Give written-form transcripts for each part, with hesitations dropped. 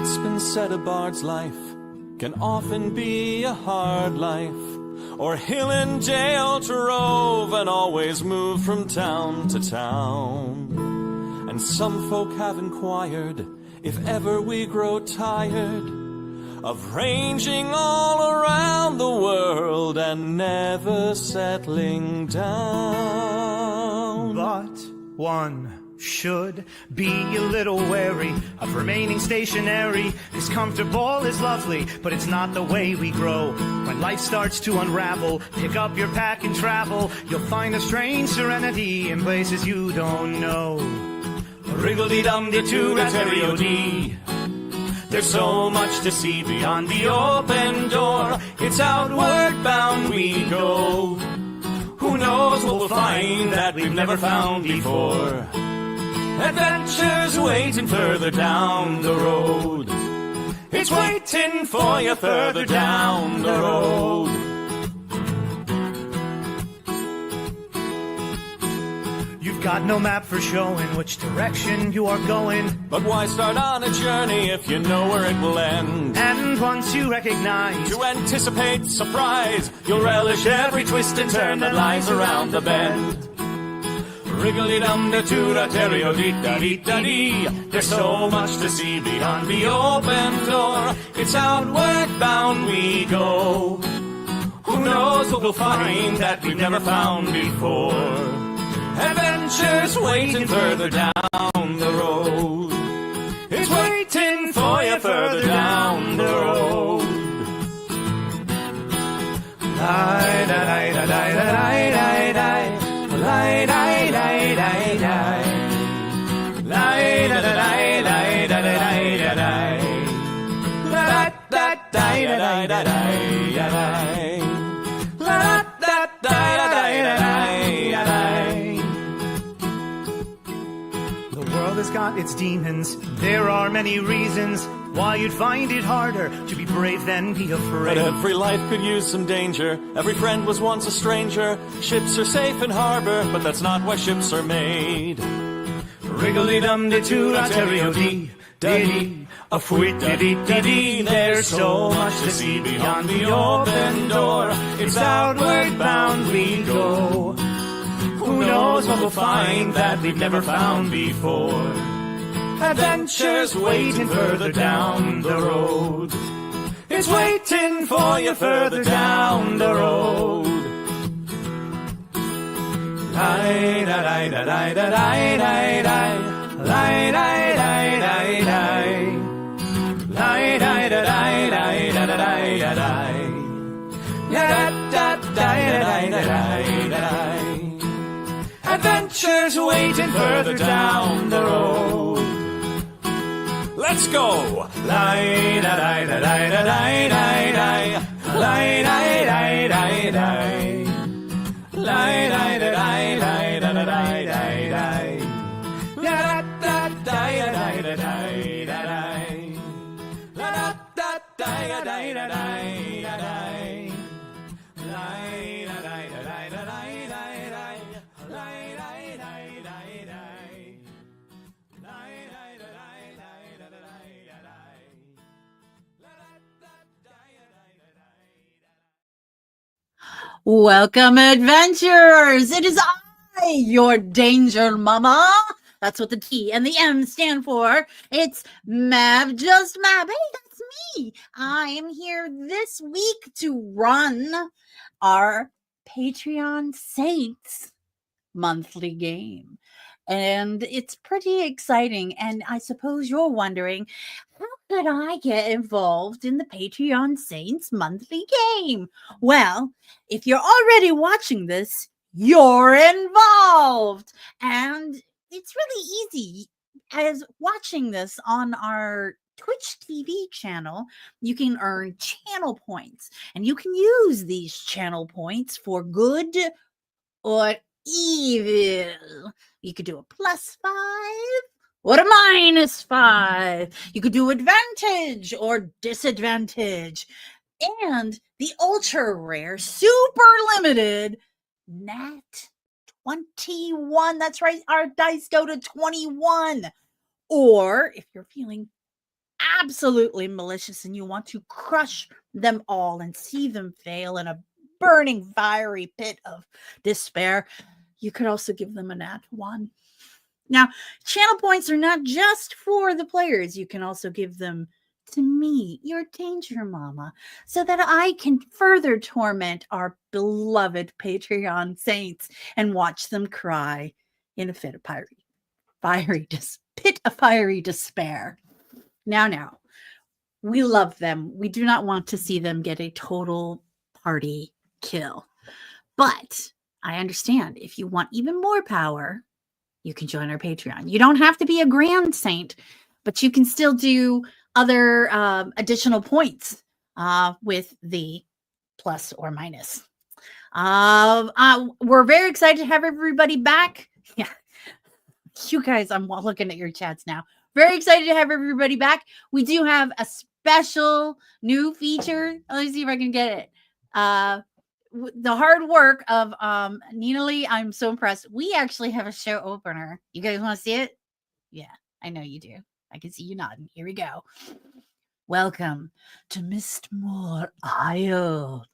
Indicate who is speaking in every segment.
Speaker 1: It's been said a bard's life can often be a hard life, or hill and jail to rove and always move from town to town. And some folk have inquired if ever we grow tired of ranging all around the world and never settling down.
Speaker 2: But one should be a little wary of remaining stationary, 'cause comfortable is lovely, but it's not the way we grow. When life starts to unravel, pick up your pack and travel. You'll find a strange serenity in places you don't know. Wriggle-dee-dum-dee-too-rat-terry-o-dee. There's so much to see beyond the open door. It's outward bound we go. Who knows what we'll find that we've never found before. Adventures waiting further down the road. It's waiting for you further down the road. You've got no map for showing which direction you are going.
Speaker 1: But why start on a journey if you know where it will end?
Speaker 2: And once you recognize,
Speaker 1: to anticipate surprise, you'll relish every twist and turn that lies around the bend. Wriggle-dee-dum-dee-too-rat-terry-o-dee-da-dee-da-dee. There's so much to see beyond the open door. It's outward bound we go. Who knows what we'll find that we've never found before. Adventures waiting further down the road. It's waiting for you further down the road. Lie-da-lie-da-lie-da-lie-da-lie. Lie-da-lie-da-lie-da-lie. Lie-da-da-lie-da-lie-da-lie-da-lie. La-da-da-lie-da-lie-da-lie. La-da-da-lie-da-lie-da-lie. The world has got its demons. There are many reasons why you'd find it harder to be brave than be afraid. But every life could use some danger. Every friend was once a stranger. Ships are safe in harbor, but that's not why ships are made.
Speaker 2: Wriggle-dee-dum-dee-too-rat-terry-o-dee-da-dee. A fwit-dee-dee-dee-dee. There's so much to see beyond the open door. It's outward bound we go. Who knows what we'll find that we've never found before. Adventures waiting further down the road. It's waiting for you further down the road. Lie-da-lie-da-lie-da-lie-da-lie. Lie-da-lie-da-lie-da-lie. Lie-da-lie-da-lie-da-lie-da-lie. Da-da-da-da-da-da-da-da-da. Adventures waiting further down the road. Let's go! Lie-da-lie-da-lie-da-lie-da-lie. Lie-da-lie-da-lie-da-lie. Lie-da-lie-da-lie-da-lie-da-lie. Da-da-da-da-da-da-da-da-da-da. La-da-da-da-da-da-da-da-da.
Speaker 3: Welcome, adventurers! It is I, your Danger Mama. That's what the T and the M stand for. It's Mav, just Mav. Hey, that's me. I am here this week to run our Patreon Saints monthly game. And it's pretty exciting. And I suppose you're wondering, how could I get involved in the Patreon Saints monthly game? Well, if you're already watching this, you're involved. And it's really easy. As watching this on our Twitch TV channel, you can earn channel points. And you can use these channel points for good or evil. You could do a +5 or a -5. You could do advantage or disadvantage. And the ultra rare, super limited Nat 21. That's right. Our dice go to 21. Or if you're feeling absolutely malicious and you want to crush them all and see them fail in a burning, fiery pit of despair, you could also give them a nat 1. Now, channel points are not just for the players. You can also give them to me, your danger mama, so that I can further torment our beloved Patreon saints and watch them cry in a fit of fiery despair. Now, we love them. We do not want to see them get a total party kill. But I understand if you want even more power, you can join our Patreon. You don't have to be a grand saint, but you can still do other additional points with the plus or minus. We're very excited to have everybody back. Yeah, you guys, I'm looking at your chats now. Very excited to have everybody back. We do have a special new feature. Let me see if I can get it. The hard work of Nina Lee, I'm so impressed. We actually have a show opener. You guys want to see it? Yeah, I know you do. I can see you nodding. Here we go. Welcome to Mystmore Isle.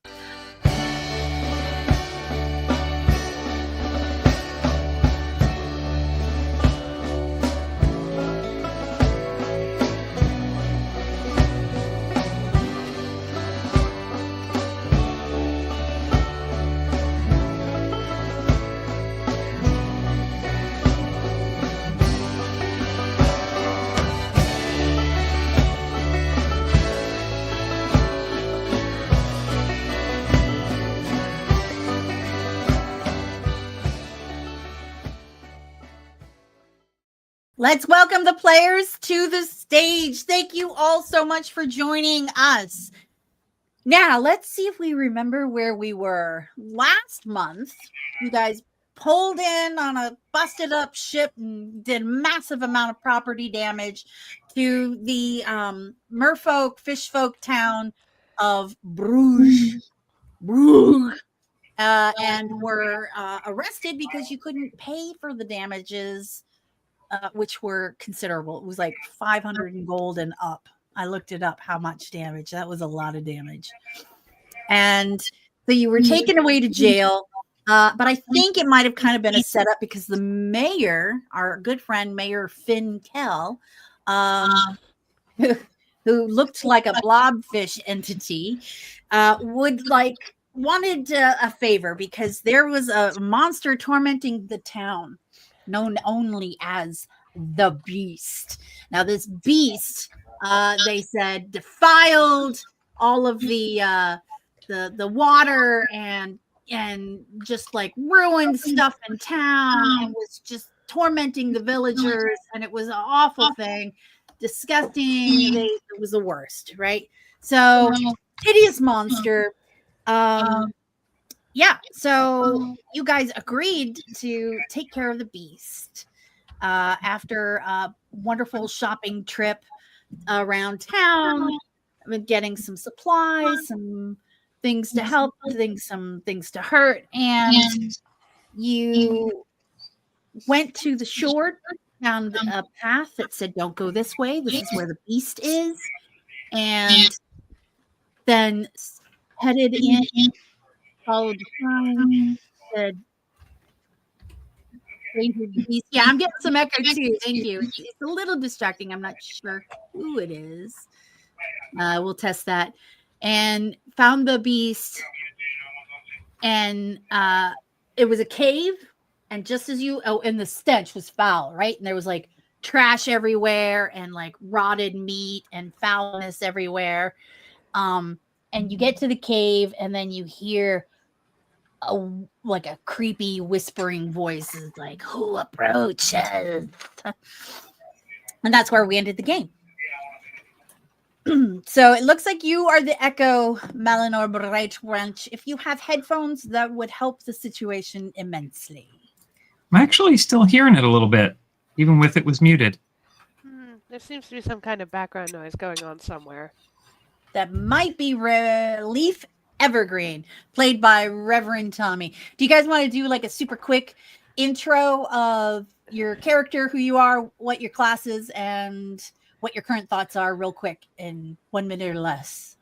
Speaker 3: Let's welcome the players to the stage. Thank you all so much for joining us. Now, let's see if we remember where we were. Last month, you guys pulled in on a busted up ship and did massive amount of property damage to the fishfolk town of Bruges. And were arrested because you couldn't pay for the damages, which were considerable. It was like 500 in gold and up. I looked it up, how much damage. That was a lot of damage. And so you were taken away to jail. But I think it might have kind of been a setup because the mayor, our good friend, Mayor Finn Kell, who looked like a blobfish entity, wanted a favor because there was a monster tormenting the town, known only as the Beast. Now, this beast, they said, defiled all of the water and just like ruined stuff in town and was just tormenting the villagers, and it was an awful thing, disgusting. It was the worst, right? So, hideous monster. So you guys agreed to take care of the beast after a wonderful shopping trip around town, getting some supplies, some things to help, some things to hurt, and you went to the shore, found a path that said, "Don't go this way. This is where the beast is," and then headed in. Followed the sign, said, yeah, I'm getting some echo too. Thank you. It's a little distracting. I'm not sure who it is. We'll test that. And found the beast. And it was a cave. And just as and the stench was foul, right? And there was like trash everywhere and like rotted meat and foulness everywhere. And you get to the cave and then you hear a creepy whispering voice, is like, "Who approaches?" And that's where we ended the game. So it looks like you are the Echo Malinor Brightwrench. If you have headphones, that would help the situation immensely.
Speaker 4: I'm actually still hearing it a little bit, even with it was muted.
Speaker 5: There seems to be some kind of background noise going on somewhere.
Speaker 3: That might be Relief Evergreen, played by Reverend Tommy. Do you guys want to do like a super quick intro of your character, who you are, what your class is, and what your current thoughts are real quick in 1 minute or less.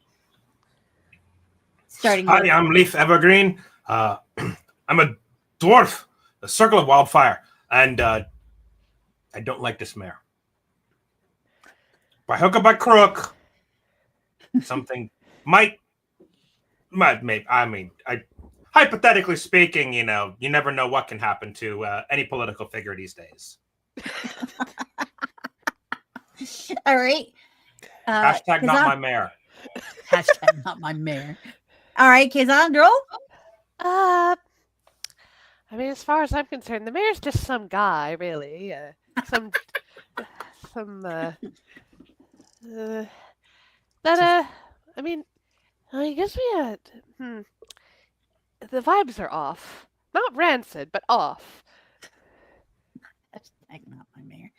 Speaker 3: Starting
Speaker 6: Hi,
Speaker 3: with
Speaker 6: I'm Leaf Evergreen. I'm a dwarf, a circle of wildfire, and I don't like this mayor. By hook or by crook, something might maybe. I mean, hypothetically speaking, you never know what can happen to any political figure these days.
Speaker 3: all right.
Speaker 6: Hashtag not
Speaker 3: Kazan-
Speaker 6: my mayor.
Speaker 3: Hashtag not my mayor. All right, Kazandro.
Speaker 5: I mean, as far as I'm concerned, the mayor's just some guy, really. Some, I mean, I guess the vibes are off. Not rancid, but off.
Speaker 3: Hashtag not my mayor.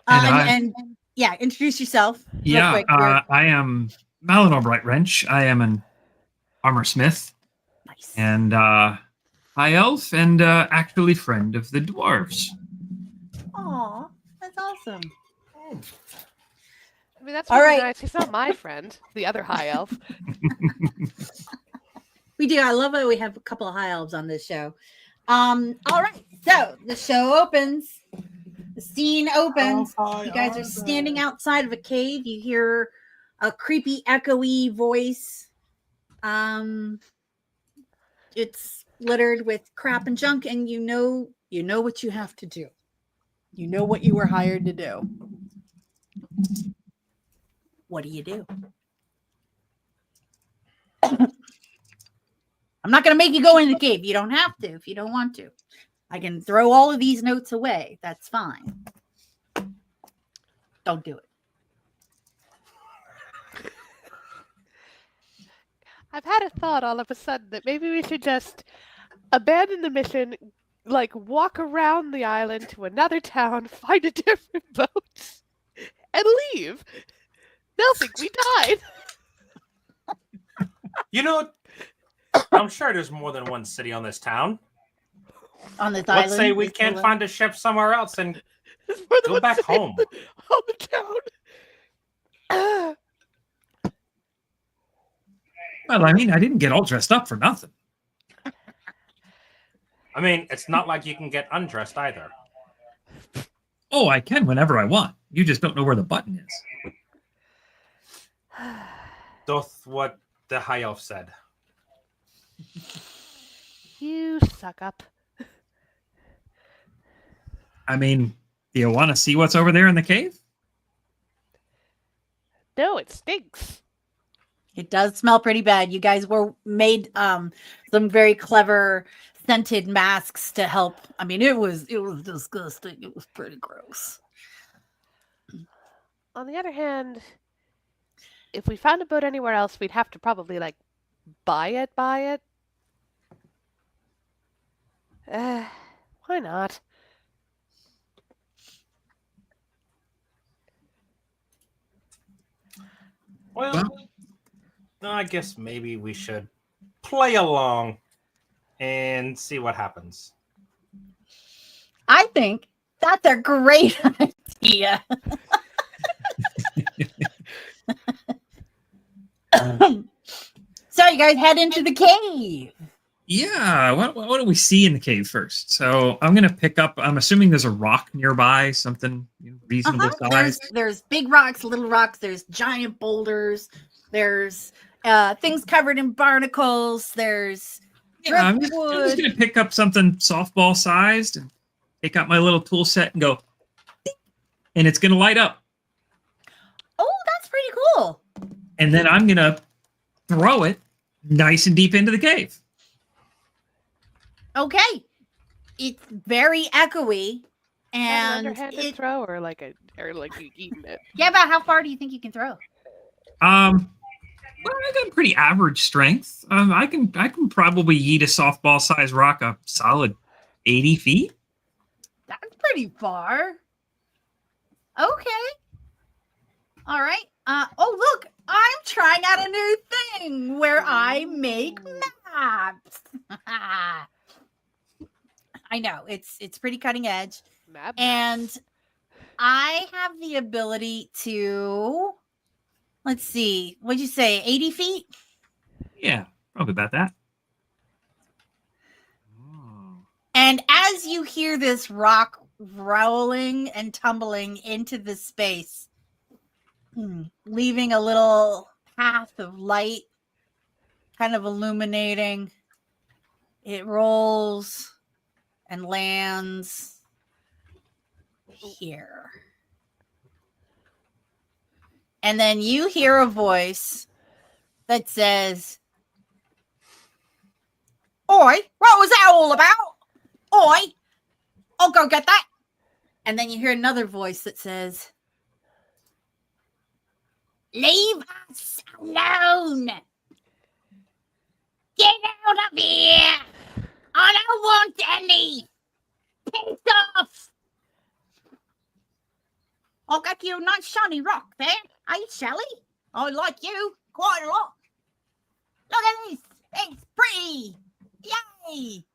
Speaker 4: And
Speaker 3: And yeah, introduce yourself. Real
Speaker 4: Yeah,
Speaker 3: quick. You're-
Speaker 4: I am Malinor Bright Wrench. I am an armor smith
Speaker 3: nice.
Speaker 4: and high elf and actually friend of the dwarves.
Speaker 3: Aw, that's awesome.
Speaker 5: I mean, that's
Speaker 3: All
Speaker 5: really
Speaker 3: right.
Speaker 5: nice. He's not my friend, the other high elf.
Speaker 3: We do. I love it. We have a couple of high elves on this show. All right. So the show opens. The scene opens. You guys are standing outside of a cave. You hear a creepy, echoey voice. It's littered with crap and junk, and you know what you have to do. You know what you were hired to do. What do you do? I'm not going to make you go in the cave. You don't have to if you don't want to. I can throw all of these notes away. That's fine. Don't do it.
Speaker 5: I've had a thought all of a sudden that maybe we should just abandon the mission, like walk around the island to another town, find a different boat, and leave. They'll think we died.
Speaker 6: I'm sure there's more than one city on this town.
Speaker 3: On this island.
Speaker 6: Let's say we can't find a ship somewhere else and go back home.
Speaker 5: On the town.
Speaker 4: Well, I mean, I didn't get all dressed up for nothing.
Speaker 6: I mean, it's not like you can get undressed either.
Speaker 4: Oh, I can whenever I want. You just don't know where the button is.
Speaker 6: Doth what the high elf said.
Speaker 5: You suck up.
Speaker 4: I mean, do you want to see what's over there in the cave?
Speaker 5: No, it stinks.
Speaker 3: It does smell pretty bad. You guys were made some very clever scented masks to help. I mean, it was disgusting. It was pretty gross.
Speaker 5: On the other hand, if we found a boat anywhere else, we'd have to probably buy it. Why not?
Speaker 6: Well, I guess maybe we should play along and see what happens.
Speaker 3: I think that's a great idea. So you guys head into the cave.
Speaker 4: Yeah. What do we see in the cave first? So I'm going to pick up, I'm assuming there's a rock nearby, something reasonable size.
Speaker 3: There's big rocks, little rocks. There's giant boulders. There's things covered in barnacles. There's
Speaker 4: Yeah, I'm just
Speaker 3: driftwood.
Speaker 4: going to pick up something softball sized and take out my little tool set and go, ding, and it's going to light up.
Speaker 3: Oh, that's pretty cool.
Speaker 4: And then I'm going to throw it nice and deep into the cave.
Speaker 3: Okay. It's very echoey. And
Speaker 5: An underhanded throw or you eating it?
Speaker 3: yeah, about how far do you think you can throw?
Speaker 4: Well, I got pretty average strength. I can probably yeet a softball sized rock a solid 80 feet.
Speaker 3: That's pretty far. Okay. All right. Oh, look, I'm trying out a new thing where I make maps. I know it's pretty cutting edge,
Speaker 5: Mad.
Speaker 3: and I have the ability to, let's see, what'd you say, 80 feet?
Speaker 4: Yeah, probably about that. Oh.
Speaker 3: And as you hear this rock rolling and tumbling into the space, leaving a little path of light, kind of illuminating, it rolls and lands here. And then you hear a voice that says, "Oi, what was that all about? Oi, I'll go get that." And then you hear another voice that says, "Leave us alone. Get out of here. I don't want any. Piss off. I'll get you a nice shiny rock there. Hey, Shelly? I like you quite a lot. Look at this. It's pretty. Yay."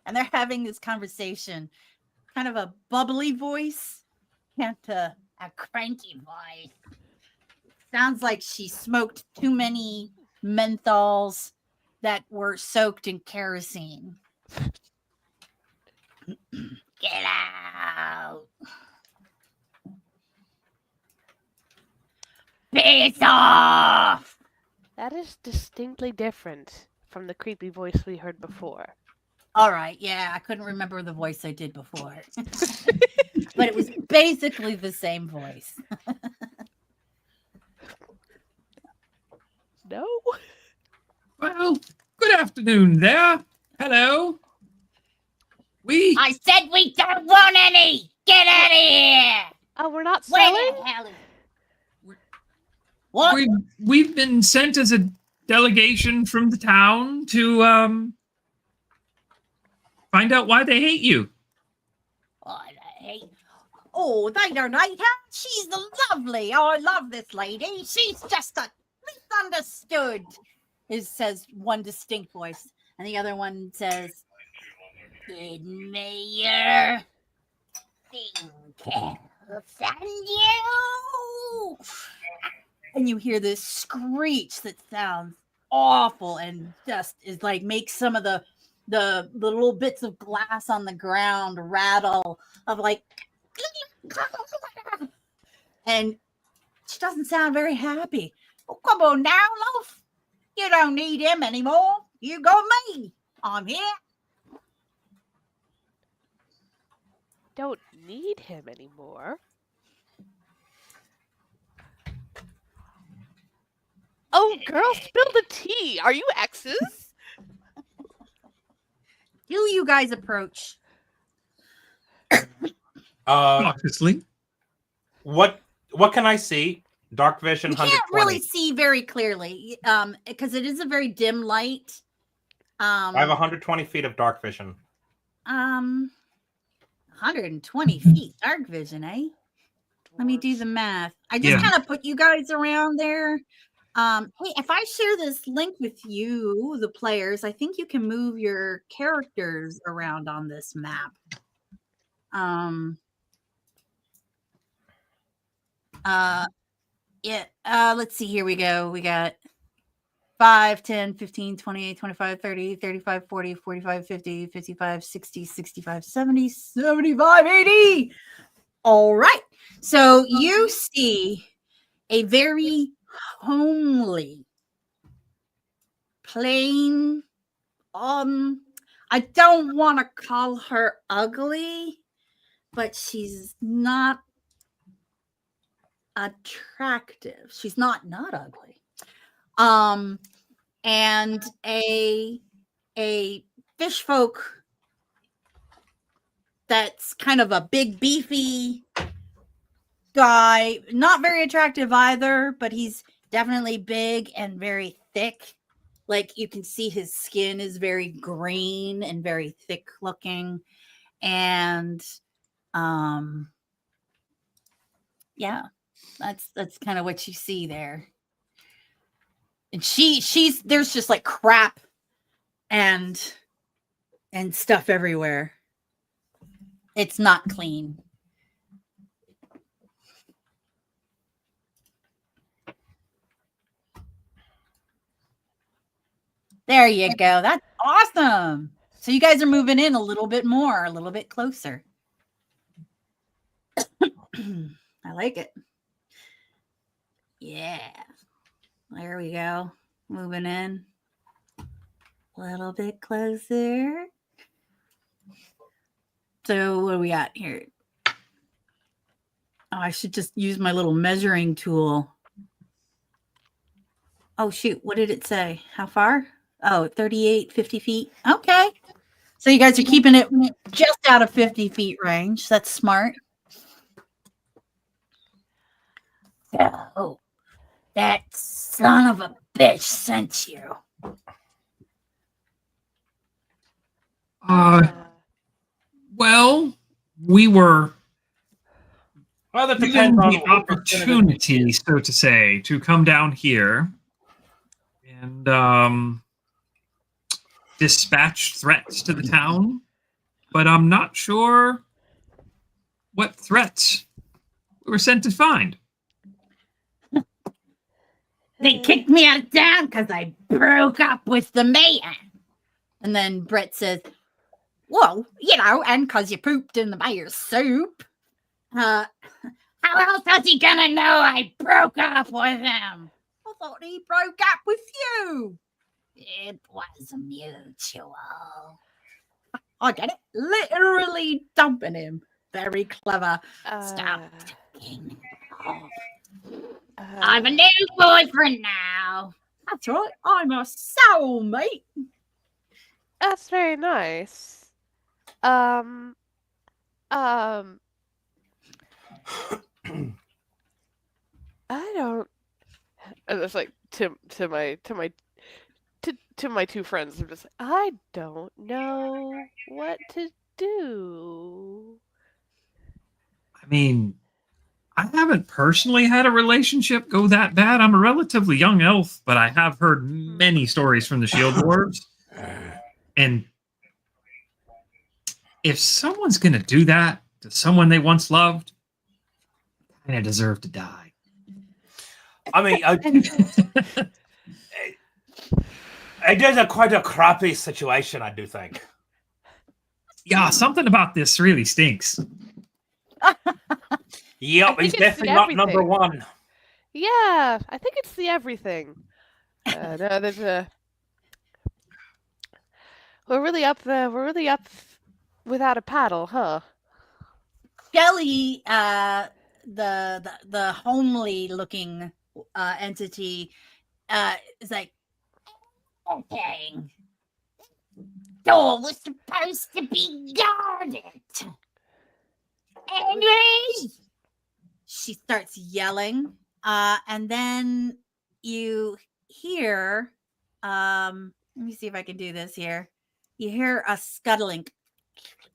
Speaker 3: And they're having this conversation. Kind of a bubbly voice. And a cranky voice. Sounds like she smoked too many menthols that were soaked in kerosene. Get out. Piss off.
Speaker 5: That is distinctly different from the creepy voice we heard before.
Speaker 3: All right, yeah, I couldn't remember the voice I did before. But it was basically the same voice.
Speaker 5: No?
Speaker 4: Well, good afternoon there. Hello.
Speaker 3: I said we don't want any. Get out of here.
Speaker 5: Oh, we're not
Speaker 3: Where
Speaker 5: selling?
Speaker 3: the hell is... What?
Speaker 4: We've been sent as a delegation from the town to find out why they hate you.
Speaker 3: Oh, they hate... Oh, they don't hate her. She's lovely. Oh, I love this lady. She's just a misunderstood. It says one distinct voice, and the other one says, "Good mayor. Think you." And you hear this screech that sounds awful and just is like makes some of the little bits of glass on the ground rattle of like, and she doesn't sound very happy. "Oh, come on now, love. You don't need him anymore. You got me. I'm here."
Speaker 5: Don't need him anymore. Oh, girl, spill the tea. Are you exes?
Speaker 3: Do you guys approach?
Speaker 4: Cautiously.
Speaker 6: What can I see? Dark vision.
Speaker 3: You can't
Speaker 6: 120.
Speaker 3: really see very clearly, because it is a very dim light.
Speaker 6: I have 120 feet of dark vision.
Speaker 3: 120 feet dark vision, eh? Let me do the math. I just kind of put you guys around there. Hey, if I share this link with you, the players, I think you can move your characters around on this map. Let's see, here we go. We got 5, 10, 15, 28, 25, 30, 35, 40, 45, 50, 55, 60, 65, 70, 75, 80. All right. So you see a very homely, plain, I don't want to call her ugly, but she's not attractive. She's not ugly. And a fish folk that's kind of a big beefy guy, not very attractive either, but he's definitely big and very thick. Like you can see his skin is very green and very thick looking. And yeah, that's kind of what you see there. And she's there's just like crap and stuff everywhere. It's not clean. There you go. That's awesome. So you guys are moving in a little bit more, a little bit closer. I like it. Yeah. There we go. Moving in a little bit closer. So what do we got here? Oh, I should just use my little measuring tool. Oh, shoot. What did it say? How far? Oh, 38, 50 feet. Okay. So you guys are keeping it just out of 50 feet range. That's smart. Oh, that son of a bitch sent you.
Speaker 4: Well, we were
Speaker 6: Well, that
Speaker 4: given
Speaker 6: depends on
Speaker 4: the opportunity, so to say, to come down here and dispatch threats to the town, but I'm not sure what threats we were sent to find.
Speaker 3: They kicked me out of town because I broke up with the man. And then Brett says, well, and because you pooped in the mayor's soup. How else is he gonna know I broke up with him? I thought he broke up with you. It was mutual. I get it. Literally dumping him. Very clever. Stop taking it off. I'm a new boyfriend now. That's right. I'm a soulmate.
Speaker 5: That's very nice. I don't. And it's like to my two friends. I'm just like, I don't know what to do.
Speaker 4: I mean, I haven't personally had a relationship go that bad. I'm a relatively young elf, but I have heard many stories from the Shield Dwarves. And if someone's going to do that to someone they once loved, they kind of deserve to die.
Speaker 6: I mean, it is quite a crappy situation, I do think.
Speaker 4: Yeah, something about this really stinks.
Speaker 6: Yep, he's definitely not number one.
Speaker 5: Yeah, I think it's the everything. No, there's a. We're really up there. We're really up without a paddle, huh?
Speaker 3: Shelly, the homely looking entity, is like, okay, door was supposed to be guarded. Anyway, she starts yelling, and then you hear, let me see if I can do this here. You hear a scuttling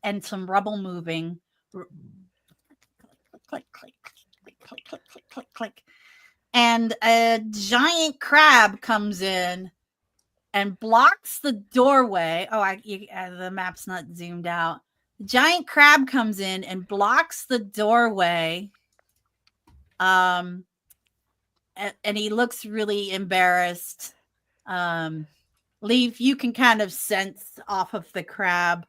Speaker 3: and some rubble moving. Click, click, click, click, click, click, click, click. And a giant crab comes in and blocks the doorway. Oh, the map's not zoomed out. The giant crab comes in and blocks the doorway. And he looks really embarrassed. Leaf, you can kind of sense off of the crab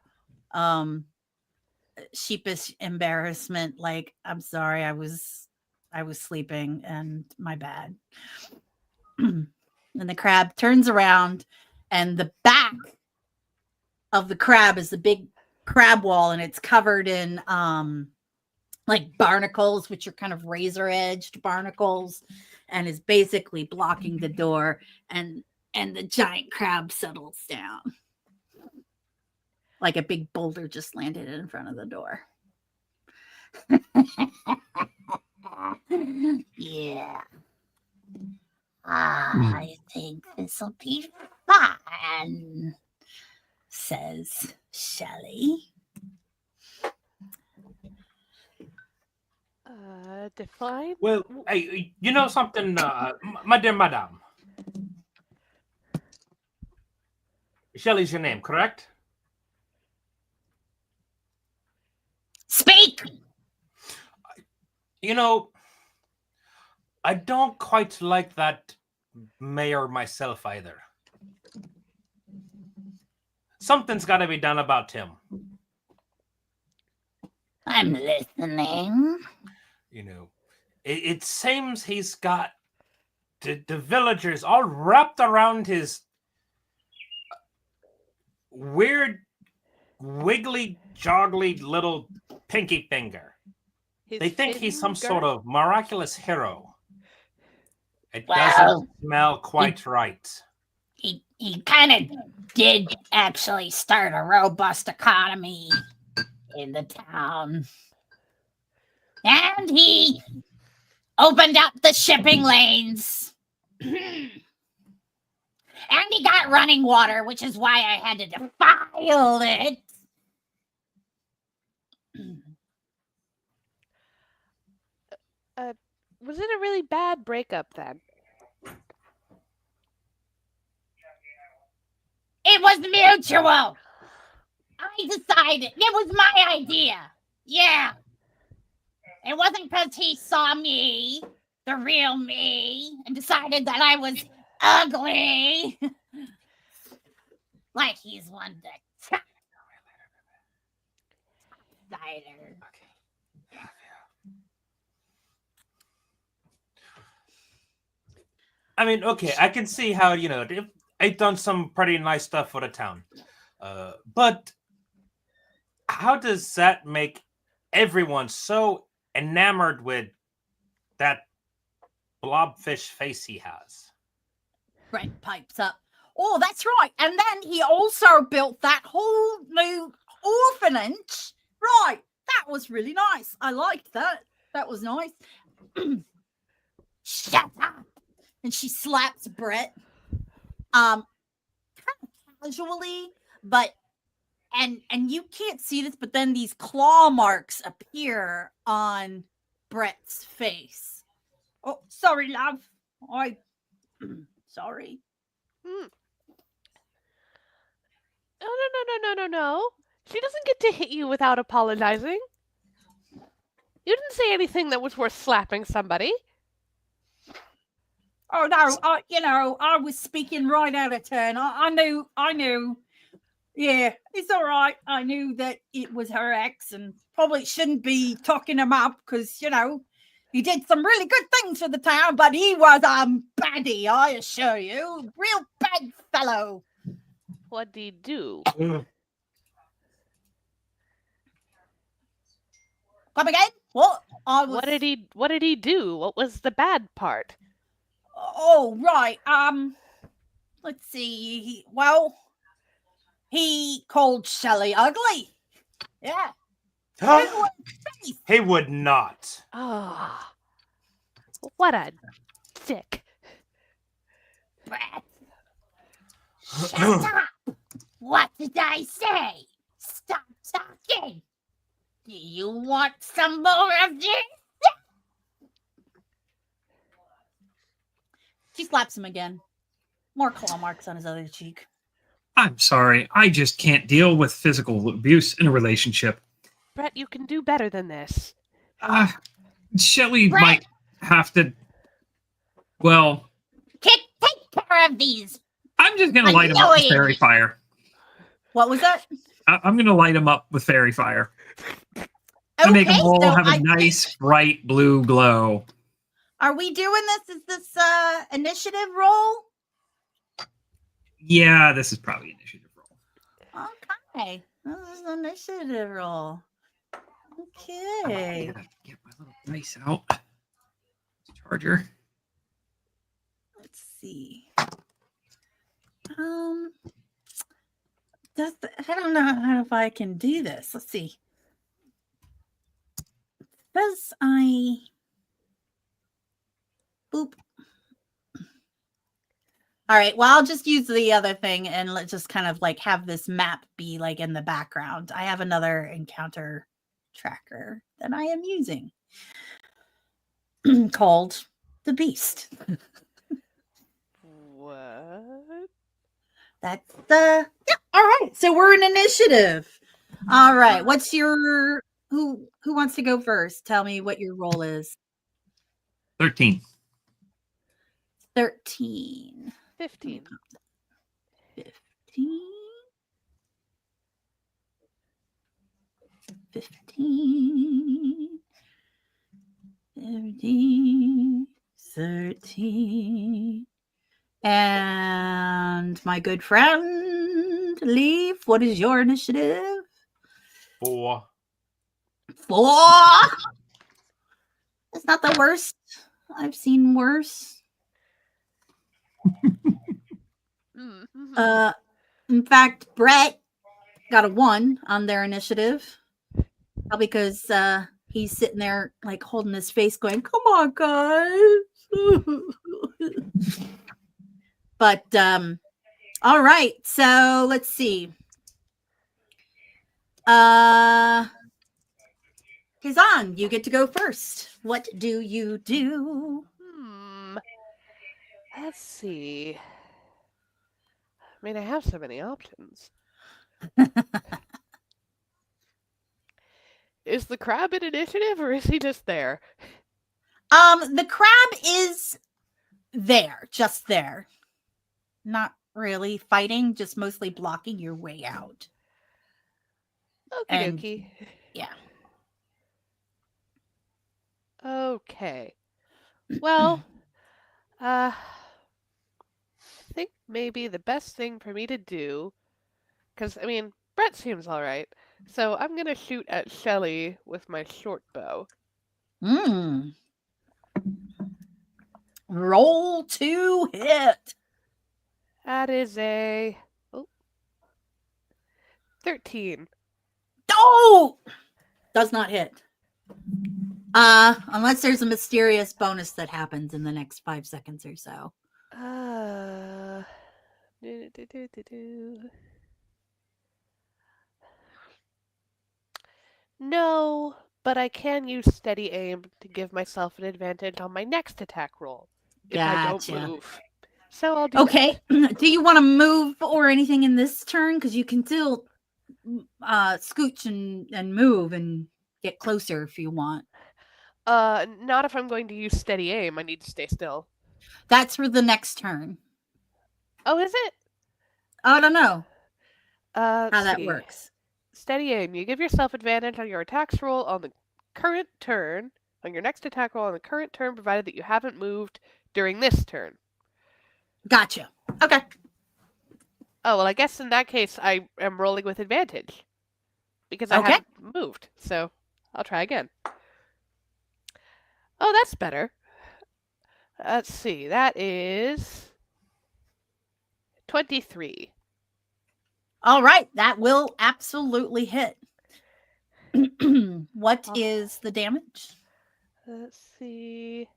Speaker 3: sheepish embarrassment, like, I'm sorry, I was sleeping and my bad. And the crab turns around and the back of the crab is the big crab wall, and it's covered in like barnacles, which are kind of razor edged barnacles, and is basically blocking the door, and the giant crab settles down. Like a big boulder just landed in front of the door. Yeah. I think this will be fun, says Shelley.
Speaker 5: Define?
Speaker 6: Well, hey, you know something, my dear madame? Shelley's your name, correct?
Speaker 3: Speak!
Speaker 6: You know, I don't quite like that mayor myself either. Something's got to be done about him.
Speaker 3: I'm listening.
Speaker 6: You know, it seems he's got the villagers all wrapped around his weird, wiggly, joggly little pinky finger. They think he's some sort of miraculous hero. It doesn't smell quite right.
Speaker 3: He kind of did actually start a robust economy in the town. And he opened up the shipping lanes. And he got running water, which is why I had to defile it.
Speaker 5: Was it a really bad breakup then?
Speaker 3: It was mutual. I decided. It was my idea. Yeah. It wasn't because he saw me, the real me, and decided that I was ugly. Like he's one to cider.
Speaker 6: I mean, okay, I can see how, you know, they've done some pretty nice stuff for the town. But how does that make everyone so enamored with that blobfish face he has?
Speaker 3: Brent pipes up. Oh, that's right. And then he also built that whole new orphanage. Right. That was really nice. I liked that. That was nice. Shut up. And she slaps Brett. Kind of casually, but and you can't see this, but then these claw marks appear on Brett's face. Oh, sorry, love. Sorry.
Speaker 5: No. She doesn't get to hit you without apologizing. You didn't say anything that was worth slapping somebody.
Speaker 3: Oh no, I was speaking right out of turn. I knew. Yeah, it's all right. I knew that it was her ex and probably shouldn't be talking him up because, he did some really good things for the town, but he was a baddie, I assure you. Real bad fellow.
Speaker 5: What did he do?
Speaker 3: Come again? What?
Speaker 5: What did he do? What was the bad part?
Speaker 3: Oh, right. Let's see. He called Shelley ugly. Yeah.
Speaker 6: He would not.
Speaker 5: Oh, what a dick.
Speaker 3: Brett. Shut up. What did I say? Stop talking. Do you want some more of this? She slaps him again. More claw marks on his other cheek.
Speaker 4: I'm sorry. I just can't deal with physical abuse in a relationship.
Speaker 5: Brett, you can do better than this.
Speaker 4: Shelley
Speaker 3: Brett!
Speaker 4: might have to. Well,
Speaker 3: Take care of these.
Speaker 4: I'm just going to light him up with
Speaker 3: Annoying.
Speaker 4: fairy fire.
Speaker 3: What was that?
Speaker 4: I'm going to light him up with fairy fire. To make them all have a nice, bright blue glow.
Speaker 3: Are we doing this? Is this initiative roll?
Speaker 4: Yeah, this is probably initiative roll.
Speaker 3: Okay. This is initiative roll.
Speaker 4: I
Speaker 3: Okay.
Speaker 4: gotta get my little dice out. Charger.
Speaker 3: Let's see. I don't know if I can do this. Let's see. Because boop. All right. Well, I'll just use the other thing and let's just kind of like have this map be like in the background. I have another encounter tracker that I am using called the Beast.
Speaker 5: What?
Speaker 3: That's the yeah. All right. So we're in initiative. All right. What's your who wants to go first? Tell me what your role is.
Speaker 4: 13.
Speaker 3: 13.
Speaker 5: 15.
Speaker 3: 15. 15. 17. 13. And my good friend, Leaf, what is your initiative?
Speaker 6: 4.
Speaker 3: 4. It's not the worst. I've seen worse.
Speaker 5: Mm-hmm.
Speaker 3: In fact, Brett got a 1 on their initiative. Probably because he's sitting there like holding his face going, come on, guys. But all right, so let's see. Kazan, you get to go first. What do you do?
Speaker 5: Let's see. I mean, I have so many options. Is the crab in initiative or is he just there?
Speaker 3: The crab is there, just there. Not really fighting, just mostly blocking your way out.
Speaker 5: Okie
Speaker 3: And-
Speaker 5: dokie.
Speaker 3: Yeah.
Speaker 5: Okay. Well, I think maybe the best thing for me to do, because, I mean, Brett seems all right, so I'm going to shoot at Shelly with my short bow.
Speaker 3: Roll to hit.
Speaker 5: That is a 13.
Speaker 3: Oh! Does not hit. Unless there's a mysterious bonus that happens in the next 5 seconds or so.
Speaker 5: No, but I can use steady aim to give myself an advantage on my next attack roll if I don't
Speaker 3: Gotcha.
Speaker 5: move. So I'll do
Speaker 3: Okay. Do you want to move or anything in this turn? Because you can still scooch and move and get closer if you want.
Speaker 5: that. Not if I'm going to use steady aim. I need to stay still.
Speaker 3: That's for the next turn.
Speaker 5: Oh, is it?
Speaker 3: I don't know
Speaker 5: How
Speaker 3: how that works.
Speaker 5: Steady aim. You give yourself advantage on your attacks roll on the current turn, on your next attack roll on the current turn, provided that you haven't moved during this turn.
Speaker 3: Gotcha. Okay.
Speaker 5: Oh, well, I guess in that case, I am rolling with advantage. Because I
Speaker 3: Okay.
Speaker 5: haven't moved. So, I'll try again. Oh, that's better. Let's see. That is 23.
Speaker 3: All right. That will absolutely hit. What is the damage?
Speaker 5: Let's see.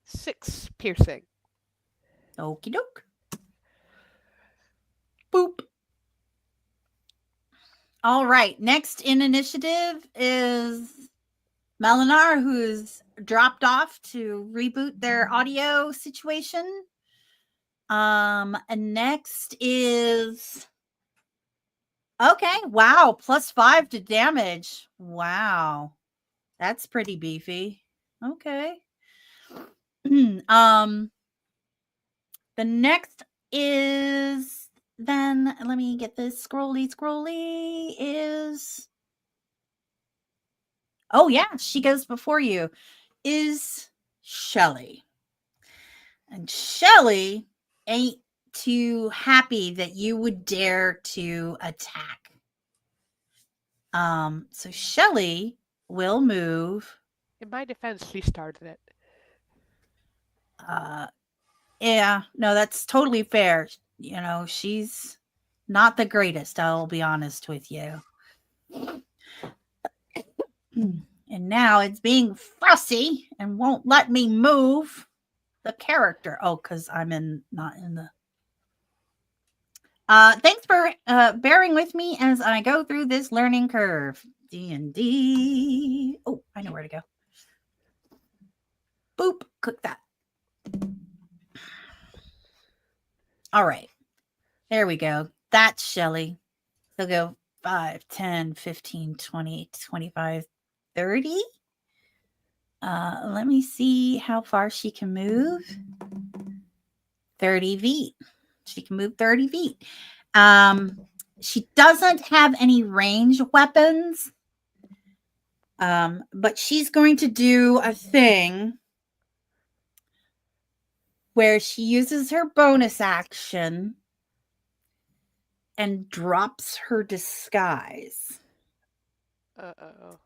Speaker 5: 6 piercing.
Speaker 3: Okie doke. Boop. All right. Next in initiative is Melinar, who's dropped off to reboot their audio situation. And next is okay. Wow, +5 to damage. Wow, that's pretty beefy. Okay. The next is then let me get this scrolly is oh yeah, she goes before you is Shelly. And Shelly ain't too happy that you would dare to attack. So Shelly will move.
Speaker 5: In my defense, she started it.
Speaker 3: Yeah, no, that's totally fair. You know, she's not the greatest, I'll be honest with you. And now it's being fussy and won't let me move the character. Oh, because I'm not in the. Thanks for bearing with me as I go through this learning curve. D&D. Oh, I know where to go. Boop. Click that. All right. There we go. That's Shelly. So go 5, 10, 15, 20, 25, 30. Let me see how far she can move. 30 feet. She can move 30 feet. She doesn't have any range weapons, but she's going to do a thing where she uses her bonus action and drops her disguise.
Speaker 5: Uh-oh.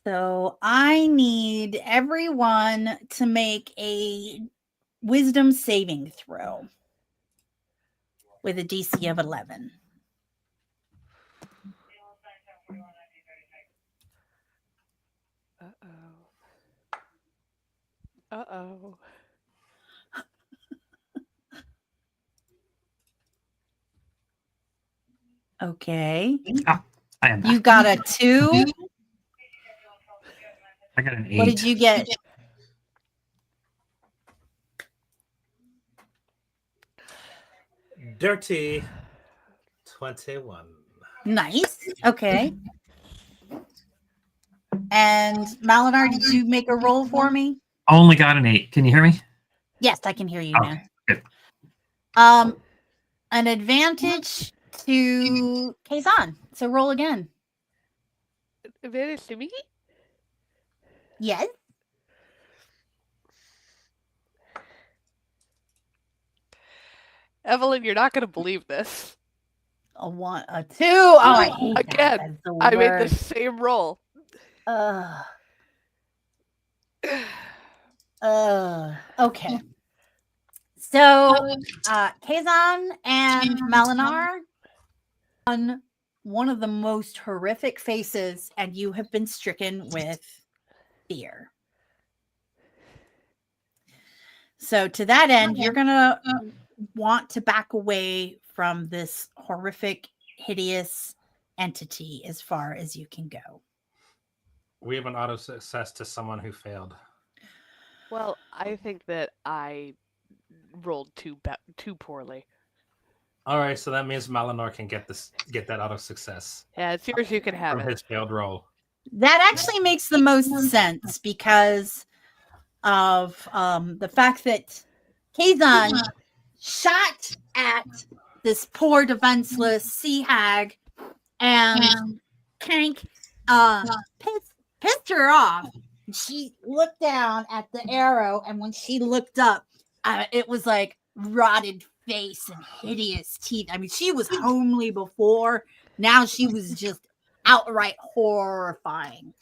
Speaker 3: So I need everyone to make a wisdom saving throw with a DC of 11.
Speaker 5: Uh-oh. Uh-oh.
Speaker 3: Okay.
Speaker 4: I am.
Speaker 3: You got a 2.
Speaker 4: I got an 8.
Speaker 3: What did you get?
Speaker 6: Dirty 21.
Speaker 3: Nice. Okay. And Malinar, did you make a roll for me?
Speaker 4: Only got an 8. Can you hear me?
Speaker 3: Yes, I can hear you now.
Speaker 4: Good.
Speaker 3: An advantage to Kazan. So roll again.
Speaker 5: Advantage to me?
Speaker 3: Yes.
Speaker 5: Evelyn, you're not going to believe this.
Speaker 3: A 1, a 2. Oh, I hate
Speaker 5: Again,
Speaker 3: that. That's the
Speaker 5: I made
Speaker 3: worst.
Speaker 5: the same roll.
Speaker 3: Okay. So, Kazan and Malinar on one of the most horrific faces, and you have been stricken with fear. So, to that end, you're going to want to back away from this horrific, hideous entity as far as you can go.
Speaker 6: We have an auto success to someone who failed.
Speaker 5: Well, I think that I rolled too poorly.
Speaker 6: All right, so that means Malinor can get that auto success
Speaker 5: Yeah, it's yours. You can have
Speaker 6: from
Speaker 5: it.
Speaker 6: his failed roll.
Speaker 3: That actually makes the most sense because of the fact that Kazan shot at this poor defenseless sea hag, and Kank pissed her off. She looked down at the arrow, and when she looked up, it was like rotted face and hideous teeth. I mean, she was homely before. Now she was just outright horrifying.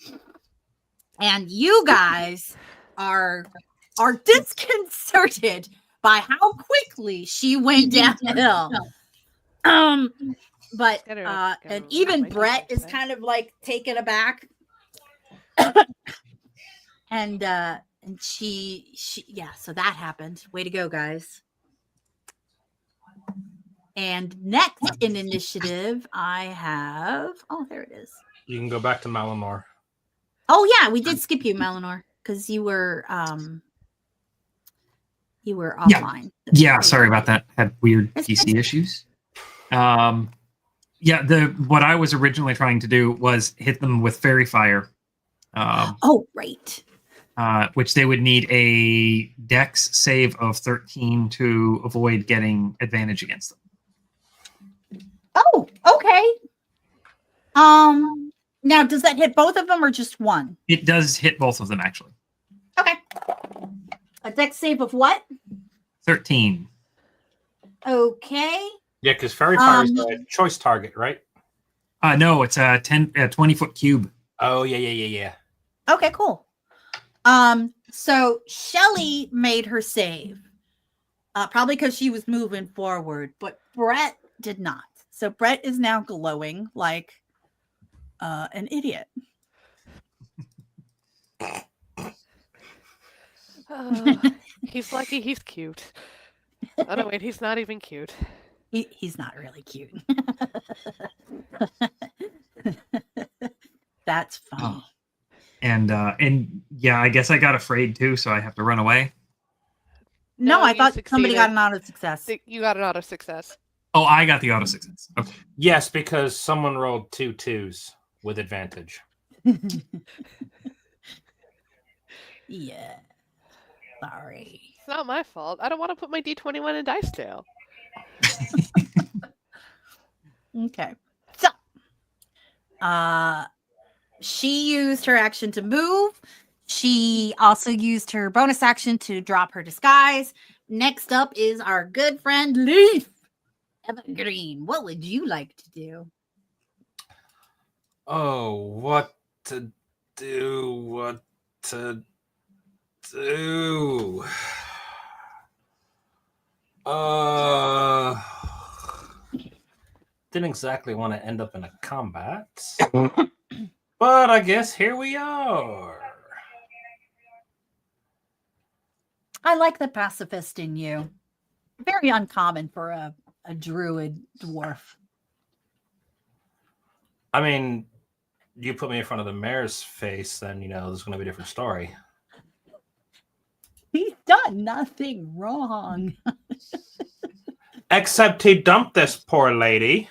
Speaker 3: And you guys are disconcerted by how quickly she went downhill. But and even Brett is kind of like taken aback. and she yeah, so that happened. Way to go, guys. And next in initiative, I have there it is.
Speaker 6: You can go back to Malinor.
Speaker 3: Oh yeah, we did skip you, Malinor, because you were offline.
Speaker 4: Yeah, sorry about that. Had weird PC issues. What I was originally trying to do was hit them with fairy fire.
Speaker 3: Right.
Speaker 4: Which they would need a dex save of 13 to avoid getting advantage against them.
Speaker 3: Oh, okay. Now does that hit both of them or just one?
Speaker 4: It does hit both of them, actually.
Speaker 3: Okay. A dex save of what?
Speaker 4: 13.
Speaker 3: Okay.
Speaker 6: Yeah, because fairy fire is a choice target, right?
Speaker 4: No, it's a 20-foot cube.
Speaker 6: Oh, yeah.
Speaker 3: Okay, cool. So Shelly made her save. Probably because she was moving forward, but Brett did not. So Brett is now glowing like an idiot.
Speaker 5: He's lucky he's cute. Oh no, wait, he's not even cute.
Speaker 3: He's not really cute. That's funny.
Speaker 4: Oh. And yeah, I guess I got afraid too, so I have to run away.
Speaker 3: No, I
Speaker 5: you
Speaker 3: thought somebody
Speaker 5: succeeded.
Speaker 3: got an auto success.
Speaker 5: You got an auto success.
Speaker 4: Oh, I got the auto success. Okay.
Speaker 6: Yes, because someone rolled 2 2s with advantage.
Speaker 3: Yeah. Sorry.
Speaker 5: It's not my fault. I don't want to put my D21 in dice jail.
Speaker 3: Okay. So, she used her action to move. She also used her bonus action to drop her disguise. Next up is our good friend Leaf. Evergreen, what would you like to do?
Speaker 6: Oh, what to do? What to do? Didn't exactly want to end up in a combat, but I guess here we are.
Speaker 3: I like the pacifist in you. Very uncommon for a druid dwarf.
Speaker 6: I mean, you put me in front of the mayor's face, then there's going to be a different story.
Speaker 3: He's done nothing wrong.
Speaker 6: Except he dumped this poor lady.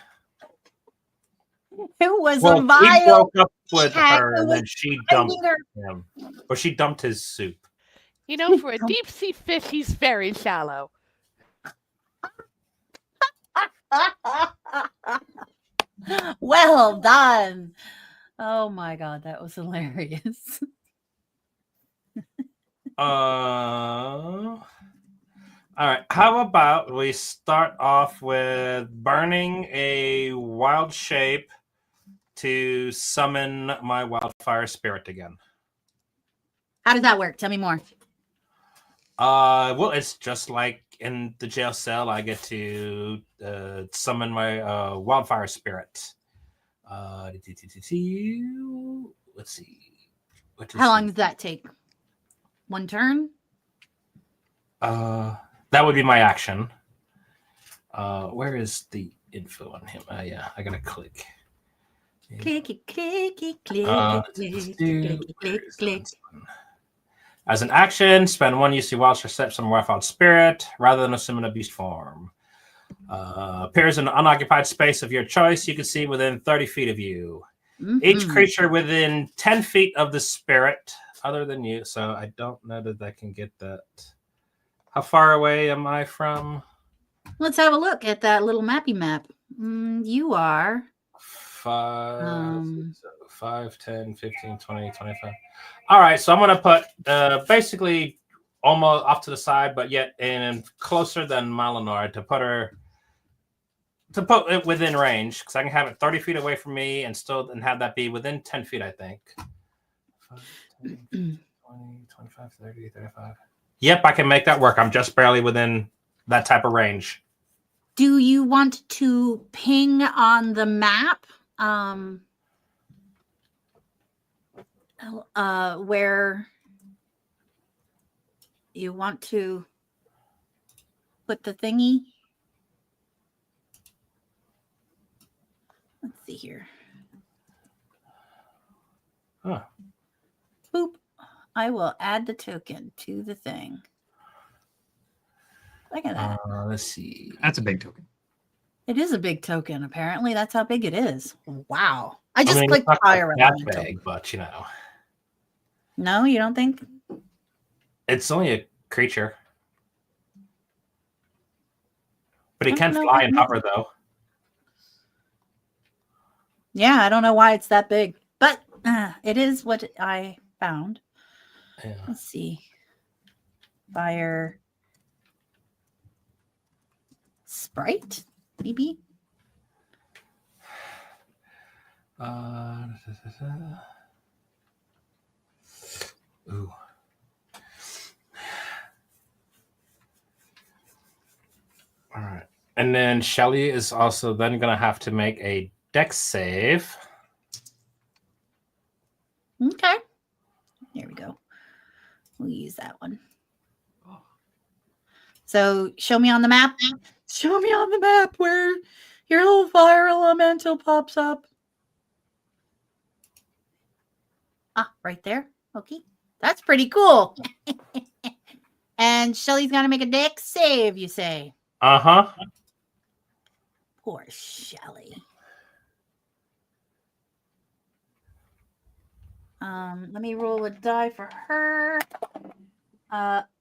Speaker 3: It was
Speaker 6: Well,
Speaker 3: a
Speaker 6: he
Speaker 3: vile
Speaker 6: broke up with
Speaker 3: cat.
Speaker 6: her,
Speaker 3: It
Speaker 6: and
Speaker 3: was
Speaker 6: then she dumped
Speaker 3: her.
Speaker 6: him. Or she dumped his soup.
Speaker 5: You know, for a deep sea fish, he's very shallow.
Speaker 3: Well done. Oh my god, that was hilarious.
Speaker 6: All right. How about we start off with burning a wild shape to summon my wildfire spirit again.
Speaker 3: How does that work? Tell me more.
Speaker 6: Well, it's just like in the jail cell. I get to summon my wildfire spirit. Let's see.
Speaker 3: How long does that take? One turn?
Speaker 6: That would be my action. Where is the info on him? Yeah, I gotta click.
Speaker 3: Clicky, clicky, click.
Speaker 6: As an action, spend 1 UC wild step some wildfire spirit rather than assume a beast form. Appears in an unoccupied space of your choice. You can see within 30 feet of you.
Speaker 3: Mm-hmm.
Speaker 6: Each creature within 10 feet of the spirit, other than you. So I don't know that I can get that. How far away am I from?
Speaker 3: Let's have a look at that little mappy map. You are
Speaker 6: 5, 10, 15, 20, 25. All right, so I'm going to put basically almost off to the side, but yet in closer than Malinor to put it within range, because I can have it 30 feet away from me and have that be within 10 feet, I think. 5, 10, 20, 25, 30, 35. Yep, I can make that work. I'm just barely within that type of range.
Speaker 3: Do you want to ping on the map where you want to put the thingy? Let's see here.
Speaker 6: Huh.
Speaker 3: Boop. I will add the token to the thing. Look at that.
Speaker 6: Let's see.
Speaker 4: That's a big token.
Speaker 3: It is a big token, apparently. That's how big it is. Wow. I just clicked
Speaker 6: it's not
Speaker 3: fire
Speaker 6: that
Speaker 3: elemental.
Speaker 6: big, but
Speaker 3: No, you don't think?
Speaker 6: it's only a creature. But he
Speaker 3: I
Speaker 6: can
Speaker 3: don't know
Speaker 6: fly
Speaker 3: if
Speaker 6: and
Speaker 3: it
Speaker 6: hover, though.
Speaker 3: Yeah, I don't know why it's that big, but it is what I found.
Speaker 6: Yeah.
Speaker 3: Let's see. Fire sprite, maybe?
Speaker 6: Ooh. All right. And then Shelly is also then going to have to make a dex save.
Speaker 3: Okay. Here we go. We'll use that one. So show me on the map. Show me on the map where your little fire elemental pops up. Ah, right there. Okay. That's pretty cool. And Shelly's got to make a dex save, you say?
Speaker 6: Uh-huh.
Speaker 3: Poor Shelly. Let me roll a die for her.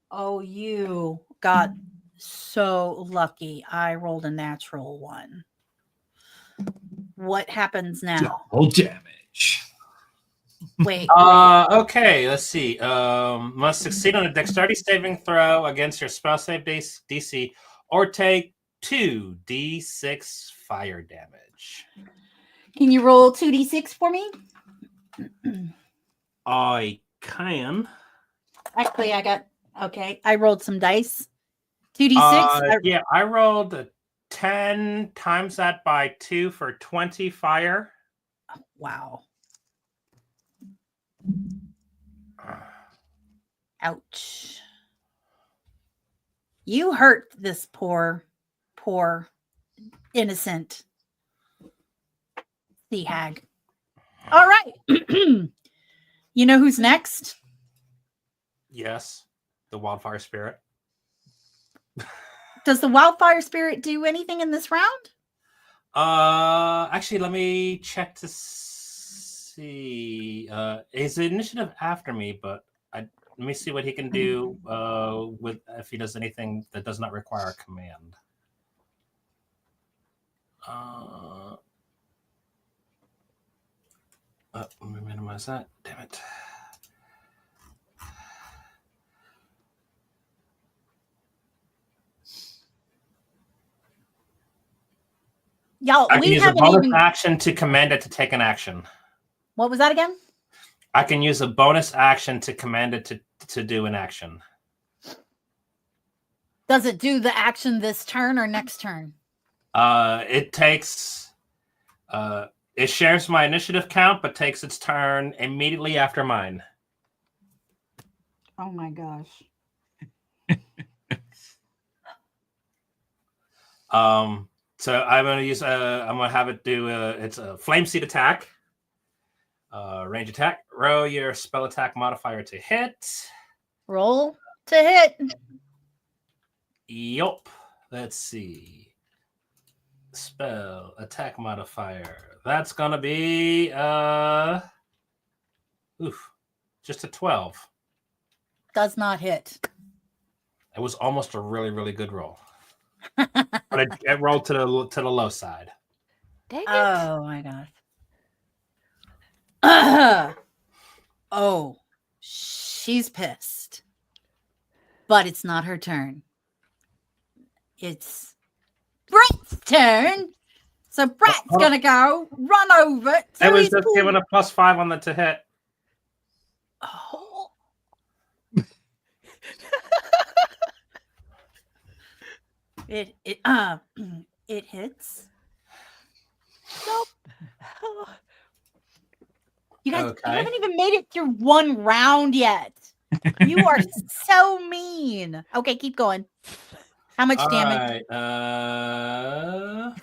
Speaker 3: Oh, you got so lucky. I rolled a natural one. What happens now?
Speaker 4: Double damage.
Speaker 3: Wait.
Speaker 6: Okay, let's see. Must succeed on a dexterity saving throw against your spell save base DC or take 2d6 fire damage.
Speaker 3: Can you roll 2d6 for me?
Speaker 6: I can.
Speaker 3: Actually, I rolled some dice. 2d6.
Speaker 6: Yeah, I rolled a 10 times that by 2 for 20 fire.
Speaker 3: Wow. Ouch. You hurt this poor innocent sea hag. All right. You know who's next?
Speaker 6: Yes, the wildfire spirit.
Speaker 3: Does the wildfire spirit do anything in this round?
Speaker 6: Actually, let me check to see. His initiative after me, but let me see what he can do with if he does anything that does not require a command. Let me minimize that. Damn it.
Speaker 3: Y'all,
Speaker 6: I can
Speaker 3: we
Speaker 6: use a
Speaker 3: haven't
Speaker 6: bonus
Speaker 3: even.
Speaker 6: action to command it to take an action.
Speaker 3: What was that again?
Speaker 6: I can use a bonus action to command it to do an action.
Speaker 3: Does it do the action this turn or next turn?
Speaker 6: It takes. It shares my initiative count, but takes its turn immediately after mine.
Speaker 3: Oh my gosh.
Speaker 6: So I'm gonna use. I'm gonna have it do. It's a flame seed attack. Range attack. Roll your spell attack modifier to hit.
Speaker 3: Roll to hit.
Speaker 6: Yup. Let's see. Spell attack modifier. That's gonna be just a 12.
Speaker 3: Does not hit.
Speaker 6: It was almost a really, really good roll. But it rolled to the low side.
Speaker 5: Dang it.
Speaker 3: Oh my gosh. Oh, she's pissed. But it's not her turn. It's Brett's turn. So Brett's gonna go run over to
Speaker 6: It was
Speaker 3: his
Speaker 6: just
Speaker 3: pool.
Speaker 6: given a +5 on the to hit.
Speaker 3: Oh. It hits.
Speaker 5: Nope.
Speaker 3: You guys
Speaker 6: Okay.
Speaker 3: haven't even made it through one round yet. You are so mean. Okay, keep going. How much damage?
Speaker 6: Right.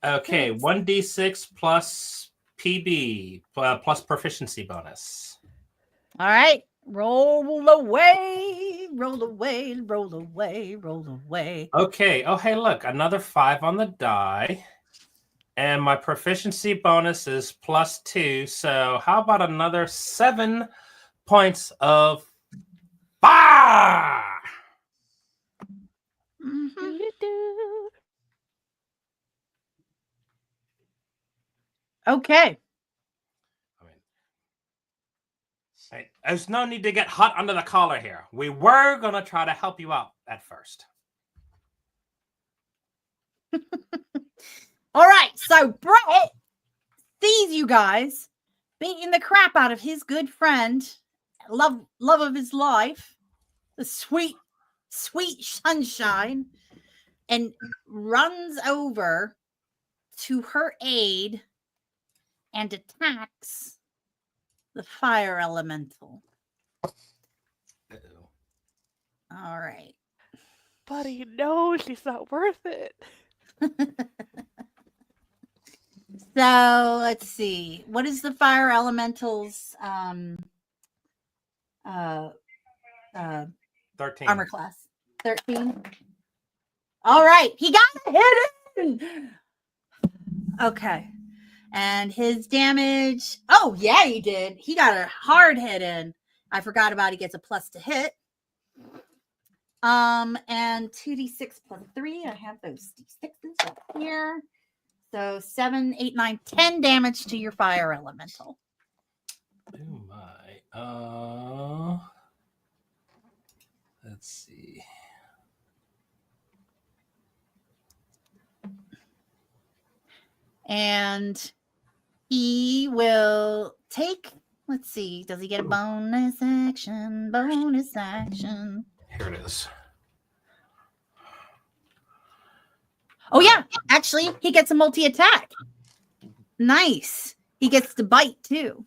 Speaker 6: Okay, 1d6 plus PB plus proficiency bonus.
Speaker 3: All right. Roll away, roll away, roll away, roll away.
Speaker 6: Okay. Oh, hey, look, another 5 on the die. And my proficiency bonus is +2. So how about another 7 points of fire?
Speaker 3: Mhm.
Speaker 5: Do-do-do.
Speaker 3: Okay.
Speaker 6: There's no need to get hot under the collar here. We were going to try to help you out at first.
Speaker 3: All right. So Brett sees you guys beating the crap out of his good friend, love of his life, the sweet sunshine, and runs over to her aid and attacks the fire elemental.
Speaker 6: Uh-oh.
Speaker 3: All right.
Speaker 5: Buddy, no, she's not worth it.
Speaker 3: So let's see. What is the fire elemental's
Speaker 6: 13.
Speaker 3: armor class? 13. All right. He got a hit it. Okay. And his damage. Oh, yeah, he did. He got a hard hit in. I forgot about he gets a plus to hit. And 2d6 plus 3. I have those d6s up here. So 7, 8, 9, 10 damage to your fire elemental.
Speaker 6: Oh my. Let's see.
Speaker 3: And he will take, let's see, does he get a bonus action? Bonus action.
Speaker 6: Here it is.
Speaker 3: Oh, yeah. Actually, he gets a multi-attack. Nice. He gets to bite, too.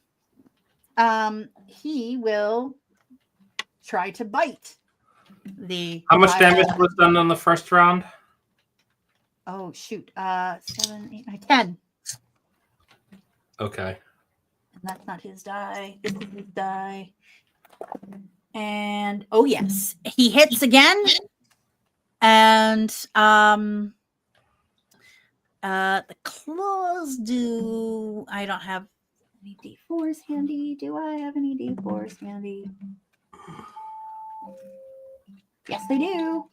Speaker 3: He will try to bite the...
Speaker 6: How much damage was done on the first round?
Speaker 3: Oh, shoot. 7, 8, 9, 10.
Speaker 6: Okay.
Speaker 3: And that's not his die. This is his die. And, oh, yes. He hits again. And, the claws do... I don't have any D4s handy. Do I have any D4s handy? Yes, I do.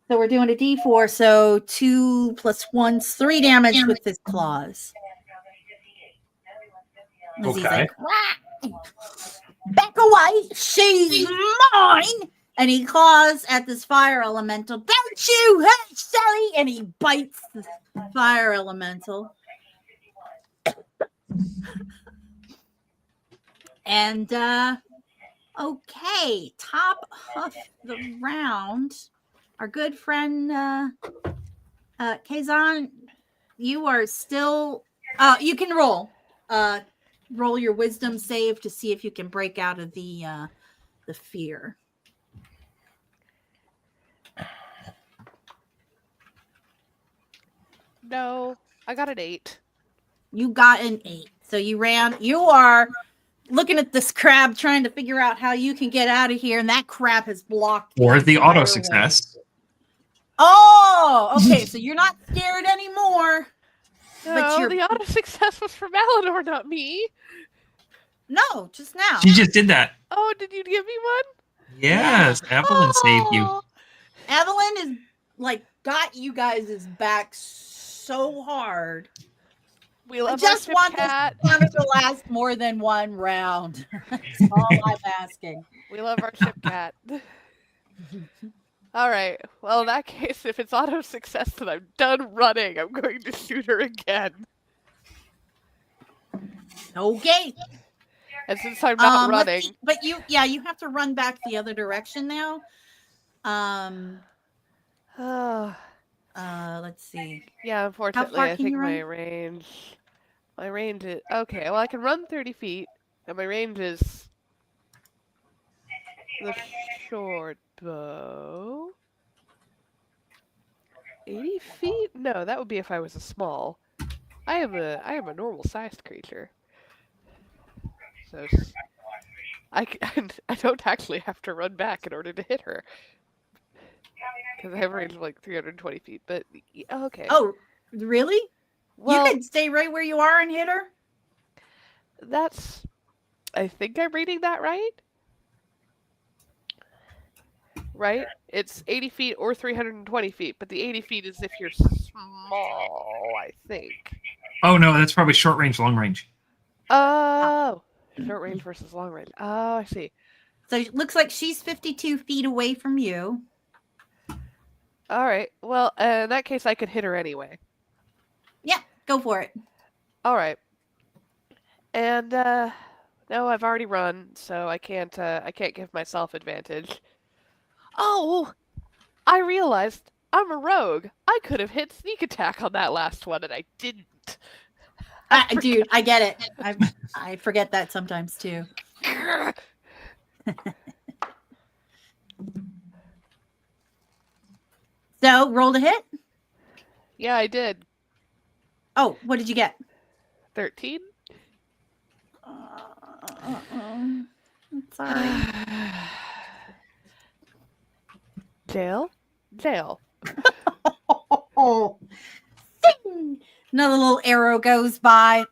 Speaker 3: So we're doing a D4. So 2 plus 1's 3 damage with his claws. As he's
Speaker 6: Okay.
Speaker 3: like, back away, she's mine. And he claws at this fire elemental. Don't you hurt Sally! And he bites the fire elemental. And okay, top of the round, our good friend Kazan, you are still you can roll. Roll your wisdom save to see if you can break out of the fear.
Speaker 5: No, I got an 8.
Speaker 3: You got an 8. So you are looking at this crab trying to figure out how you can get out of here, and that crab has blocked.
Speaker 4: Or the
Speaker 3: entire
Speaker 4: auto
Speaker 3: way.
Speaker 4: success.
Speaker 3: Oh, okay. So you're not scared anymore. But
Speaker 5: No,
Speaker 3: you're
Speaker 5: the auto success was for Malador, not me.
Speaker 3: no, just now.
Speaker 4: She just did that.
Speaker 5: Oh, did you give me one?
Speaker 4: Yes, Evelyn saved you.
Speaker 5: Oh,
Speaker 3: Evelyn is like got you guys' back so hard.
Speaker 5: we
Speaker 3: I
Speaker 5: love
Speaker 3: just
Speaker 5: our
Speaker 3: want
Speaker 5: ship cat.
Speaker 3: this one to last more than one round. That's all I'm asking.
Speaker 5: We love our ship cat. All right. Well, in that case, if it's auto success and I'm done running, I'm going to shoot her again.
Speaker 3: Okay.
Speaker 5: And since I'm not
Speaker 3: let's
Speaker 5: running,
Speaker 3: see. But you have to run back the other direction now. Let's see.
Speaker 5: yeah, unfortunately,
Speaker 3: far
Speaker 5: I
Speaker 3: can you
Speaker 5: think my
Speaker 3: run?
Speaker 5: range is okay. Well, I can run 30 feet, and my range is the short bow. 80 feet? No, that would be if I was a small. I am a normal sized creature. So I don't actually have to run back in order to hit her. Because I have a range of like 320 feet, but okay.
Speaker 3: Oh, really?
Speaker 5: well,
Speaker 3: You could stay right where you are and hit her?
Speaker 5: I think I'm reading that right? Right? It's 80 feet or 320 feet, but the 80 feet is if you're small, I think.
Speaker 4: Oh no, that's probably short range, long range.
Speaker 5: Oh! Short range versus long range. Oh, I see.
Speaker 3: So it looks like she's 52 feet away from you.
Speaker 5: Alright, well, in that case, I could hit her anyway.
Speaker 3: Yeah, go for it.
Speaker 5: Alright. And, no, I've already run, so I can't give myself advantage. Oh! I realized I'm a rogue. I could have hit sneak attack on that last one, and I didn't.
Speaker 3: Dude, I get it. I forget that sometimes too. So, roll to hit?
Speaker 5: Yeah, I did.
Speaker 3: Oh, what did you get?
Speaker 5: 13?
Speaker 3: Sorry.
Speaker 5: Jail? Jail.
Speaker 3: Oh, Another little arrow goes by.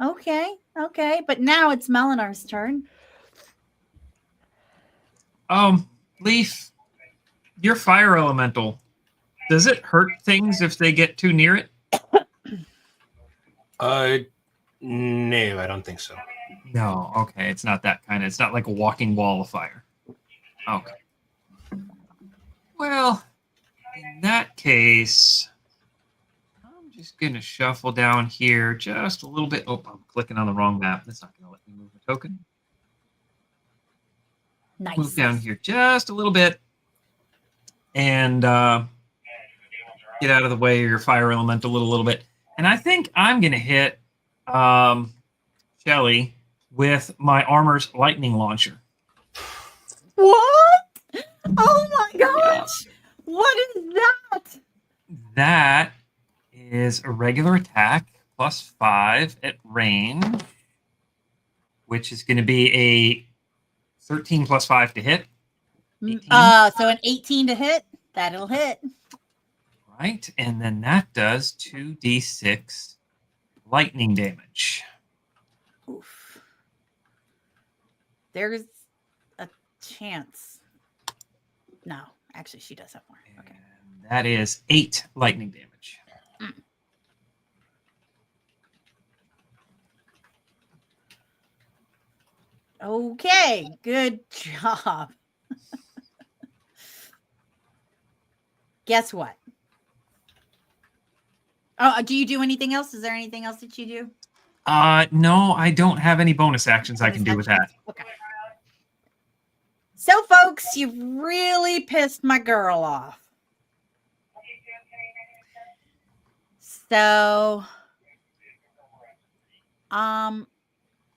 Speaker 3: Okay, okay. But now it's Melinar's turn.
Speaker 4: Leaf, your fire elemental, does it hurt things if they get too near it?
Speaker 6: No, I don't think so.
Speaker 4: No, okay. It's not that kind of. It's not like a walking wall of fire. Okay. Well, in that case, I'm just going to shuffle down here just a little bit. Oh, I'm clicking on the wrong map. That's not going to let me move the token.
Speaker 3: Nice.
Speaker 4: Move down here just a little bit and get out of the way of your fire elemental a little bit. And I think I'm going to hit Shelly with my armor's lightning launcher.
Speaker 3: What? Oh my gosh! What is that?
Speaker 4: That is a regular attack plus 5 at range, which is going to be a 13 plus 5 to hit. 18.
Speaker 3: So an 18 to hit. That'll hit.
Speaker 4: Right, and then that does 2d6 lightning damage.
Speaker 3: Oof. There's a chance. No, actually, she does have more. Okay.
Speaker 4: And that is 8 lightning damage.
Speaker 3: Okay, good job. Guess what? Oh, do you do anything else? Is there anything else that you do?
Speaker 4: No, I don't have any bonus actions I can do with that.
Speaker 3: Okay. So, folks, you've really pissed my girl off. So,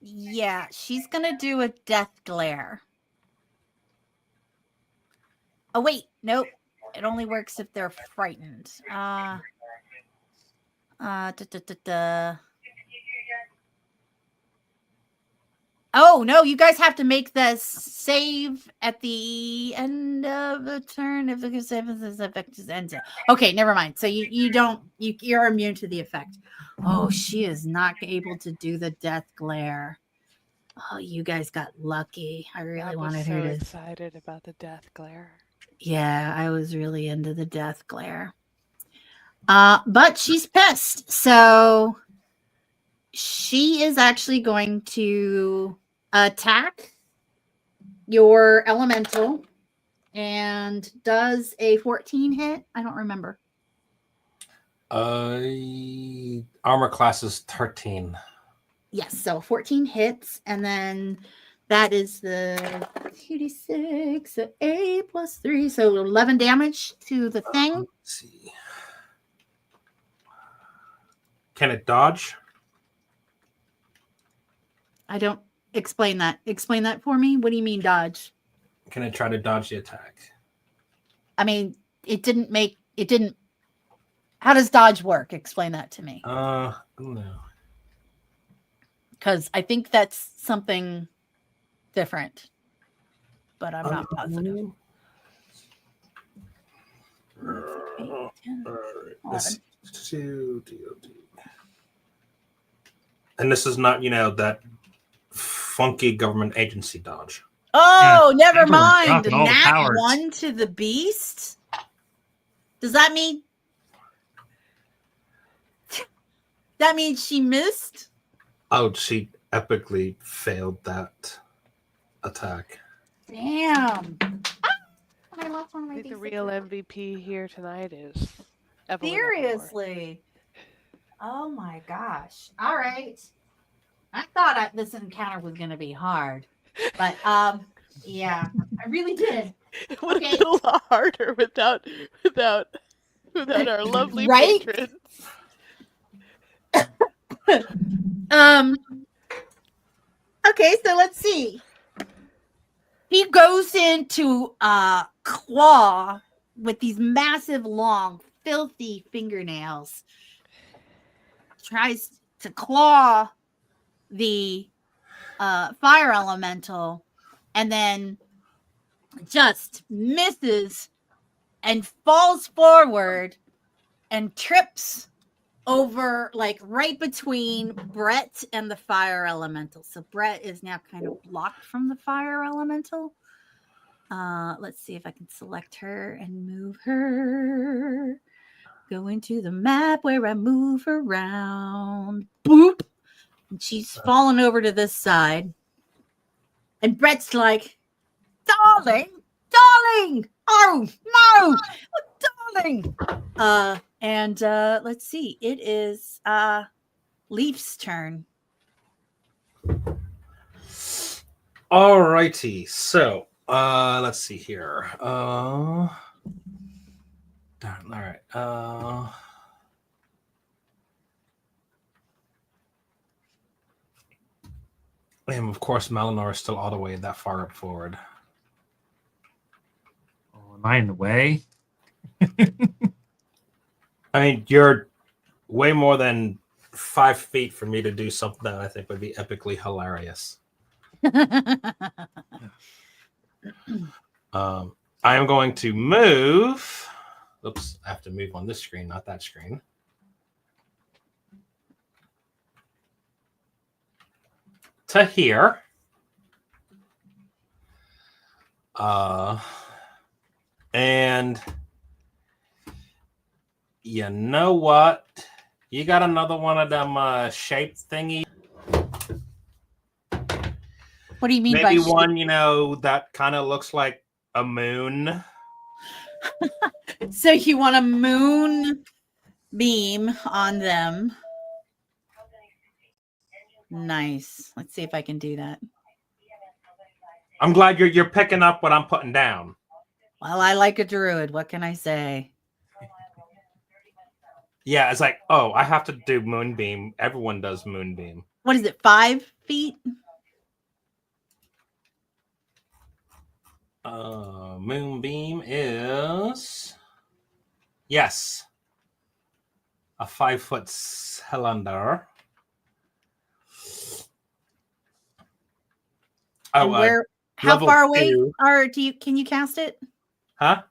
Speaker 3: yeah, she's gonna do a death glare. Oh, wait, nope. It only works if they're frightened. Oh, no, you guys have to make the save at the end of the turn if the effect ends. Okay, never mind. So you're immune to the effect. Oh, she is not able to do the death glare. Oh, you guys got lucky. I really wanted her to.
Speaker 5: Excited about the death glare.
Speaker 3: Yeah, I was really into the death glare. But she's pissed. So she is actually going to attack your elemental and does a 14 hit. I don't remember.
Speaker 6: Armor class is 13.
Speaker 3: Yes, so 14 hits, and then that is the 2d6, so 8 plus 3, so 11 damage to the thing.
Speaker 6: Let's see. Can it dodge?
Speaker 3: I don't explain that. Explain that for me. What do you mean dodge?
Speaker 6: Can it try to dodge the attack?
Speaker 3: I mean, it didn't. How does dodge work? Explain that to me.
Speaker 6: I don't know.
Speaker 3: Because I think that's something different, but I'm not positive. 8, 10, 11.
Speaker 6: And this is not, that funky government agency dodge.
Speaker 3: Oh,
Speaker 4: Yeah,
Speaker 3: never
Speaker 4: everyone's
Speaker 3: mind.
Speaker 4: dropping all the
Speaker 3: Nat
Speaker 4: powers.
Speaker 3: 1 to the beast? Does that mean... That means she missed?
Speaker 6: Oh, she epically failed that attack.
Speaker 3: Damn. I lost one of
Speaker 5: I
Speaker 3: my
Speaker 5: think the
Speaker 3: D6.
Speaker 5: real MVP here tonight is Evelyn.
Speaker 3: Seriously. Oh my gosh. All right. I thought this encounter was going to be hard. But yeah, I really did.
Speaker 5: It would have
Speaker 3: Okay.
Speaker 5: been a lot harder without our lovely
Speaker 3: Right?
Speaker 5: patrons.
Speaker 3: Okay, so let's see. He goes into claw with these massive, long, filthy fingernails. Tries to claw the fire elemental and then just misses and falls forward and trips over, like, right between Brett and the fire elemental. So Brett is now kind of blocked from the fire elemental. Let's see if I can select her and move her. Go into the map where I move around. Boop. And she's fallen over to this side. And Brett's like, darling, oh no, darling. And let's see, it is Leaf's turn.
Speaker 6: All righty. So let's see here. All right. And of course, Malinor is still all the way that far up forward.
Speaker 4: Oh, am I in the way?
Speaker 6: I mean, you're way more than 5 feet for me to do something that I think would be epically hilarious. I am going to move. Oops, I have to move on this screen, not that screen. To here. And you know what? You got another one of them shape thingy.
Speaker 3: What do you mean
Speaker 6: Maybe
Speaker 3: by
Speaker 6: one, that kind of looks like a moon.
Speaker 3: So you want a moon beam on them? Nice. Let's see if I can do that.
Speaker 6: I'm glad you're picking up what I'm putting down.
Speaker 3: Well, I like a druid. What can I say?
Speaker 6: Yeah, it's like, oh, I have to do moonbeam. Everyone does moonbeam.
Speaker 3: What is it, 5 feet?
Speaker 6: Moonbeam is, yes, a 5-foot cylinder.
Speaker 3: And where? How
Speaker 6: level
Speaker 3: far away
Speaker 6: 2.
Speaker 3: can you cast it?
Speaker 6: Huh?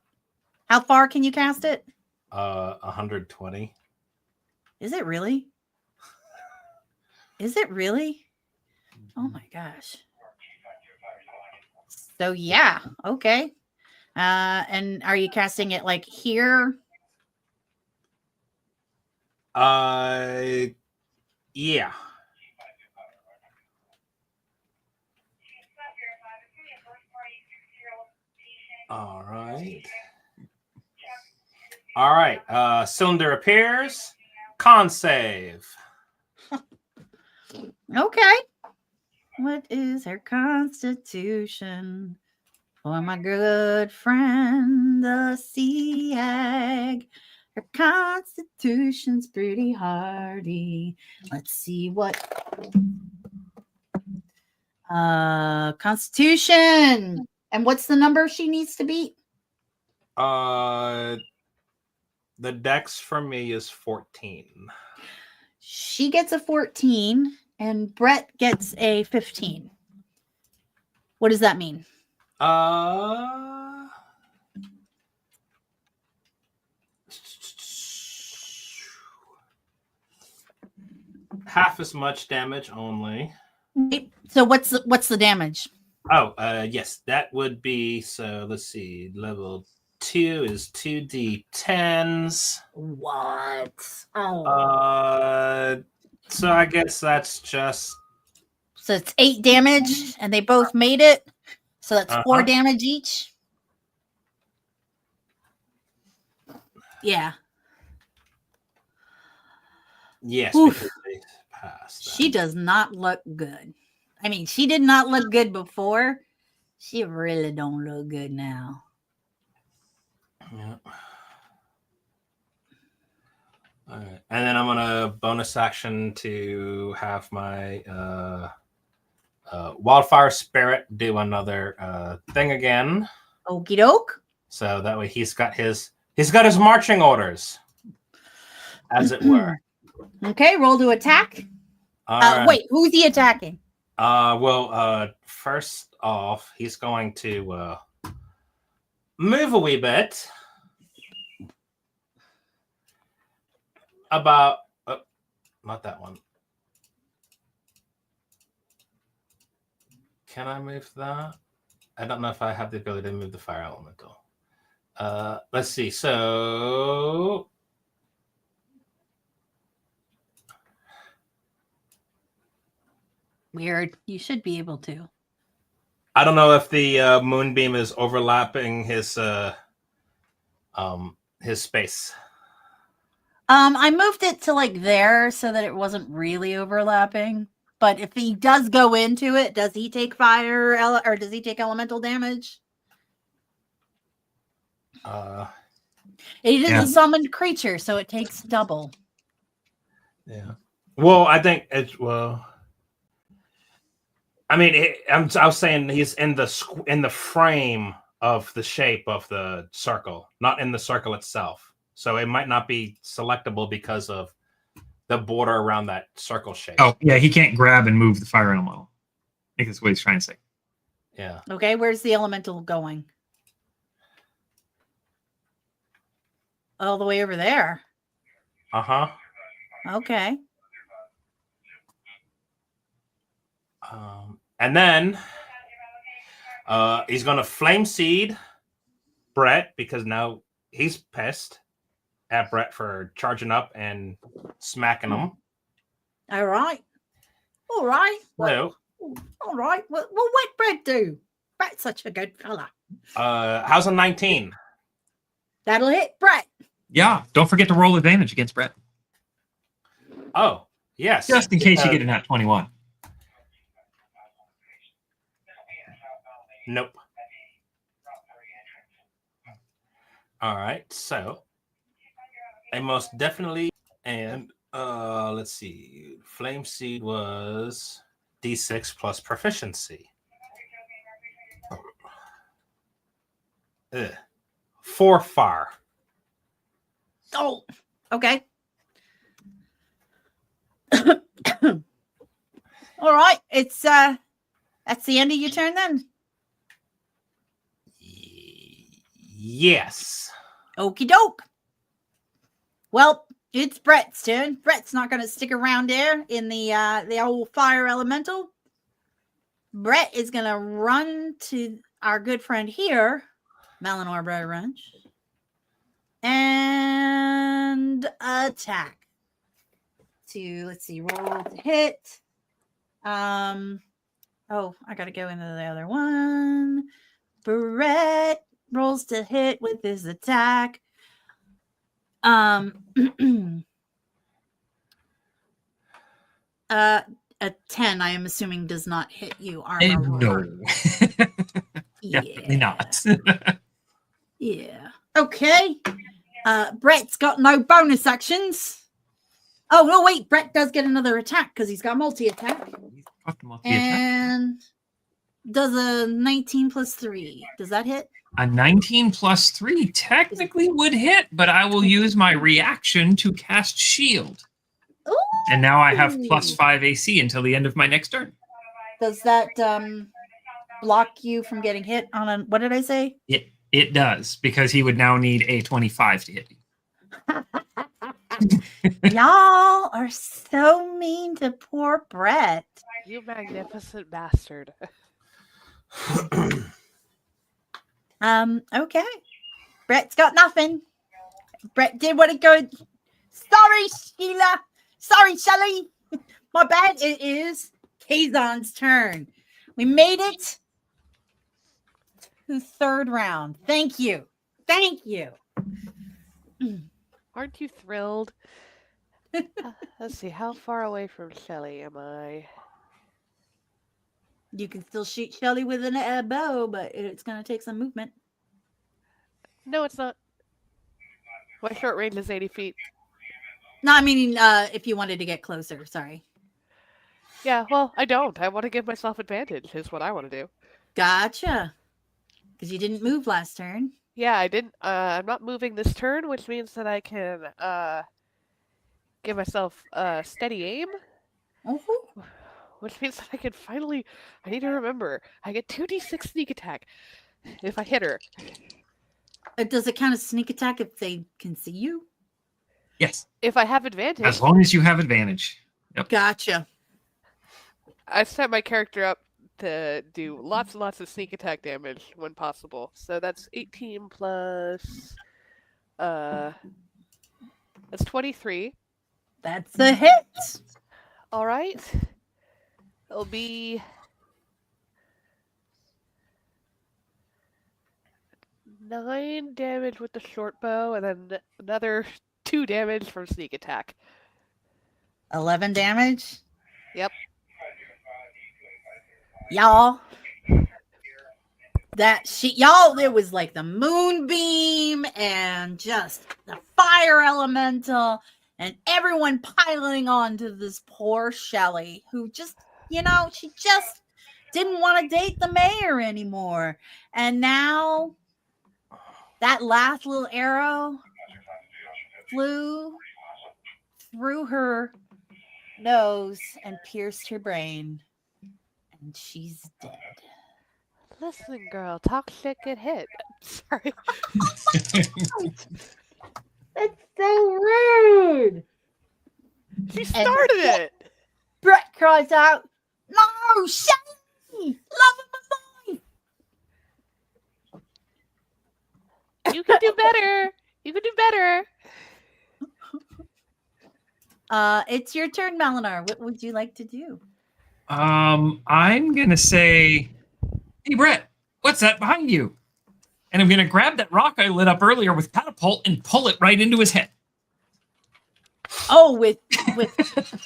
Speaker 3: How far can you cast it?
Speaker 6: 120.
Speaker 3: Is it really? Is it really? Oh my gosh. So yeah, okay. And are you casting it like here?
Speaker 6: Yeah. All right. All right. Cylinder appears. Con save.
Speaker 3: Okay. What is her constitution? For my good friend, the sea hag. Her constitution's pretty hardy. Let's see what. Constitution. And what's the number she needs to beat?
Speaker 6: The dex for me is 14.
Speaker 3: She gets a 14 and Brett gets a 15. What does that mean?
Speaker 6: Half as much damage only.
Speaker 3: So what's the damage?
Speaker 6: Oh, yes, that would be, so let's see, level 2 is 2d10s.
Speaker 3: What? Oh.
Speaker 6: So I guess that's just...
Speaker 3: So it's 8 damage, and they both made it. So that's 4 damage each. Yeah.
Speaker 6: Yes,
Speaker 3: Oof.
Speaker 6: because they passed.
Speaker 3: She does not look good. I mean, she did not look good before. She really don't look good now.
Speaker 6: Yeah. All right. And then I'm gonna bonus action to have my wildfire spirit do another thing again.
Speaker 3: Okie doke.
Speaker 6: So that way he's got his marching orders, as it were.
Speaker 3: Okay, roll to attack. Wait, who's he attacking?
Speaker 6: First off, he's going to move a wee bit. about not that one. Can I move that? I don't know if I have the ability to move the fire elemental. Let's see. So
Speaker 3: Weird. You should be able to.
Speaker 6: I don't know if the moonbeam is overlapping his space.
Speaker 3: I moved it to like there so that it wasn't really overlapping. But if he does go into it, does he take fire or does he take elemental damage? It is a summoned creature, so it takes double.
Speaker 6: Yeah. Well, I think it's I mean, I was saying he's in the frame of the shape of the circle, not in the circle itself. So it might not be selectable because of the border around that circle shape.
Speaker 4: Oh, yeah, he can't grab and move the fire elemental. I think that's what he's trying to say.
Speaker 6: Yeah.
Speaker 3: Okay, where's the elemental going? All the way over there.
Speaker 6: Uh-huh.
Speaker 3: Okay.
Speaker 6: And then he's gonna flame seed Brett because now he's pissed at Brett for charging up and smacking him.
Speaker 3: All right. All right.
Speaker 6: So,
Speaker 3: all right. Well, what Brett do? Brett's such a good fella.
Speaker 6: how's a 19?
Speaker 3: That'll hit Brett.
Speaker 4: Yeah, don't forget to roll advantage against Brett.
Speaker 6: Oh, yes.
Speaker 4: Just in case you get a nat 21.
Speaker 6: Nope. All right, so I most definitely and let's see. Flame seed was D6 plus proficiency. 4 far.
Speaker 3: Oh, okay. All right. It's that's the end of your turn then.
Speaker 6: Yes.
Speaker 3: Okie doke. Well, it's Brett's turn. Brett's not going to stick around there in the old fire elemental. Brett is going to run to our good friend here, Malinor Brother Wrench, and attack. Let's see, roll to hit. Oh, I got to go into the other one. Brett rolls to hit with his attack. A 10, I am assuming, does not hit you, Armor.
Speaker 4: No. Definitely not.
Speaker 3: Yeah. Okay. Brett's got no bonus actions. Oh, no, wait. Brett does get another attack because he's got multi-attack. And does a 19 plus 3. Does that hit?
Speaker 4: A 19 plus 3 technically would hit, but I will use my reaction to cast shield.
Speaker 3: Ooh.
Speaker 4: And now I have plus 5 AC until the end of my next turn.
Speaker 3: Does that block you from getting hit on a, what did I say?
Speaker 4: It does, because he would now need a 25 to hit you.
Speaker 3: Y'all are so mean to poor Brett.
Speaker 5: You magnificent bastard.
Speaker 3: Okay. Brett's got nothing. Brett did what it could. Sorry, Sheila. Sorry, Shelly. My bad. It is Kazon's turn. We made it to the third round. Thank you. Thank you.
Speaker 5: Aren't you thrilled? Let's see, how far away from Shelly am I?
Speaker 3: You can still shoot Shelly with a bow, but it's going to take some movement.
Speaker 5: No, it's not. My short range is 80 feet.
Speaker 3: No, I mean, if you wanted to get closer, sorry.
Speaker 5: Yeah, well, I don't. I want to give myself advantage, is what I want to do.
Speaker 3: Gotcha. Because you didn't move last turn.
Speaker 5: Yeah, I didn't. I'm not moving this turn, which means that I can give myself steady aim.
Speaker 3: Mm-hmm.
Speaker 5: Which means that I can finally. I need to remember. I get 2d6 sneak attack if I hit her.
Speaker 3: Does it kind of sneak attack if they can see you?
Speaker 4: Yes,
Speaker 5: If I have advantage,
Speaker 4: as long as you have advantage. Yep.
Speaker 3: Gotcha.
Speaker 5: I set my character up to do lots and lots of sneak attack damage when possible. So that's 18 plus that's 23.
Speaker 3: That's a hit.
Speaker 5: All right. It'll be 9 damage with the short bow and then another 2 damage from sneak attack.
Speaker 3: 11 damage.
Speaker 5: Yep.
Speaker 3: Y'all. Y'all, it was like the moonbeam and just the fire elemental and everyone piling onto this poor Shelley who just, she just didn't want to date the mayor anymore. And now that last little arrow flew through her nose and pierced her brain. And she's dead.
Speaker 5: Listen, girl, talk shit, get hit. Sorry.
Speaker 3: That's so rude.
Speaker 5: She started it.
Speaker 3: Brett cries out, "No, Shelley! Love of my life!"
Speaker 5: You can do better. You can do better.
Speaker 3: It's your turn, Melinar. What would you like to do?
Speaker 4: I'm gonna say, hey Brett, what's that behind you? And I'm gonna grab that rock I lit up earlier with catapult and pull it right into his head.
Speaker 3: Oh, with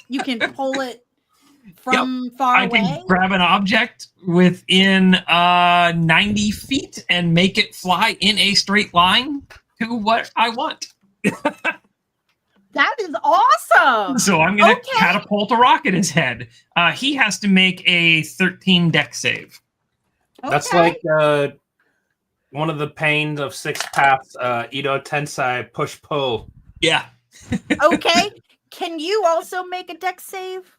Speaker 3: you can pull it from far
Speaker 4: I
Speaker 3: away.
Speaker 4: can grab an object within 90 feet and make it fly in a straight line to what I want.
Speaker 3: That is awesome.
Speaker 4: So I'm going to catapult a rock at his head. He has to make a 13 deck save.
Speaker 6: That's like one of the pains of Six Paths, Edo Tensei push-pull.
Speaker 4: Yeah.
Speaker 3: Okay. Can you also make a deck save?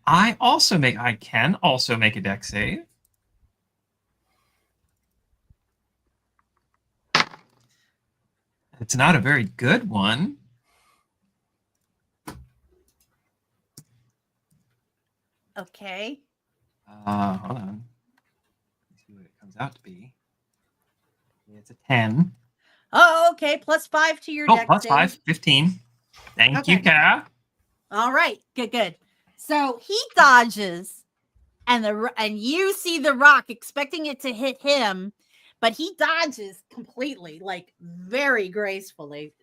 Speaker 4: I can also make a deck save. It's not a very good one.
Speaker 3: Okay.
Speaker 4: Hold on. Let's see what it comes out to be. It's a 10.
Speaker 3: Oh, okay. +5 to your deck
Speaker 4: plus
Speaker 3: save.
Speaker 4: 5, 15. Thank you, Kara.
Speaker 3: All right. Good. So he dodges, and you see the rock expecting it to hit him, but he dodges completely, like very gracefully.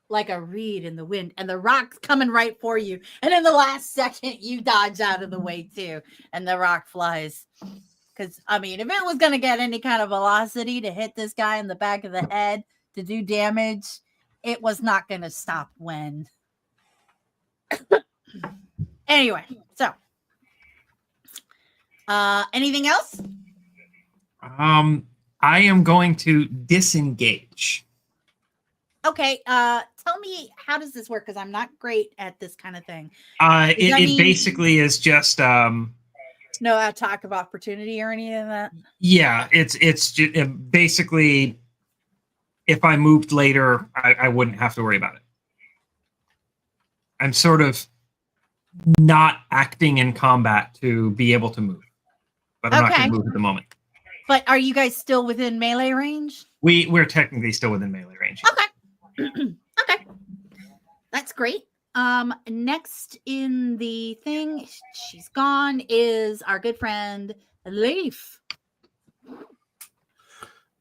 Speaker 3: Like a reed in the wind, and the rock's coming right for you. And in the last second, you dodge out of the way too, and the rock flies. Because, if it was going to get any kind of velocity to hit this guy in the back of the head to do damage, it was not going to stop when. Anyway, so. Anything else?
Speaker 4: I am going to disengage.
Speaker 3: Okay, tell me, how does this work? Because I'm not great at this kind of thing.
Speaker 4: It basically is just
Speaker 3: no attack of opportunity or any of that.
Speaker 4: Yeah, it's just, basically, if I moved later, I wouldn't have to worry about it. I'm sort of not acting in combat to be able to move, but I'm not going to move at the moment.
Speaker 3: But are you guys still within melee range?
Speaker 4: We're technically still within melee range.
Speaker 3: Okay. Okay. That's great. Next in the thing, she's gone, is our good friend Leaf.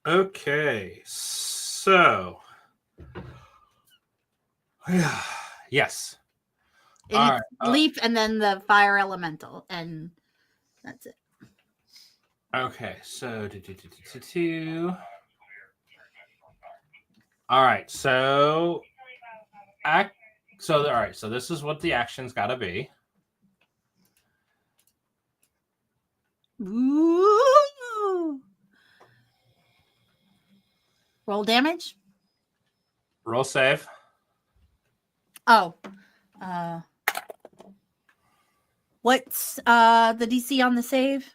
Speaker 6: Okay. So yes.
Speaker 3: And
Speaker 6: All
Speaker 3: it's
Speaker 6: right.
Speaker 3: Leaf and then the fire elemental, and that's it.
Speaker 6: Okay, so all right, so so this is what the action's got to be.
Speaker 3: Ooh. Roll damage.
Speaker 6: Roll save.
Speaker 3: Oh, what's the DC on the save?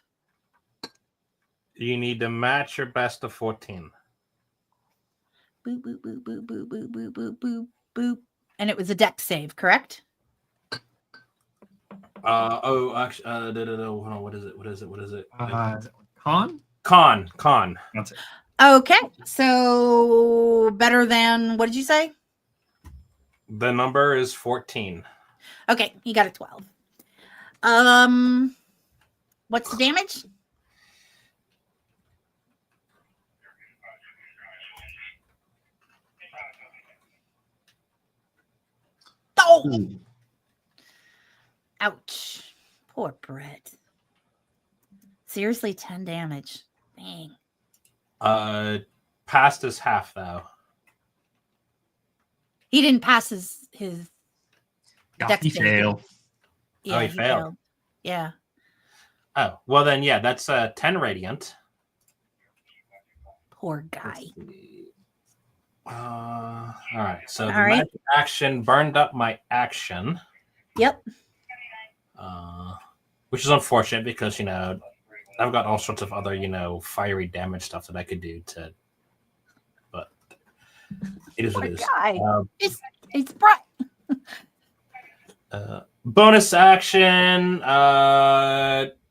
Speaker 6: You need to match your best of 14.
Speaker 3: Boop, boop, boop, boop, boop, boop, boop, boop, boop, boop. And it was a deck save, correct?
Speaker 6: Actually, hold on. What is it?
Speaker 4: Con?
Speaker 6: Con.
Speaker 4: That's it.
Speaker 3: Okay. So better than, what did you say?
Speaker 6: The number is 14.
Speaker 3: Okay, you got a 12. What's the damage? Oh!
Speaker 4: Ooh.
Speaker 3: Ouch. Poor Brett. Seriously, 10 damage. Dang.
Speaker 6: Passed his half though.
Speaker 3: He didn't pass his
Speaker 4: Yeah,
Speaker 3: dex
Speaker 4: he
Speaker 3: save.
Speaker 4: failed.
Speaker 3: Yeah,
Speaker 6: he failed.
Speaker 3: Yeah.
Speaker 6: Oh, well then, yeah, that's 10 radiant.
Speaker 3: Poor guy.
Speaker 6: All right. So the
Speaker 3: All right.
Speaker 6: magic action burned up my action.
Speaker 3: Yep.
Speaker 6: Which is unfortunate because I've got all sorts of other fiery damage stuff that I could do to. But it is what it is.
Speaker 3: Guy. It's Brett.
Speaker 6: Bonus action.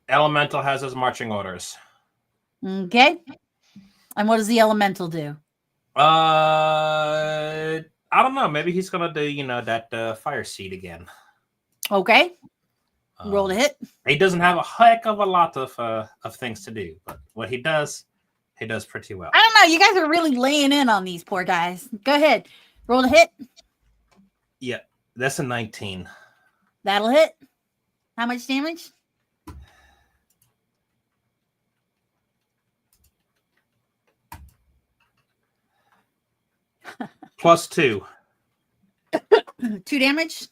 Speaker 6: Elemental has his marching orders.
Speaker 3: Okay. And what does the elemental do?
Speaker 6: I don't know. Maybe he's gonna do that fire seed again.
Speaker 3: Okay. Roll to hit.
Speaker 6: He doesn't have a heck of a lot of things to do, but what he does pretty well.
Speaker 3: I don't know. You guys are really laying in on these poor guys. Go ahead. Roll to hit.
Speaker 6: Yeah, that's a 19.
Speaker 3: That'll hit. How much damage?
Speaker 6: +2.
Speaker 3: 2 damage.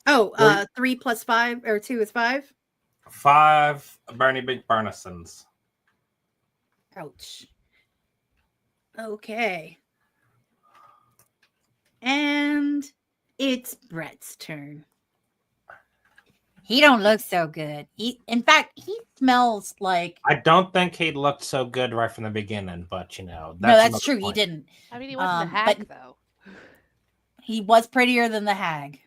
Speaker 3: Oh, 3 plus 5 or 2 is 5.
Speaker 6: 5 Bernie Big Barnesons.
Speaker 3: Ouch. Okay. And it's Brett's turn. He don't look so good. In fact, he smells like.
Speaker 6: I don't think he looked so good right from the beginning, but
Speaker 3: that's true.
Speaker 6: point.
Speaker 3: He didn't.
Speaker 5: I mean, he wasn't a hag, though.
Speaker 3: He was prettier than the hag.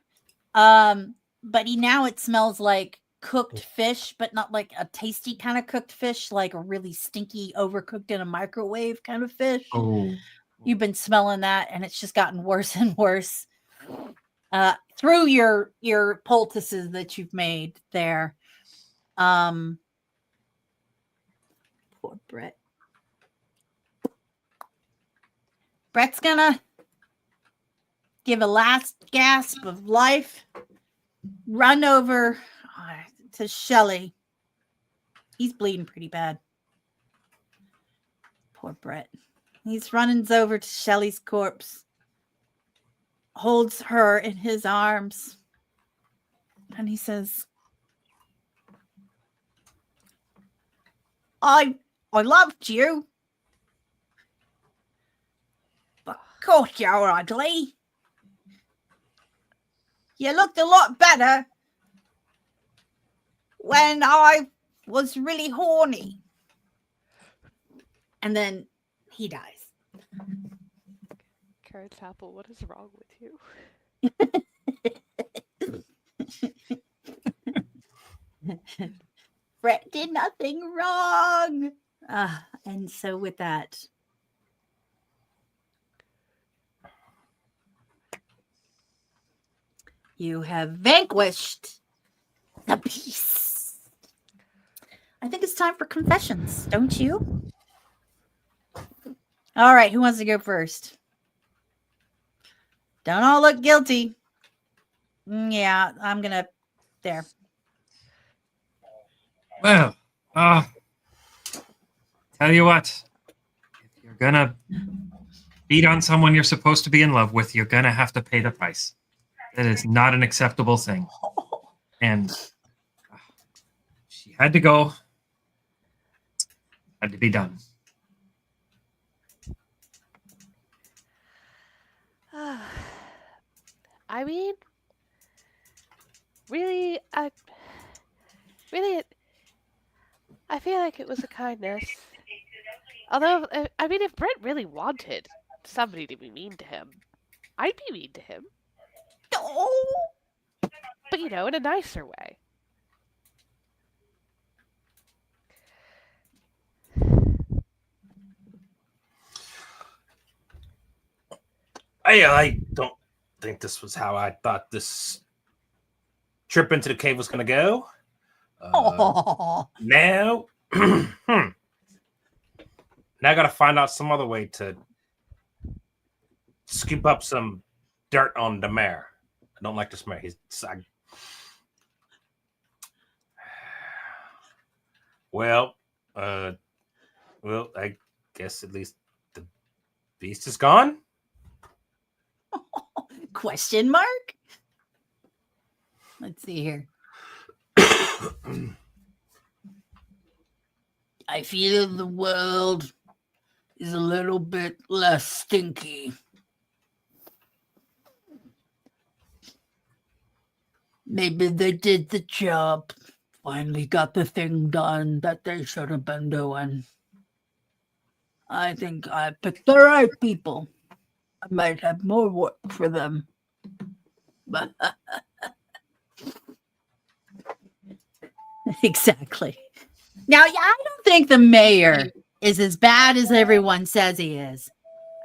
Speaker 3: But it smells like cooked fish, but not like a tasty kind of cooked fish, like a really stinky, overcooked in a microwave kind of fish.
Speaker 4: Oh.
Speaker 3: You've been smelling that, and it's just gotten worse and worse. Through your poultices that you've made there. Poor Brett. Brett's gonna give a last gasp of life, run over to Shelly. He's bleeding pretty bad. Poor Brett. He's running over to Shelly's corpse, holds her in his arms, and he says, I loved you, but God, you're ugly. You looked a lot better when I was really horny. And then he dies.
Speaker 5: Carrot Apple, what is wrong with you?
Speaker 3: Brett did nothing wrong. And so with that, you have vanquished the beast. I think it's time for confessions, don't you? All right, who wants to go first? Don't all look guilty. Yeah, I'm gonna. There.
Speaker 4: Well, tell you what, if you're gonna beat on someone you're supposed to be in love with, you're gonna have to pay the price. That is not an acceptable thing. And she had to go. Had to be done.
Speaker 5: I mean, really, I feel like it was a kindness. Although, I mean, if Brent really wanted somebody to be mean to him, I'd be mean to him.
Speaker 3: Oh,
Speaker 5: But, in a nicer way.
Speaker 6: I don't think this was how I thought this trip into the cave was going to go. Now, now I got to find out some other way to scoop up some dirt on the mayor. I don't like this mayor. Well, I guess at least the beast is gone.
Speaker 3: question mark? Let's see here. I feel the world is a little bit less stinky. Maybe they did the job. Finally got the thing done that they should have been doing. I think I picked the right people. I might have more work for them. But exactly. Now, I don't think the mayor is as bad as everyone says he is.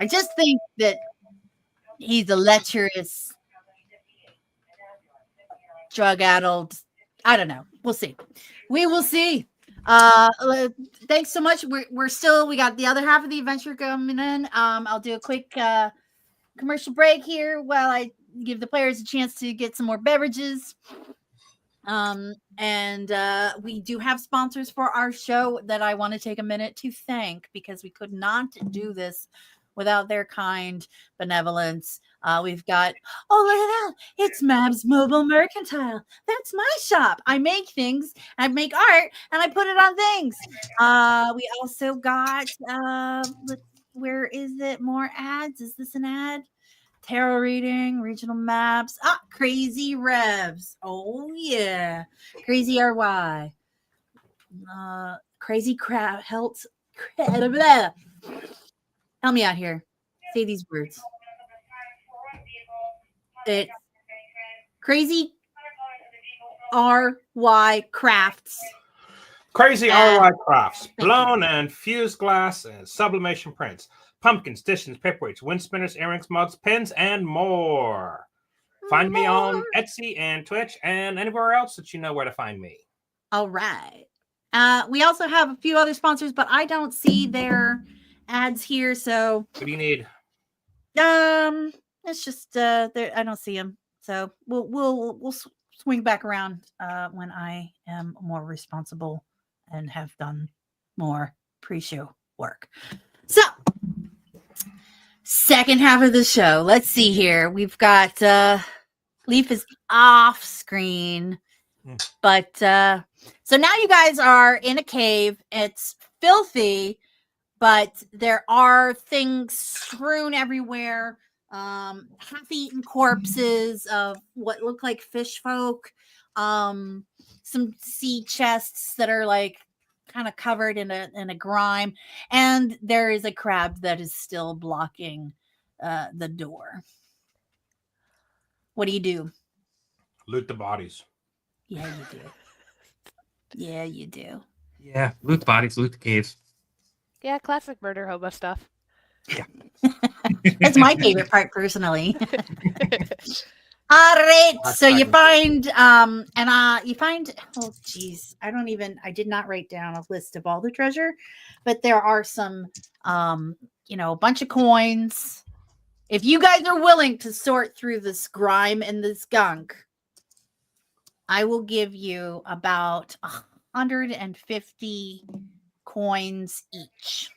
Speaker 3: I just think that he's a lecherous, drug-addled. I don't know. We'll see. We will see. Thanks so much. We got the other half of the adventure coming in. I'll do a quick commercial break here while I give the players a chance to get some more beverages. And we do have sponsors for our show that I want to take a minute to thank, because we could not do this without their kind benevolence. We've got, oh, look at that. It's Mab's Mobile Mercantile. That's my shop. I make things, I make art, and I put it on things. We also got, where is it? More ads? Is this an ad? Tarot reading, regional maps. Crazy Revs. Oh, yeah. Crazy RY. Crazy Crowd. Help me out here. Say these words. It's Crazy RY Crafts.
Speaker 6: Crazy RY Crafts. Blown and fused glass and sublimation prints. Pumpkins, dishes, paperweights, wind spinners, earrings, mugs, pins, and more. Find me on Etsy and Twitch and anywhere else that you know where to find me.
Speaker 3: All right. We also have a few other sponsors, but I don't see their ads here. So
Speaker 6: what do you need?
Speaker 3: It's just there. I don't see them. So we'll swing back around when I am more responsible and have done more pre-show work. So, second half of the show. Let's see here. We've got Leaf is off screen, but so now you guys are in a cave. It's filthy, but there are things strewn everywhere. Half-eaten corpses of what look like fish folk. Some sea chests that are like kind of covered in a grime, and there is a crab that is still blocking the door. What do you do?
Speaker 6: Loot the bodies.
Speaker 3: Yeah, you do. Yeah, you do.
Speaker 4: Yeah, loot the bodies, loot the caves.
Speaker 5: Yeah, classic murder hobo stuff.
Speaker 4: Yeah.
Speaker 3: That's my favorite part, personally. All right, so you find oh geez, I did not write down a list of all the treasure, but there are some a bunch of coins. If you guys are willing to sort through this grime and this gunk, I will give you about 150 coins each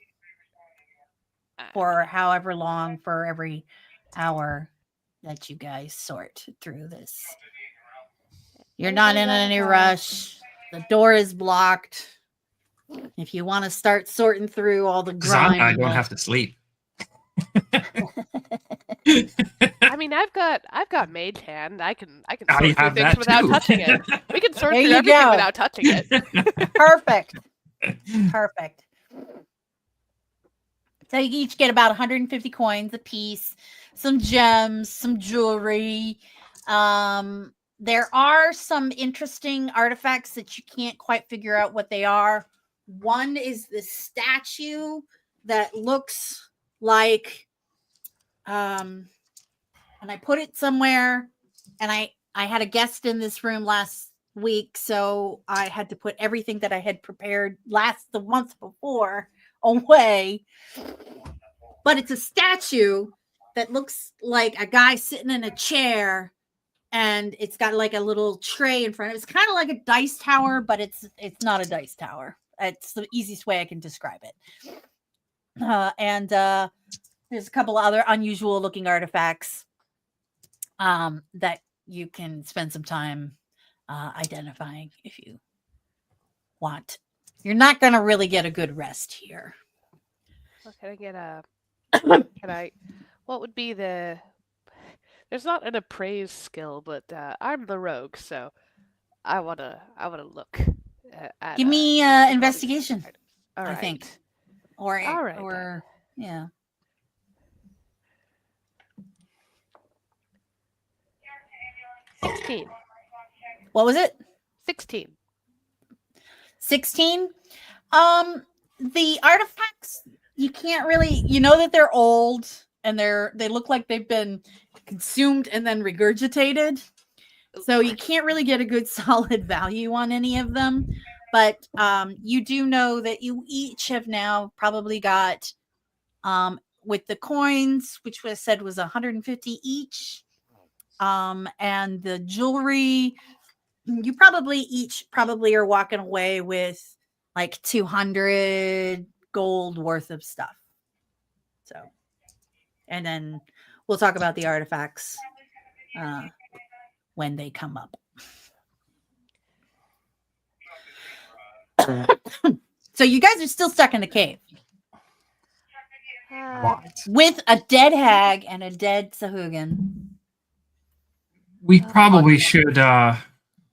Speaker 3: for however long, for every hour that you guys sort through this. You're not in any rush. The door is blocked. If you want to start sorting through all the grime,
Speaker 4: I don't have to sleep.
Speaker 5: I mean, I've got mage hand. I can
Speaker 4: I
Speaker 5: sort through
Speaker 4: have
Speaker 5: things
Speaker 4: that
Speaker 5: without
Speaker 4: too.
Speaker 5: touching it. We can sort
Speaker 3: There
Speaker 5: through
Speaker 3: you
Speaker 5: everything
Speaker 3: go.
Speaker 5: without touching it.
Speaker 3: Perfect. Perfect. So you each get about 150 coins a piece, some gems, some jewelry. There are some interesting artifacts that you can't quite figure out what they are. One is this statue that looks like, and I put it somewhere, and I had a guest in this room last week, so I had to put everything that I had prepared the month before away. But it's a statue that looks like a guy sitting in a chair, and it's got like a little tray in front of it. It's kind of like a dice tower, but it's not a dice tower. It's the easiest way I can describe it. And there's a couple other unusual looking artifacts that you can spend some time identifying if you want. You're not going to really get a good rest here.
Speaker 5: Well, can I get a? Can I? What would be the? There's not an appraise skill, but I'm the rogue, so I wanna look at.
Speaker 3: Give me
Speaker 5: all these
Speaker 3: investigation.
Speaker 5: items. All
Speaker 3: I
Speaker 5: right.
Speaker 3: think. Or
Speaker 5: All right,
Speaker 3: or yeah.
Speaker 5: then. 16.
Speaker 3: What was it?
Speaker 5: 16.
Speaker 3: 16. The artifacts, you can't really, you know that they're old and they look like they've been consumed and then regurgitated. So you can't really get a good solid value on any of them. But you do know that you each have now probably got, with the coins, which was said was 150 each, and the jewelry, you probably are walking away with like 200 gold worth of stuff. So, and then we'll talk about the artifacts when they come up. So you guys are still stuck in the cave with a dead hag and a dead Sahuagin.
Speaker 4: We probably should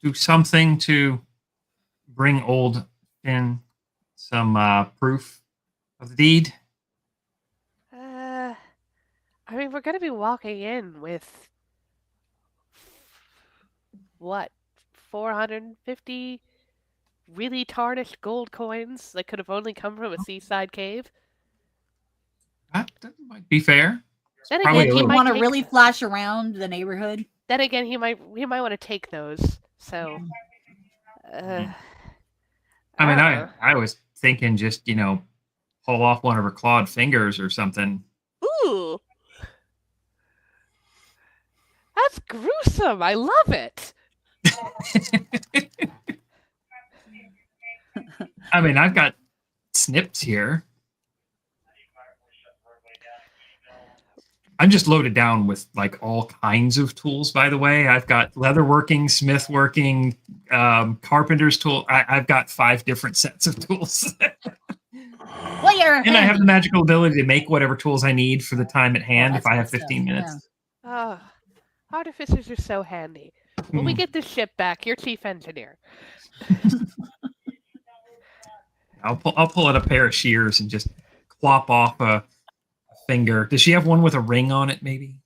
Speaker 4: do something to bring old in some proof of the deed.
Speaker 5: I mean, we're gonna be walking in with what, 450 really tarnished gold coins that could have only come from a seaside cave.
Speaker 4: That might be fair.
Speaker 5: Then
Speaker 4: Probably
Speaker 5: again,
Speaker 4: a
Speaker 5: he
Speaker 3: You
Speaker 5: might
Speaker 3: want to
Speaker 5: take,
Speaker 3: really flash around the neighborhood?
Speaker 5: Then again, he might want to take those. So,
Speaker 4: I
Speaker 5: I
Speaker 4: mean,
Speaker 5: don't know.
Speaker 4: I was thinking just, pull off one of her clawed fingers or something.
Speaker 5: Ooh, that's gruesome. I love it.
Speaker 4: I mean, I've got snips here. I'm just loaded down with like all kinds of tools, by the way. I've got leatherworking, smithworking, carpenter's tool. I've got 5 different sets of tools.
Speaker 3: Well,
Speaker 4: And I have the magical ability to make whatever tools I need for the time at hand if I have
Speaker 3: good
Speaker 4: 15
Speaker 3: stuff,
Speaker 4: minutes.
Speaker 5: Oh, artificers are so handy. When we get this ship back, you're chief engineer.
Speaker 4: I'll pull out a pair of shears and just clop off a finger. Does she have one with a ring on it, maybe?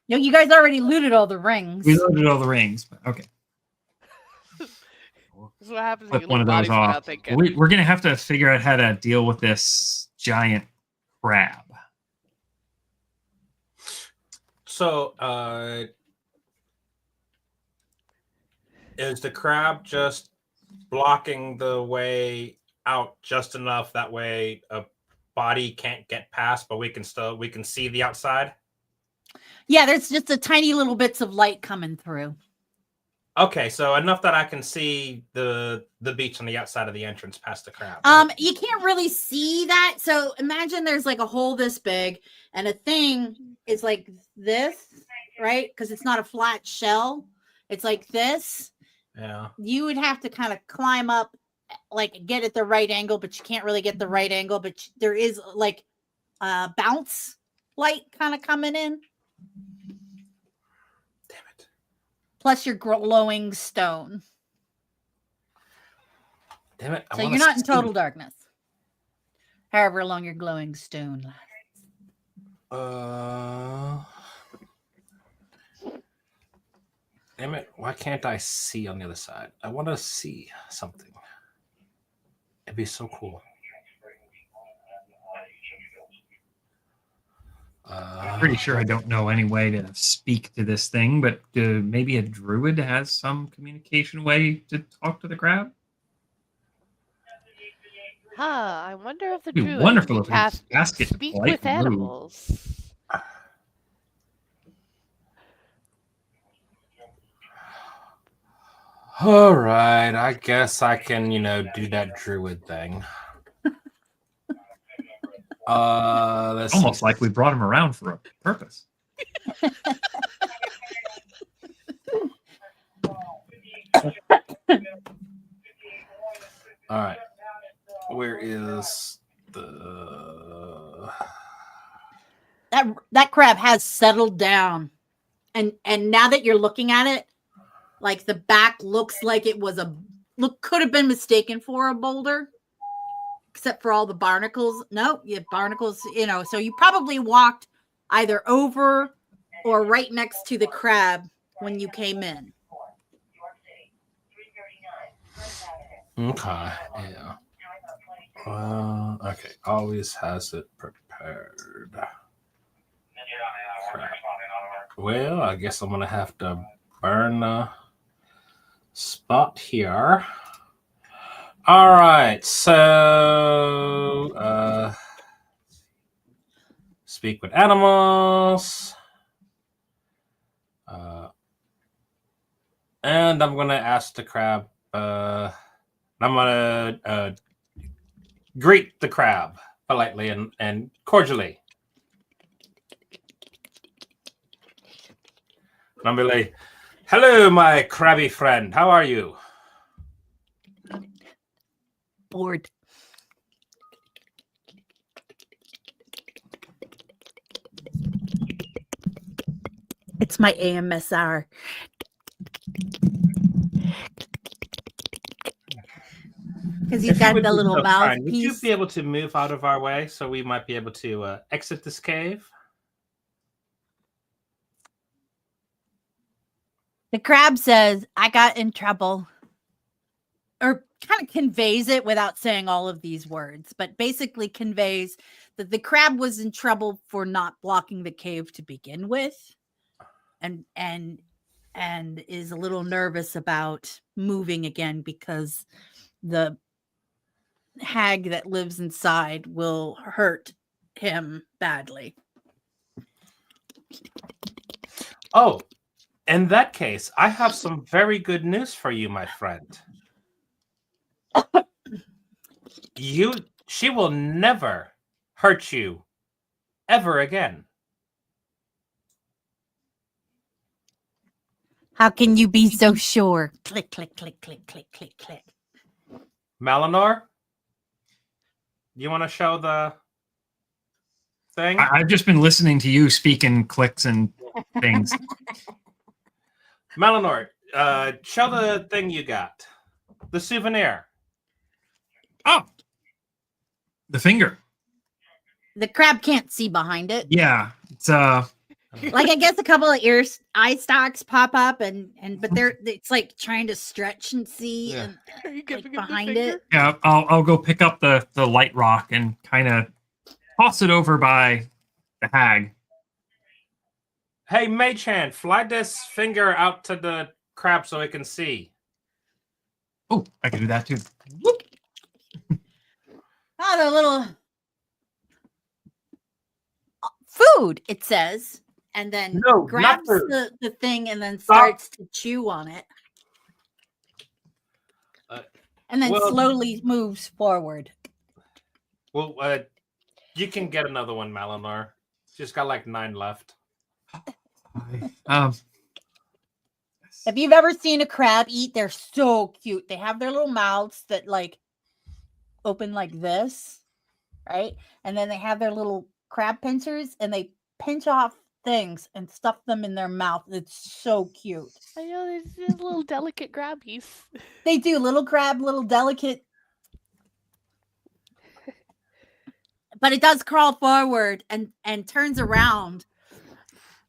Speaker 3: No, you guys already looted all the rings.
Speaker 4: We loaded all the rings, but okay.
Speaker 5: This is what happens when you
Speaker 4: Flip one
Speaker 5: loot
Speaker 4: of those
Speaker 5: bodies without
Speaker 4: off.
Speaker 5: thinking.
Speaker 4: We're going to have to figure out how to deal with this giant crab.
Speaker 6: So, is the crab just blocking the way out just enough that way a body can't get past, but we can see the outside?
Speaker 3: Yeah, there's just a tiny little bits of light coming through.
Speaker 6: Okay, so enough that I can see the beach on the outside of the entrance past the crab. Right?
Speaker 3: You can't really see that. So imagine there's like a hole this big and a thing is like this, right? Because it's not a flat shell. It's like this.
Speaker 6: Yeah.
Speaker 3: You would have to kind of climb up, like get at the right angle, but you can't really get the right angle. But there is like bounce light kind of coming in.
Speaker 6: Damn it.
Speaker 3: Plus your glowing stone.
Speaker 6: Damn it.
Speaker 3: So you're not in total darkness. however long your glowing stone lasts.
Speaker 6: Damn it! Why can't I see on the other side? I want to see something. It'd be so cool.
Speaker 4: Pretty sure I don't know any way to speak to this thing, but maybe a druid has some communication way to talk to the crab.
Speaker 5: I wonder if the
Speaker 4: It'd be
Speaker 5: druid
Speaker 4: wonderful
Speaker 5: can
Speaker 4: if we
Speaker 5: cast
Speaker 4: ask it to
Speaker 5: speak
Speaker 4: politely
Speaker 5: with
Speaker 4: move.
Speaker 5: animals.
Speaker 6: All right, I guess I can, do that druid thing. Let's
Speaker 4: Almost
Speaker 6: see.
Speaker 4: like we brought him around for a purpose.
Speaker 6: All right, where is the?
Speaker 3: That crab has settled down, and now that you're looking at it, like the back looks like it was could have been mistaken for a boulder, except for all the barnacles. No, you have barnacles, so you probably walked either over or right next to the crab when you came in.
Speaker 6: Okay, yeah. Okay, always has it prepared. Crap. Well, I guess I'm gonna have to burn a spot here. All right, so speak with animals. And I'm gonna ask the crab. I'm gonna greet the crab politely and cordially. And I'm like, "Hello, my crabby friend. How are you?"
Speaker 3: Bored. It's my AMSR. Because he's got the little mouthpiece.
Speaker 6: Would you be able to move out of our way so we might be able to exit this cave?
Speaker 3: The crab says, I got in trouble. Or kind of conveys it without saying all of these words, but basically conveys that the crab was in trouble for not blocking the cave to begin with. And is a little nervous about moving again because the hag that lives inside will hurt him badly.
Speaker 6: Oh, in that case, I have some very good news for you, my friend. She will never hurt you ever again.
Speaker 3: How can you be so sure? Click, click, click, click, click, click, click.
Speaker 6: Malinor, you want to show the thing?
Speaker 4: I've just been listening to you speaking clicks and things.
Speaker 6: Malinor, show the thing you got. The souvenir.
Speaker 4: Oh, the finger.
Speaker 3: The crab can't see behind it.
Speaker 4: Yeah, it's
Speaker 3: Like I guess a couple of eye stalks pop up but it's like trying to stretch and see and
Speaker 5: Are you giving him the
Speaker 3: behind
Speaker 5: finger?
Speaker 3: it.
Speaker 4: yeah. I'll go pick up the light rock and kind of toss it over by the hag.
Speaker 6: Hey, Mage Hand, fly this finger out to the crab so it can see.
Speaker 4: Oh, I can do that too. Whoop.
Speaker 3: Oh, the little food, it says, and then
Speaker 6: No, not
Speaker 3: grabs
Speaker 6: food.
Speaker 3: the thing and then
Speaker 6: Stop.
Speaker 3: starts to chew on it. And then
Speaker 6: well-
Speaker 3: slowly moves forward.
Speaker 6: Well, you can get another one, Malinor. She's got like 9 left.
Speaker 3: If you've ever seen a crab eat, they're so cute. They have their little mouths that like open like this, right? And then they have their little crab pincers and they pinch off things and stuff them in their mouth. It's so cute.
Speaker 5: I know there's little delicate grabbies.
Speaker 3: They do little crab, little delicate. but it does crawl forward and turns around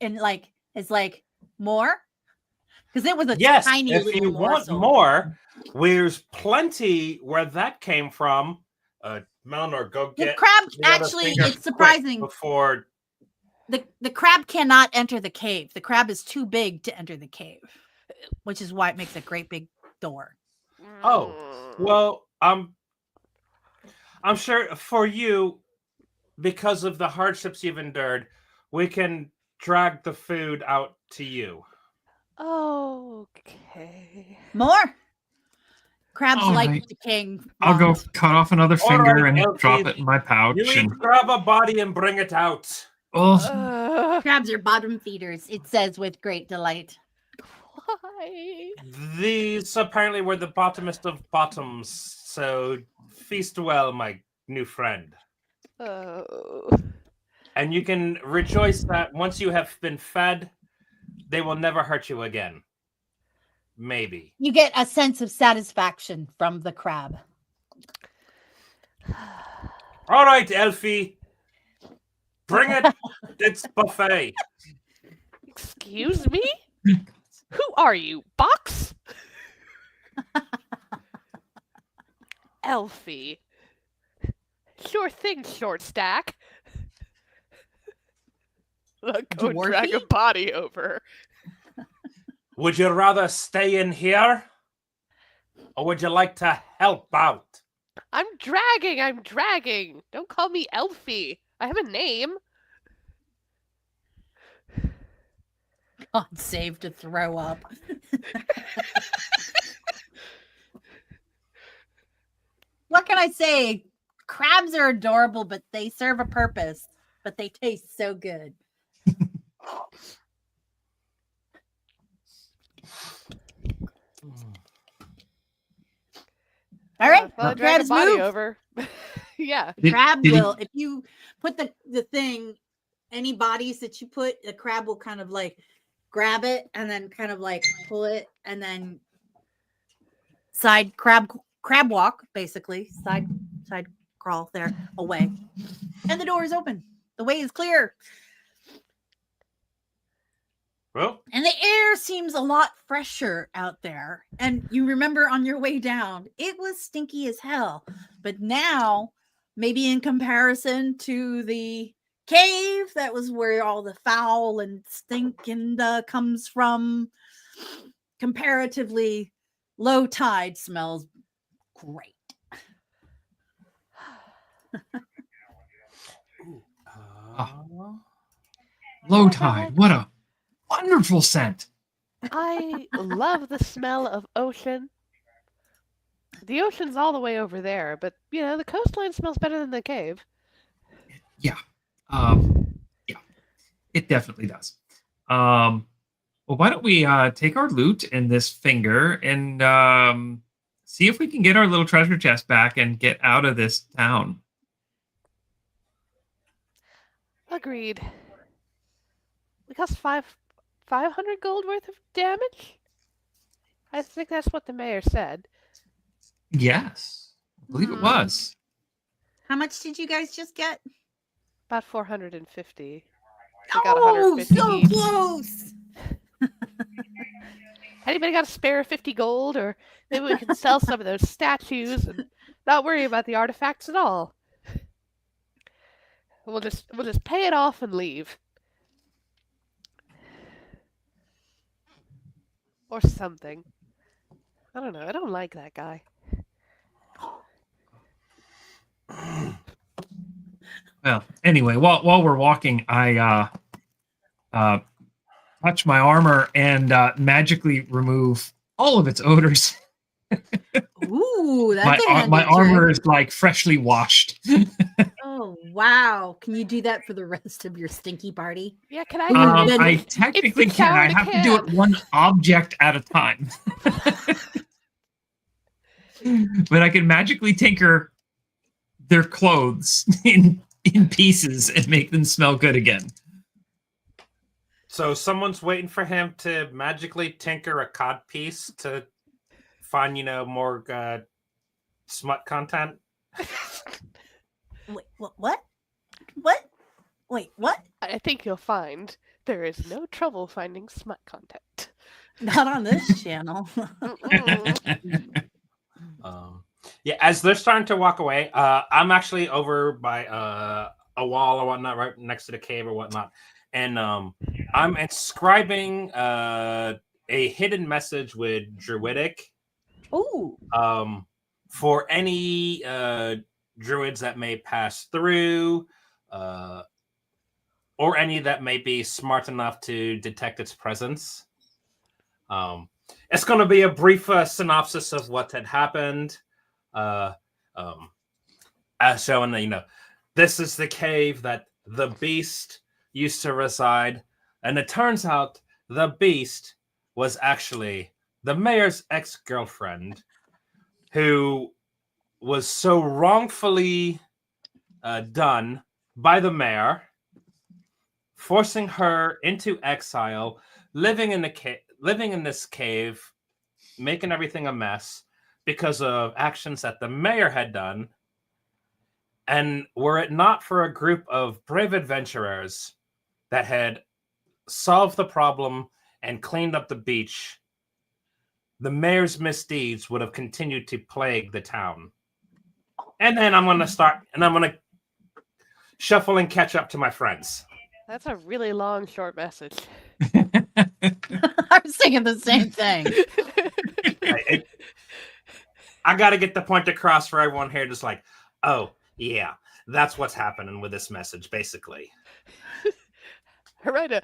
Speaker 3: and like is like more because it was a
Speaker 6: Yes,
Speaker 3: tiny
Speaker 6: if
Speaker 3: little
Speaker 6: you want
Speaker 3: morsel.
Speaker 6: more, there's plenty where that came from. Melnor, go
Speaker 3: The
Speaker 6: get
Speaker 3: crab
Speaker 6: the other
Speaker 3: actually,
Speaker 6: fingers
Speaker 3: it's
Speaker 6: quick
Speaker 3: surprising.
Speaker 6: before.
Speaker 3: The crab cannot enter the cave. The crab is too big to enter the cave, which is why it makes a great big door.
Speaker 6: Oh, well, I'm sure for you, because of the hardships you've endured, we can drag the food out to you.
Speaker 5: Okay.
Speaker 3: More crabs
Speaker 4: All
Speaker 3: like
Speaker 4: right.
Speaker 3: decaying.
Speaker 4: I'll go
Speaker 3: wands.
Speaker 4: cut off another
Speaker 6: All
Speaker 4: finger
Speaker 6: right,
Speaker 4: and
Speaker 6: Elsie,
Speaker 4: drop it in my pouch.
Speaker 6: You
Speaker 4: And
Speaker 6: each grab a body and bring it out.
Speaker 4: oh,
Speaker 3: Crabs are bottom feeders, it says with great delight.
Speaker 5: Why?
Speaker 6: These apparently were the bottomest of bottoms, so feast well, my new friend.
Speaker 5: Oh.
Speaker 6: And you can rejoice that once you have been fed, they will never hurt you again. Maybe.
Speaker 3: You get a sense of satisfaction from the crab.
Speaker 6: All right, Elfie. Bring it. It's buffet.
Speaker 5: Excuse me? Who are you? Box? Elfie. Sure thing, short stack. I'll go drag a
Speaker 3: Dwarfy?
Speaker 5: body over.
Speaker 6: Would you rather stay in here? Or would you like to help out?
Speaker 5: I'm dragging. Don't call me Elfie. I have a name.
Speaker 3: God save to throw up. What can I say? Crabs are adorable, but they serve a purpose. But they taste so good. All right,
Speaker 5: Well, I'll drag a
Speaker 3: crabs
Speaker 5: body
Speaker 3: move.
Speaker 5: over. Yeah.
Speaker 3: Crab
Speaker 4: did he-
Speaker 3: will, if you put the thing, any bodies that you put, the crab will kind of like grab it and then kind of like pull it and then side crab walk, basically side crawl there away, and the door is open. The way is clear,
Speaker 6: Well,
Speaker 3: and the air seems a lot fresher out there. And you remember on your way down, it was stinky as hell, but now maybe in comparison to the cave, that was where all the foul and stink and comes from, comparatively low tide smells great.
Speaker 4: low tide. What a wonderful scent.
Speaker 5: I love the smell of ocean. The ocean's all the way over there, but the coastline smells better than the cave.
Speaker 4: Yeah. Yeah. It definitely does. Well, why don't we take our loot and this finger and see if we can get our little treasure chest back and get out of this town.
Speaker 5: Agreed. We cost 500 gold worth of damage? I think that's what the mayor said.
Speaker 4: Yes. I believe it was.
Speaker 3: How much did you guys just get?
Speaker 5: About 450. We got
Speaker 3: Oh,
Speaker 5: 150
Speaker 3: so
Speaker 5: each.
Speaker 3: close.
Speaker 5: Anybody got a spare 50 gold? Or maybe we can sell some of those statues and not worry about the artifacts at all. We'll just pay it off and leave. Or something. I don't know. I don't like that guy.
Speaker 4: Well, anyway, while we're walking, I touch my armor and magically remove all of its odors.
Speaker 3: Ooh, that's a handy
Speaker 4: my
Speaker 3: trick.
Speaker 4: armor is like freshly washed.
Speaker 3: Oh wow! Can you do that for the rest of your stinky party?
Speaker 5: Yeah, can I?
Speaker 3: Then
Speaker 4: I technically
Speaker 5: it's
Speaker 4: can. I
Speaker 5: sound
Speaker 4: have to do it
Speaker 5: can.
Speaker 4: one object at a time. But I can magically tinker their clothes in pieces and make them smell good again.
Speaker 6: so someone's waiting for him to magically tinker a cod piece to find, more smut content.
Speaker 3: Wait, what? What? Wait, what?
Speaker 5: I think you'll find there is no trouble finding smut content.
Speaker 3: Not on this channel.
Speaker 5: Mm-mm.
Speaker 6: Yeah, as they're starting to walk away, I'm actually over by a wall or whatnot, right next to the cave or whatnot, and I'm inscribing a hidden message with Druidic
Speaker 3: Ooh.
Speaker 6: for any druids that may pass through, or any that may be smart enough to detect its presence. It's going to be a brief synopsis of what had happened. As showing that, this is the cave that the beast used to reside. And it turns out the beast was actually the mayor's ex-girlfriend who was so wrongfully done by the mayor, forcing her into exile, living in this cave, making everything a mess because of actions that the mayor had done. And were it not for a group of brave adventurers that had solved the problem and cleaned up the beach, the mayor's misdeeds would have continued to plague the town. And then I'm going to shuffle and catch up to my friends.
Speaker 5: That's a really long, short message.
Speaker 3: I was thinking the same thing.
Speaker 6: I got to get the point across for everyone here. Just like, oh, yeah, that's what's happening with this message, basically.
Speaker 5: I write a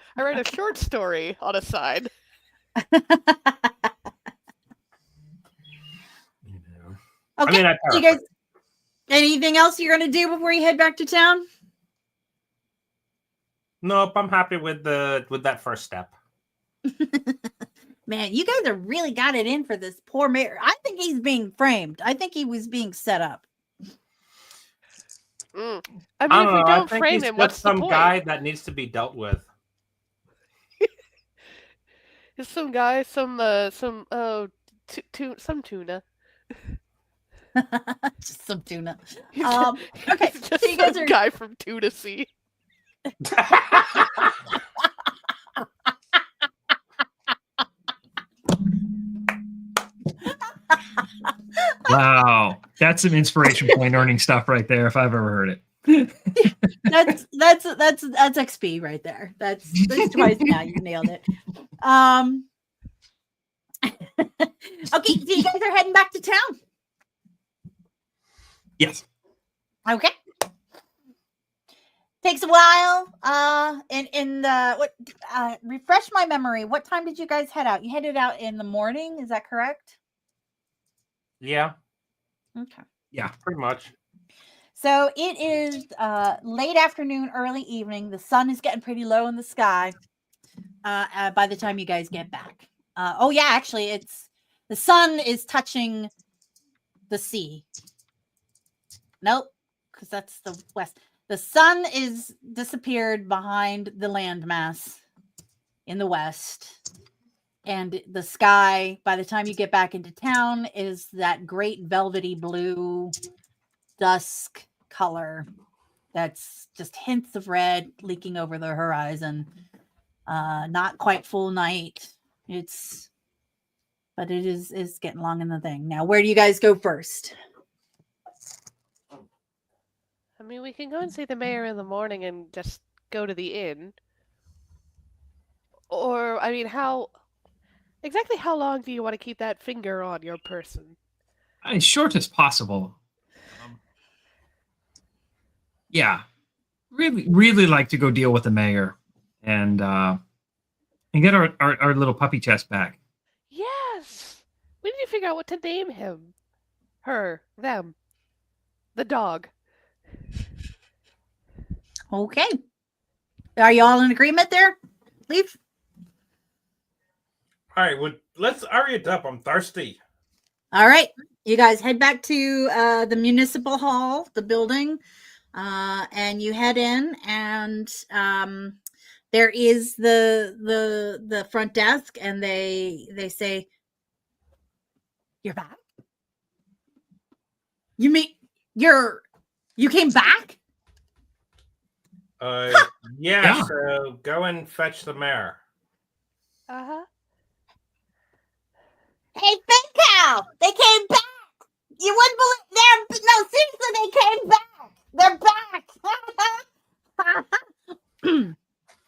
Speaker 5: short story on a side.
Speaker 3: Okay.
Speaker 6: I
Speaker 3: you guys, anything else you're going to do before you head back to town?
Speaker 6: Nope, I'm happy with that first step.
Speaker 3: Man, you guys have really got it in for this poor mayor. I think he's being framed. I think he was being set up.
Speaker 5: I mean,
Speaker 6: I
Speaker 5: if
Speaker 6: don't
Speaker 5: we
Speaker 6: know. I
Speaker 5: don't
Speaker 6: think
Speaker 5: frame
Speaker 6: he's
Speaker 5: him,
Speaker 6: just
Speaker 5: what's the
Speaker 6: some
Speaker 5: point?
Speaker 6: guy that needs to be dealt with.
Speaker 5: Is some guy, some tuna.
Speaker 3: Just some tuna.
Speaker 5: He's
Speaker 3: Okay,
Speaker 5: he's just
Speaker 3: so you guys
Speaker 5: some
Speaker 3: are
Speaker 5: guy from Tuna Sea.
Speaker 4: Wow, that's some inspiration point earning stuff right there, if I've ever heard it.
Speaker 3: that's XP right there. That's twice now. You nailed it. Okay, so you guys are heading back to town.
Speaker 4: Yes.
Speaker 3: Okay. Takes a while. Refresh my memory. What time did you guys head out? You headed out in the morning, is that correct?
Speaker 6: Yeah,
Speaker 3: Okay.
Speaker 4: Yeah.
Speaker 6: pretty much.
Speaker 3: So it is late afternoon, early evening. The sun is getting pretty low in the sky by the time you guys get back. Actually, the sun is touching the sea. Nope, because that's the west. The sun is disappeared behind the landmass in the west. And the sky, by the time you get back into town, is that great velvety blue dusk color that's just hints of red leaking over the horizon. Not quite full night. But it is getting long in the thing. Now, where do you guys go first?
Speaker 5: I mean, we can go and see the mayor in the morning and just go to the inn. Or, I mean, exactly how long do you want to keep that finger on your person?
Speaker 4: As short as possible. Yeah. Really like to go deal with the mayor and get our little puppy chest back.
Speaker 5: Yes! We need to figure out what to name him. Her, them, the dog.
Speaker 3: Okay. Are you all in agreement there? Leave.
Speaker 6: All right, well, let's hurry it up. I'm thirsty.
Speaker 3: All right. You guys head back to the municipal hall, the building, and you head in, and there is the front desk, and they say, "You're back. You came back?"
Speaker 6: Yeah,
Speaker 4: Yeah.
Speaker 6: so go and fetch the mayor.
Speaker 5: Uh-huh.
Speaker 3: Hey, Cow! They came back! You wouldn't believe no, seriously, they came back! They're back!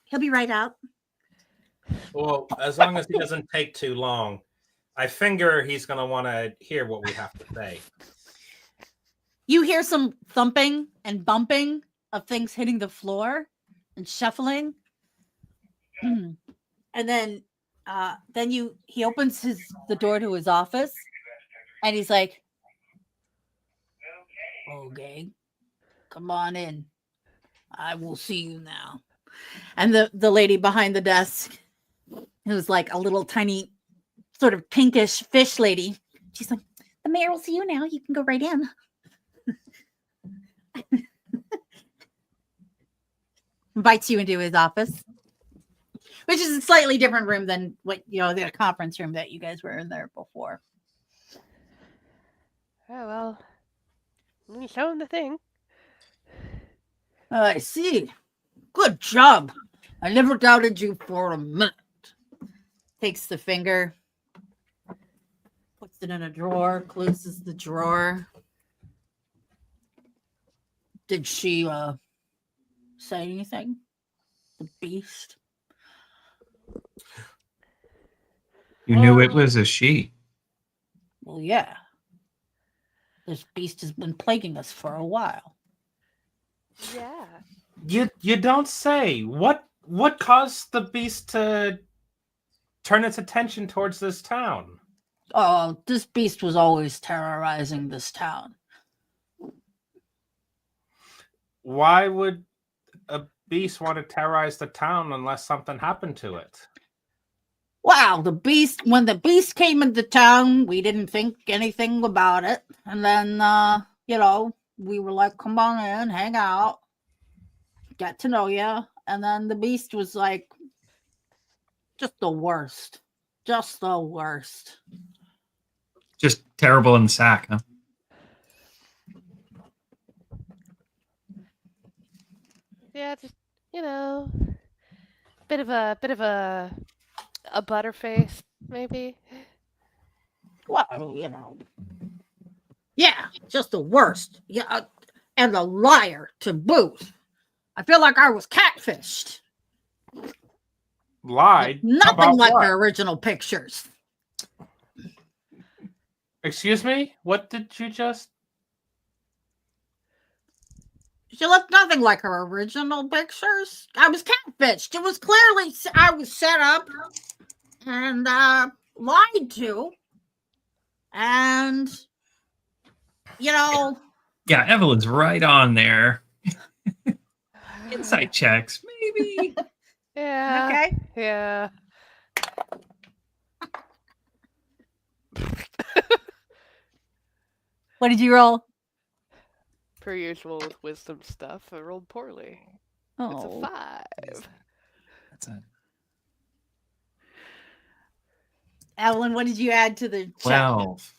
Speaker 3: He'll be right out.
Speaker 6: Well, as long as he doesn't take too long. I figure he's going to want to hear what we have to say.
Speaker 3: You hear some thumping and bumping of things hitting the floor and shuffling. And then he opens the door to his office and he's like, okay, come on in. I will see you now. And the lady behind the desk, who's like a little tiny sort of pinkish fish lady, she's like, the mayor will see you now. You can go right in. Invites you into his office, which is a slightly different room than what, the conference room that you guys were in there before.
Speaker 5: Oh, well, let me show him the thing.
Speaker 3: I see. Good job. I never doubted you for a minute. Takes the finger, puts it in a drawer, closes the drawer. Did she say anything? The beast?
Speaker 4: You knew it was a she.
Speaker 3: Well, yeah. This beast has been plaguing us for a while.
Speaker 5: Yeah.
Speaker 6: You don't say. What caused the beast to turn its attention towards this town?
Speaker 3: Oh, this beast was always terrorizing this town.
Speaker 6: Why would a beast want to terrorize the town unless something happened to it?
Speaker 3: Wow, when the beast came into town, we didn't think anything about it. And then, we were like, come on in, hang out, get to know you. And then the beast was like, just the worst. Just the worst.
Speaker 4: Just terrible in the sack, huh?
Speaker 5: Yeah, just, bit of a butterface, maybe.
Speaker 3: Well, yeah, just the worst. Yeah, and a liar to boot. I feel like I was catfished.
Speaker 6: Lied?
Speaker 3: Nothing like
Speaker 6: what?
Speaker 3: her original pictures.
Speaker 6: Excuse me? What did you just...
Speaker 3: She looked nothing like her original pictures. I was catfished. It was clearly I was set up and lied to. And,
Speaker 4: Yeah, Evelyn's right on there. Insight checks, maybe.
Speaker 5: Yeah.
Speaker 3: Okay.
Speaker 5: Yeah.
Speaker 3: What did you roll?
Speaker 5: Per usual with wisdom stuff, I rolled poorly. It's a 5.
Speaker 4: That's a
Speaker 3: Evelyn, what did you add to the check?
Speaker 4: 12.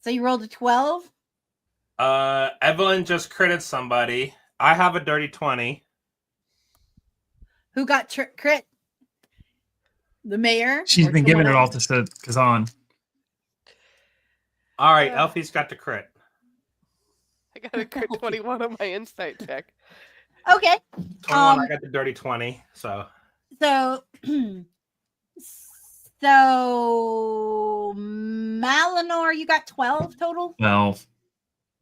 Speaker 3: So you rolled a 12?
Speaker 6: Evelyn just critted somebody. I have a dirty 20.
Speaker 3: Who got crit? The mayor?
Speaker 4: She's
Speaker 3: or
Speaker 4: been giving it
Speaker 3: someone
Speaker 4: all
Speaker 3: else?
Speaker 4: to Kazan.
Speaker 6: All right, Elfie's got the crit.
Speaker 5: I got a crit 21 on my insight check.
Speaker 3: Okay.
Speaker 6: 21, I got the dirty 20, so...
Speaker 3: So Malinor, you got 12 total?
Speaker 4: 12.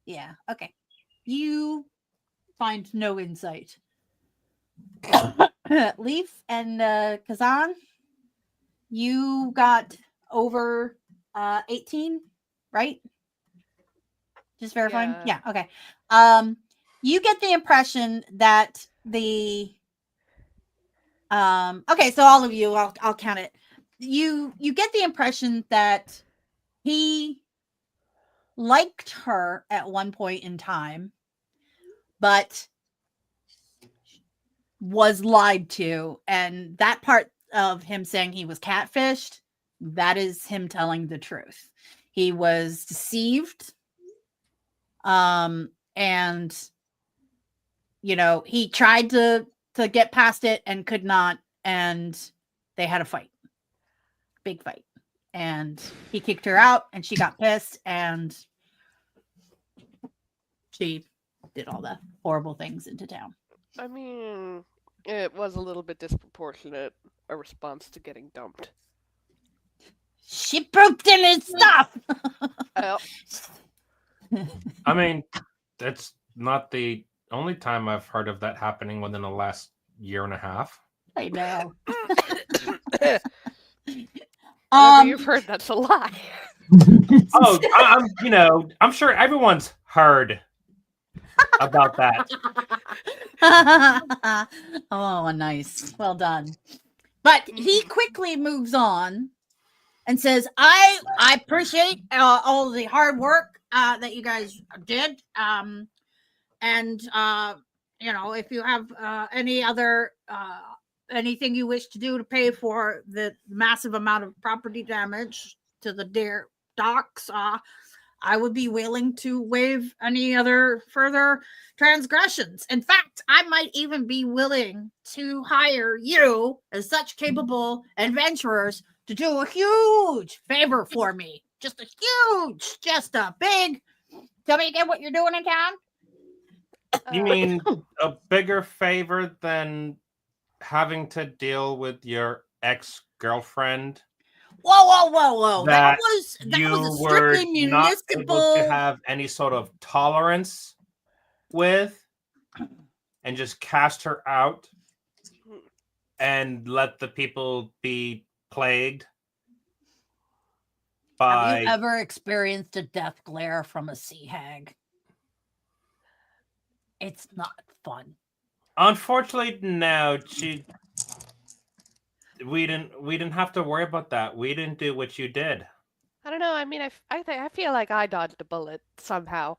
Speaker 3: Yeah, okay. You find no insight. Leaf and Kazan, you got over 18, right? Just verifying? Yeah, okay. You get the impression that okay, so all of you, I'll count it. You get the impression that he liked her at one point in time, but was lied to, and that part of him saying he was catfished, that is him telling the truth. He was deceived, and he tried to get past it and could not, and they had a fight. Big fight. And he kicked her out, and she got pissed, and she did all the horrible things into town.
Speaker 5: I mean, it was a little bit disproportionate, a response to getting dumped.
Speaker 3: She pooped in his stuff.
Speaker 5: Well,
Speaker 6: I mean, that's not the only time I've heard of that happening within the last year and a half.
Speaker 3: I know.
Speaker 5: whatever you've heard, that's a lie.
Speaker 6: I'm sure everyone's heard about that.
Speaker 3: Oh, nice. Well done. But he quickly moves on and says, I appreciate all the hard work that you guys did. And if you have any other anything you wish to do to pay for the massive amount of property damage to the deer docks, I would be willing to waive any other further transgressions. In fact, I might even be willing to hire you as such capable adventurers to do a huge favor for me. Just a big. Tell me again what you're doing in town.
Speaker 6: You mean a bigger favor than having to deal with your ex-girlfriend?
Speaker 3: Whoa. That was a
Speaker 6: were
Speaker 3: strictly
Speaker 6: not
Speaker 3: municipal.
Speaker 6: able to have any sort of tolerance with, and just cast her out and let the people be plagued by.
Speaker 3: Have you ever experienced a death glare from a sea hag? It's not fun.
Speaker 6: Unfortunately, no. We didn't have to worry about that. We didn't do what you did.
Speaker 5: I don't know. I mean, I feel like I dodged a bullet somehow.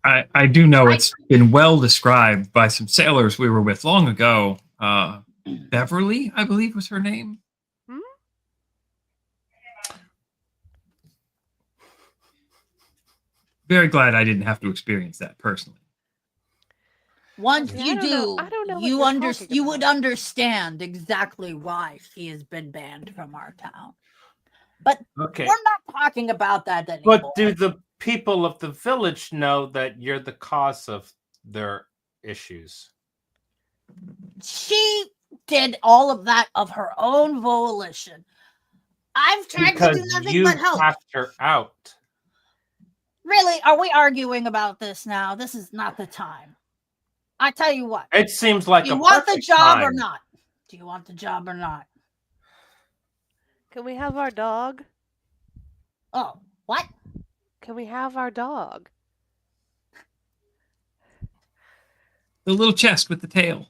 Speaker 4: I do know it's been well described by some sailors we were with long ago. Beverly, I believe, was her name. Very glad I didn't have to experience that personally.
Speaker 3: Once
Speaker 5: Yeah,
Speaker 3: you do,
Speaker 5: I don't know what
Speaker 3: you
Speaker 5: you're talking
Speaker 3: you would
Speaker 5: about.
Speaker 3: understand exactly why she has been banned from our town. But
Speaker 6: Okay.
Speaker 3: we're not talking about that anymore.
Speaker 6: But do the people of the village know that you're the cause of their issues?
Speaker 3: She did all of that of her own volition. I've tried
Speaker 6: Because
Speaker 3: to do nothing
Speaker 6: you
Speaker 3: but help.
Speaker 6: cast her out.
Speaker 3: Really? Are we arguing about this now? This is not the time. I tell you what.
Speaker 6: It seems like
Speaker 3: Do you
Speaker 6: a
Speaker 3: want the
Speaker 6: perfect
Speaker 3: job or
Speaker 6: time.
Speaker 3: not? Do you want the job or not?
Speaker 5: Can we have our dog?
Speaker 3: Oh, what?
Speaker 5: Can we have our dog?
Speaker 4: The little chest with the tail.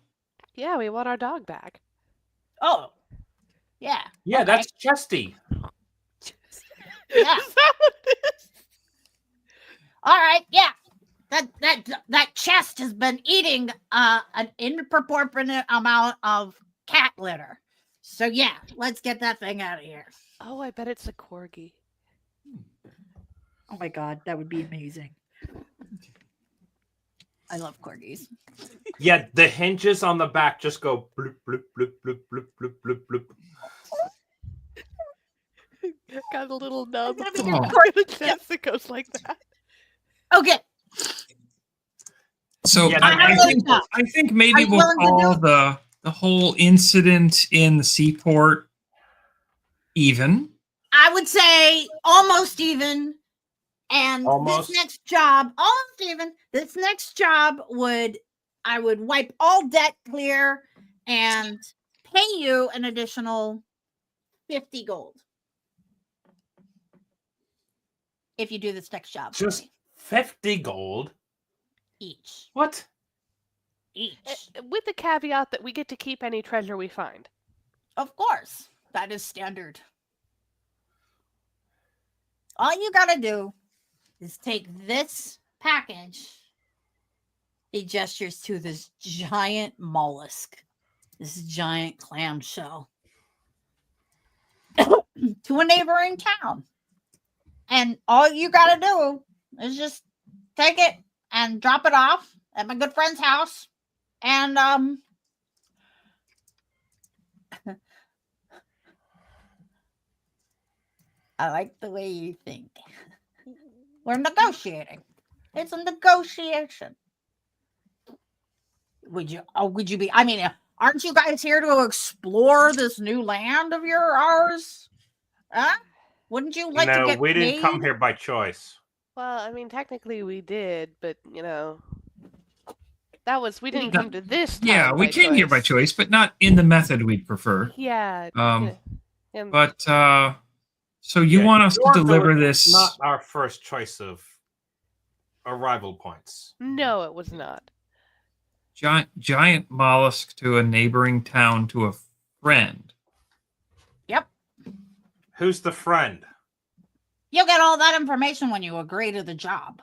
Speaker 5: Yeah, we want our dog back.
Speaker 3: Oh, yeah.
Speaker 6: Yeah,
Speaker 3: okay.
Speaker 6: that's Chesty.
Speaker 3: Yeah.
Speaker 5: Is that what it is?
Speaker 3: All right, yeah. That chest has been eating an disproportionate amount of cat litter. So yeah, let's get that thing out of here.
Speaker 5: Oh, I bet it's a corgi.
Speaker 3: Oh my god, that would be amazing. I love corgis.
Speaker 6: Yeah, the hinges on the back just go bloop, bloop, bloop, bloop, bloop, bloop, bloop, bloop.
Speaker 5: Got a little nub.
Speaker 3: gonna be
Speaker 4: Oh.
Speaker 5: The chest that goes like that.
Speaker 3: Okay.
Speaker 4: So
Speaker 6: Yeah,
Speaker 4: I think maybe
Speaker 3: Are you
Speaker 4: we'll
Speaker 3: willing to
Speaker 4: call
Speaker 3: do
Speaker 4: the whole incident in the seaport even.
Speaker 3: I would say almost even. And
Speaker 6: Almost.
Speaker 3: this next job, almost even. This next job I would wipe all debt clear and pay you an additional 50 gold. If you do this next job. for
Speaker 6: Just
Speaker 3: me.
Speaker 6: 50 gold?
Speaker 3: Each.
Speaker 6: What?
Speaker 3: Each.
Speaker 5: With the caveat that we get to keep any treasure we find.
Speaker 3: Of course. That is standard. All you gotta do is take this package. He gestures to this giant mollusk, this giant clamshell, to a neighboring town. And all you gotta do is just take it and drop it off at my good friend's house, and I like the way you think. We're negotiating. It's a negotiation. Would you be? I mean, aren't you guys here to explore this new land of ours? Huh? Wouldn't you like to
Speaker 6: No,
Speaker 3: get
Speaker 6: we didn't come
Speaker 3: paid?
Speaker 6: here by choice.
Speaker 5: Well, I mean, technically we did, but we didn't
Speaker 4: No,
Speaker 5: come to this
Speaker 4: Yeah,
Speaker 5: town
Speaker 4: we
Speaker 5: by
Speaker 4: came here by
Speaker 5: choice.
Speaker 4: choice, but not in the method we prefer.
Speaker 5: Yeah.
Speaker 4: Um,
Speaker 5: And
Speaker 4: but so you
Speaker 6: Yeah,
Speaker 4: want us to
Speaker 6: your
Speaker 4: deliver
Speaker 6: village
Speaker 4: this?
Speaker 6: was not our first choice of arrival points.
Speaker 5: no, it was not.
Speaker 4: Giant mollusk to a neighboring town to a friend.
Speaker 3: Yep.
Speaker 6: Who's the friend?
Speaker 3: You'll get all that information when you agree to the job.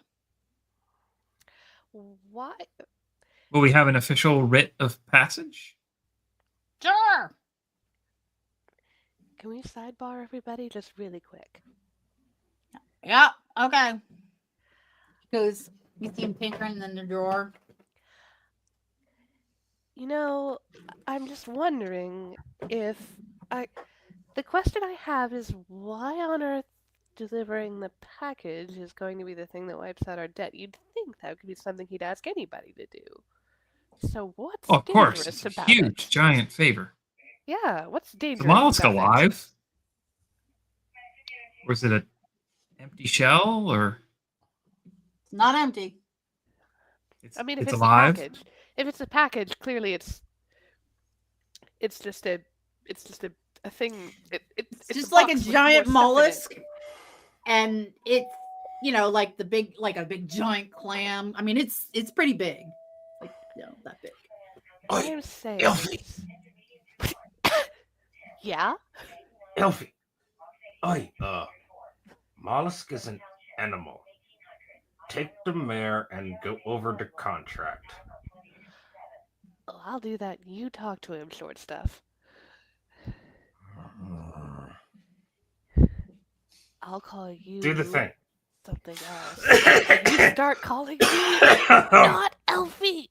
Speaker 5: Why?
Speaker 4: Will we have an official writ of passage?
Speaker 3: Sure.
Speaker 5: Can we sidebar everybody just really quick?
Speaker 3: Yep. Okay. Goes. You see him tinkering in the drawer.
Speaker 5: I'm just wondering if the question I have is why on earth delivering the package is going to be the thing that wipes out our debt. You'd think that could be something he'd ask anybody to do. So what's
Speaker 4: Oh, of course,
Speaker 5: dangerous
Speaker 4: it's a
Speaker 5: about
Speaker 4: huge,
Speaker 5: it?
Speaker 4: giant favor.
Speaker 5: Yeah, what's dangerous
Speaker 4: The mollusk
Speaker 5: about it?
Speaker 4: alive? Or is it an empty shell? Or
Speaker 3: It's not empty.
Speaker 5: I mean, if
Speaker 4: it's
Speaker 5: it's
Speaker 4: alive?
Speaker 5: a package, clearly it's just a thing. It's
Speaker 3: Just
Speaker 5: a
Speaker 3: like a
Speaker 5: box with
Speaker 3: giant
Speaker 5: more stuff in it.
Speaker 3: mollusk, and it's like a big giant clam. I mean, it's pretty big, like that big.
Speaker 5: I'm saying.
Speaker 6: Elfie.
Speaker 5: Yeah.
Speaker 6: Elfie. Oi, mollusk is an animal. Take the mare and go over the contract.
Speaker 5: Oh, I'll do that. You talk to him, short stuff. I'll call you.
Speaker 6: Do the thing.
Speaker 5: Something else. You start calling me not Elfie.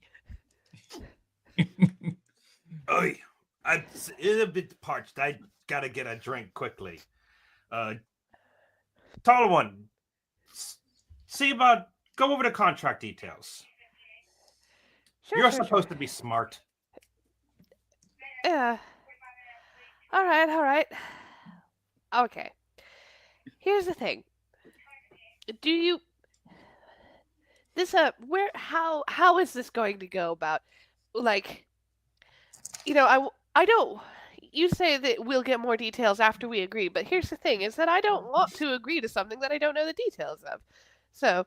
Speaker 6: Oi, I'm a bit parched. I gotta get a drink quickly. Tall one, go over the contract details.
Speaker 5: Sure,
Speaker 6: You're
Speaker 5: sure,
Speaker 6: supposed
Speaker 5: sure.
Speaker 6: to be smart.
Speaker 5: Yeah. All right. Okay. Here's the thing. Do you how is this going to go about, like, I don't, you say that we'll get more details after we agree, but here's the thing is that I don't want to agree to something that I don't know the details of. So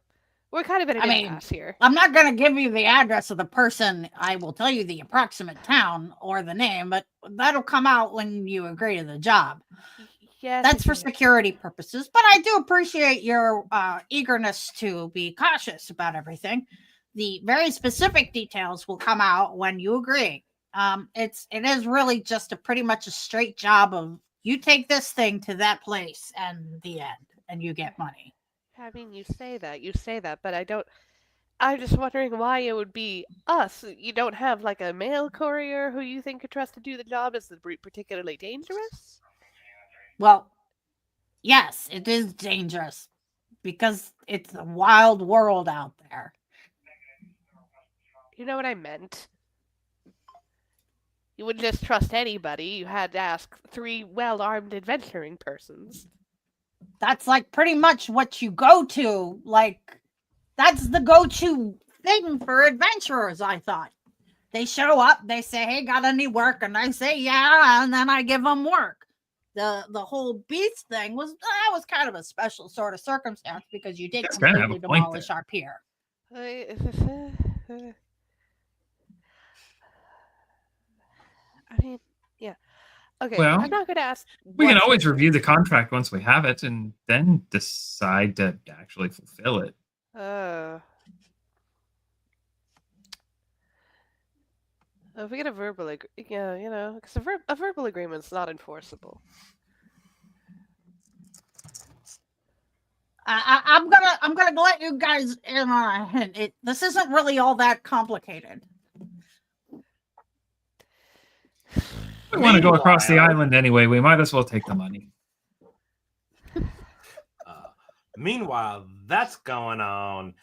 Speaker 5: we're kind of at an impasse here.
Speaker 3: I'm not going to give you the address of the person. I will tell you the approximate town or the name, but that'll come out when you agree to the job.
Speaker 5: Yes.
Speaker 3: That's for security purposes, but I do appreciate your eagerness to be cautious about everything. The very specific details will come out when you agree. It is really just pretty much a straight job of you take this thing to that place and the end, and you get money.
Speaker 5: I mean, you say that, but I don't. I'm just wondering why it would be us. You don't have like a mail courier who you think could trust to do the job? Is it particularly dangerous?
Speaker 3: Well, yes, it is dangerous because it's a wild world out there.
Speaker 5: You know what I meant? You wouldn't just trust anybody. You had to ask 3 well-armed adventuring persons.
Speaker 3: That's like pretty much what you go to. Like, that's the go-to thing for adventurers, I thought. They show up, they say, hey, got any work? And I say, yeah, and then I give them work. The whole beast thing was kind of a special sort of circumstance because you did completely demolish our pier.
Speaker 5: I mean, yeah. Okay,
Speaker 4: Well,
Speaker 5: I'm not going to ask.
Speaker 4: We can always review the contract once we have it and then decide to actually fulfill it.
Speaker 5: If we get a verbal because a verbal agreement's not enforceable.
Speaker 3: I'm gonna let you guys in on a hint. This isn't really all that complicated.
Speaker 4: We want to go across the
Speaker 6: Meanwhile-
Speaker 4: island anyway. We might as well take the money.
Speaker 6: Meanwhile, that's going on.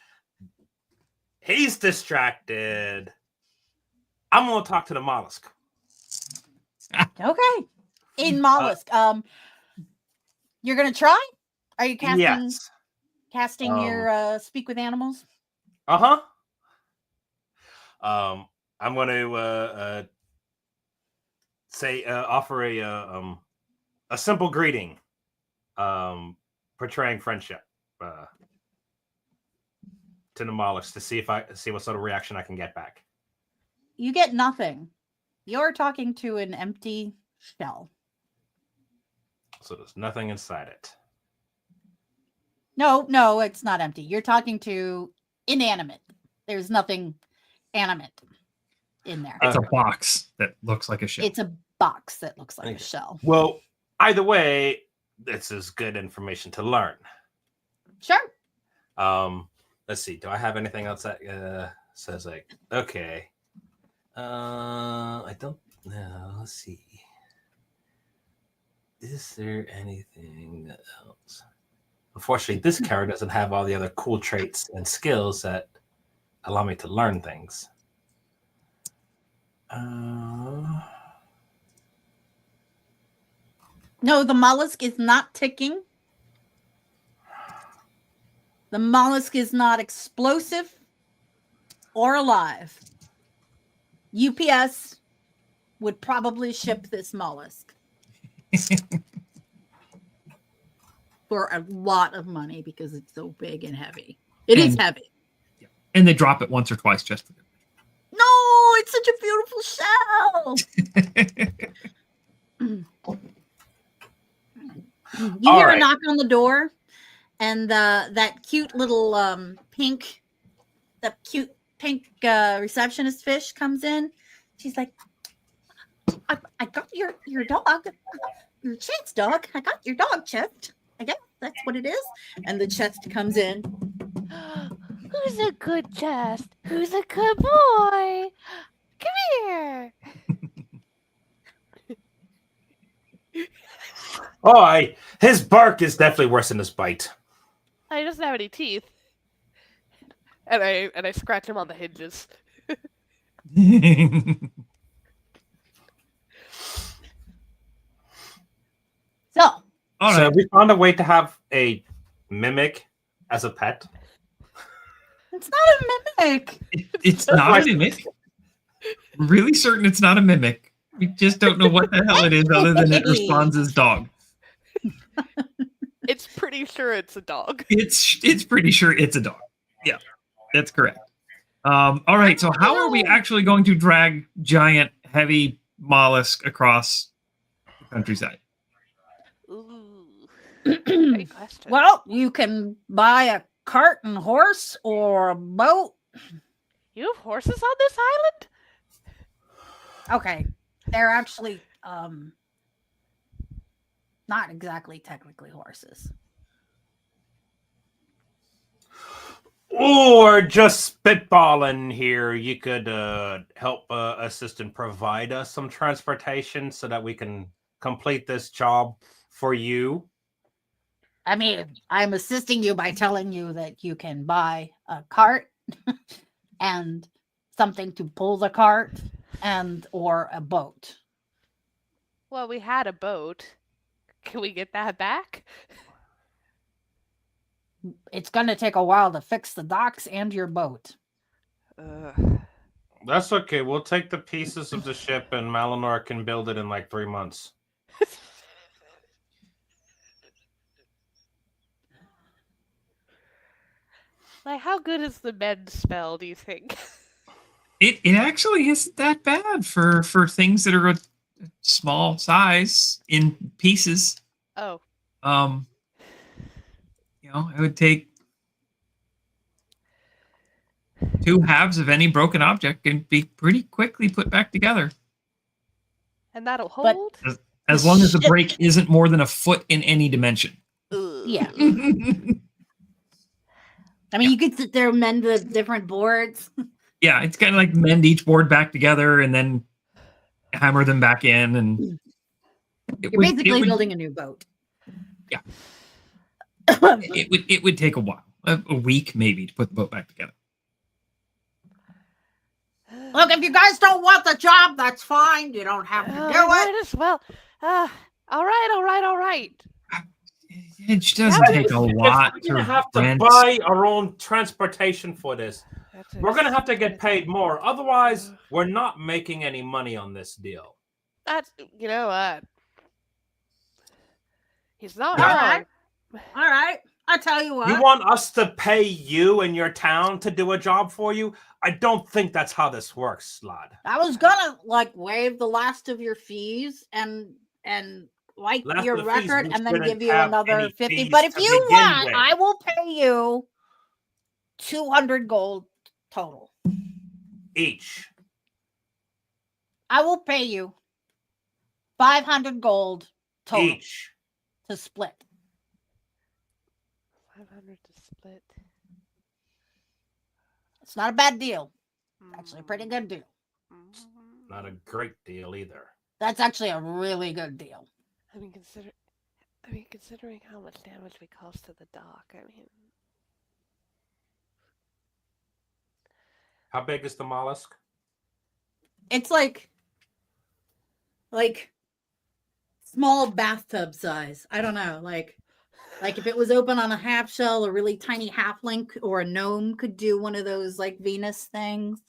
Speaker 6: He's distracted. I'm gonna talk to the mollusk.
Speaker 3: Okay. In mollusk. You're gonna try? Are you
Speaker 6: Yes.
Speaker 3: casting your speak with animals?
Speaker 6: Uh-huh. I'm gonna offer a simple greeting, portraying friendship to the mollusk to see what sort of reaction I can get back.
Speaker 3: You get nothing. You're talking to an empty shell.
Speaker 6: So there's nothing inside it.
Speaker 3: No, it's not empty. You're talking to inanimate. There's nothing animate in there.
Speaker 4: It's a box that looks like a shell.
Speaker 3: It's a box that looks like a
Speaker 6: Okay.
Speaker 3: shell.
Speaker 6: Well, either way, this is good information to learn.
Speaker 3: Sure.
Speaker 6: Let's see. Do I have anything else that says like okay? I don't know. Let's see. Is there anything else? Unfortunately, this character doesn't have all the other cool traits and skills that allow me to learn things.
Speaker 3: No, the mollusk is not ticking. The mollusk is not explosive or alive. UPS would probably ship this mollusk for a lot of money because it's so big and heavy. It is
Speaker 4: And-
Speaker 3: heavy.
Speaker 4: And they drop it once or twice just for good.
Speaker 3: No, it's such a beautiful shell. You
Speaker 6: All
Speaker 3: hear a
Speaker 6: right.
Speaker 3: knock on the door, and that cute little pink receptionist fish comes in. She's like, I got your dog, your chest dog. I got your dog chest. I guess that's what it is. And the chest comes in.
Speaker 5: Who's a good chest? Who's a good boy? Come here.
Speaker 6: His bark is definitely worse than his bite.
Speaker 5: He doesn't have any teeth. And I scratch him on the hinges.
Speaker 3: So
Speaker 4: All
Speaker 6: So
Speaker 4: right.
Speaker 6: we found a way to have a mimic as a pet.
Speaker 3: it's not a mimic.
Speaker 4: It's not a mimic. I'm really certain it's not a mimic. We just don't know what the hell it is other than it responds as dog.
Speaker 5: It's pretty sure it's a dog.
Speaker 4: It's pretty sure it's a dog. Yeah, that's correct. All right. So how are we actually going to drag giant, heavy mollusk across the countryside?
Speaker 5: Ooh. Great question.
Speaker 3: Well, you can buy a cart and horse or a boat.
Speaker 5: You have horses on this island?
Speaker 3: Okay, they're actually not exactly technically horses.
Speaker 6: Or just spitballing here, you could help assist and provide us some transportation so that we can complete this job for you.
Speaker 3: I mean, I'm assisting you by telling you that you can buy a cart and something to pull the cart and or a boat.
Speaker 5: Well, we had a boat. Can we get that back?
Speaker 3: It's going to take a while to fix the docks and your boat.
Speaker 6: That's okay. We'll take the pieces of the ship and Malinor can build it in like 3 months.
Speaker 5: Like, how good is the med spell, do you think?
Speaker 4: It actually isn't that bad for things that are a small size in pieces.
Speaker 5: Oh,
Speaker 4: It would take 2 halves of any broken object and be pretty quickly put back together.
Speaker 5: and that'll
Speaker 3: But-
Speaker 5: hold?
Speaker 4: As long as the
Speaker 3: Shit.
Speaker 4: break isn't more than a foot in any dimension.
Speaker 5: Ugh.
Speaker 3: Yeah. I mean, you could sit there and mend the different boards.
Speaker 4: Yeah, it's kind of like mend each board back together and then hammer them back in, and
Speaker 3: You're basically building a new boat.
Speaker 4: Yeah. it would take a while, a week maybe, to put the boat back together.
Speaker 3: Look, if you guys don't want the job, that's fine. You don't have to do
Speaker 5: Might as well. All right.
Speaker 4: It doesn't take a lot
Speaker 6: We're gonna
Speaker 4: to
Speaker 6: have to
Speaker 4: rent.
Speaker 6: buy our own transportation for this.
Speaker 5: That's
Speaker 6: We're gonna have to get paid more. Otherwise, we're not making any money on this deal.
Speaker 5: That's you know what. He's not
Speaker 3: All
Speaker 5: wrong.
Speaker 3: right. All right. I tell you what.
Speaker 6: You want us to pay you in your town to do a job for you? I don't think that's how this works, lad.
Speaker 3: I was gonna waive the last of your fees and wipe
Speaker 6: Last
Speaker 3: your
Speaker 6: of the fees,
Speaker 3: record
Speaker 6: we
Speaker 3: and then
Speaker 6: shouldn't
Speaker 3: give you
Speaker 6: have
Speaker 3: another
Speaker 6: any
Speaker 3: 50.
Speaker 6: fees
Speaker 3: But if
Speaker 6: to
Speaker 3: you
Speaker 6: begin
Speaker 3: want,
Speaker 6: with.
Speaker 3: I will pay you 200 gold total.
Speaker 6: Each.
Speaker 3: I will pay you 500 gold total
Speaker 6: Each.
Speaker 3: to split.
Speaker 5: 500 to split.
Speaker 3: It's not a bad deal. Actually, a pretty good deal.
Speaker 6: Not a great deal either.
Speaker 3: That's actually a really good deal.
Speaker 5: I mean, considering how much damage we caused to the dock, I mean,
Speaker 6: How big is the mollusk?
Speaker 3: It's like small bathtub size. I don't know. Like if it was open on a half shell, a really tiny halfling or a gnome could do one of those like Venus things.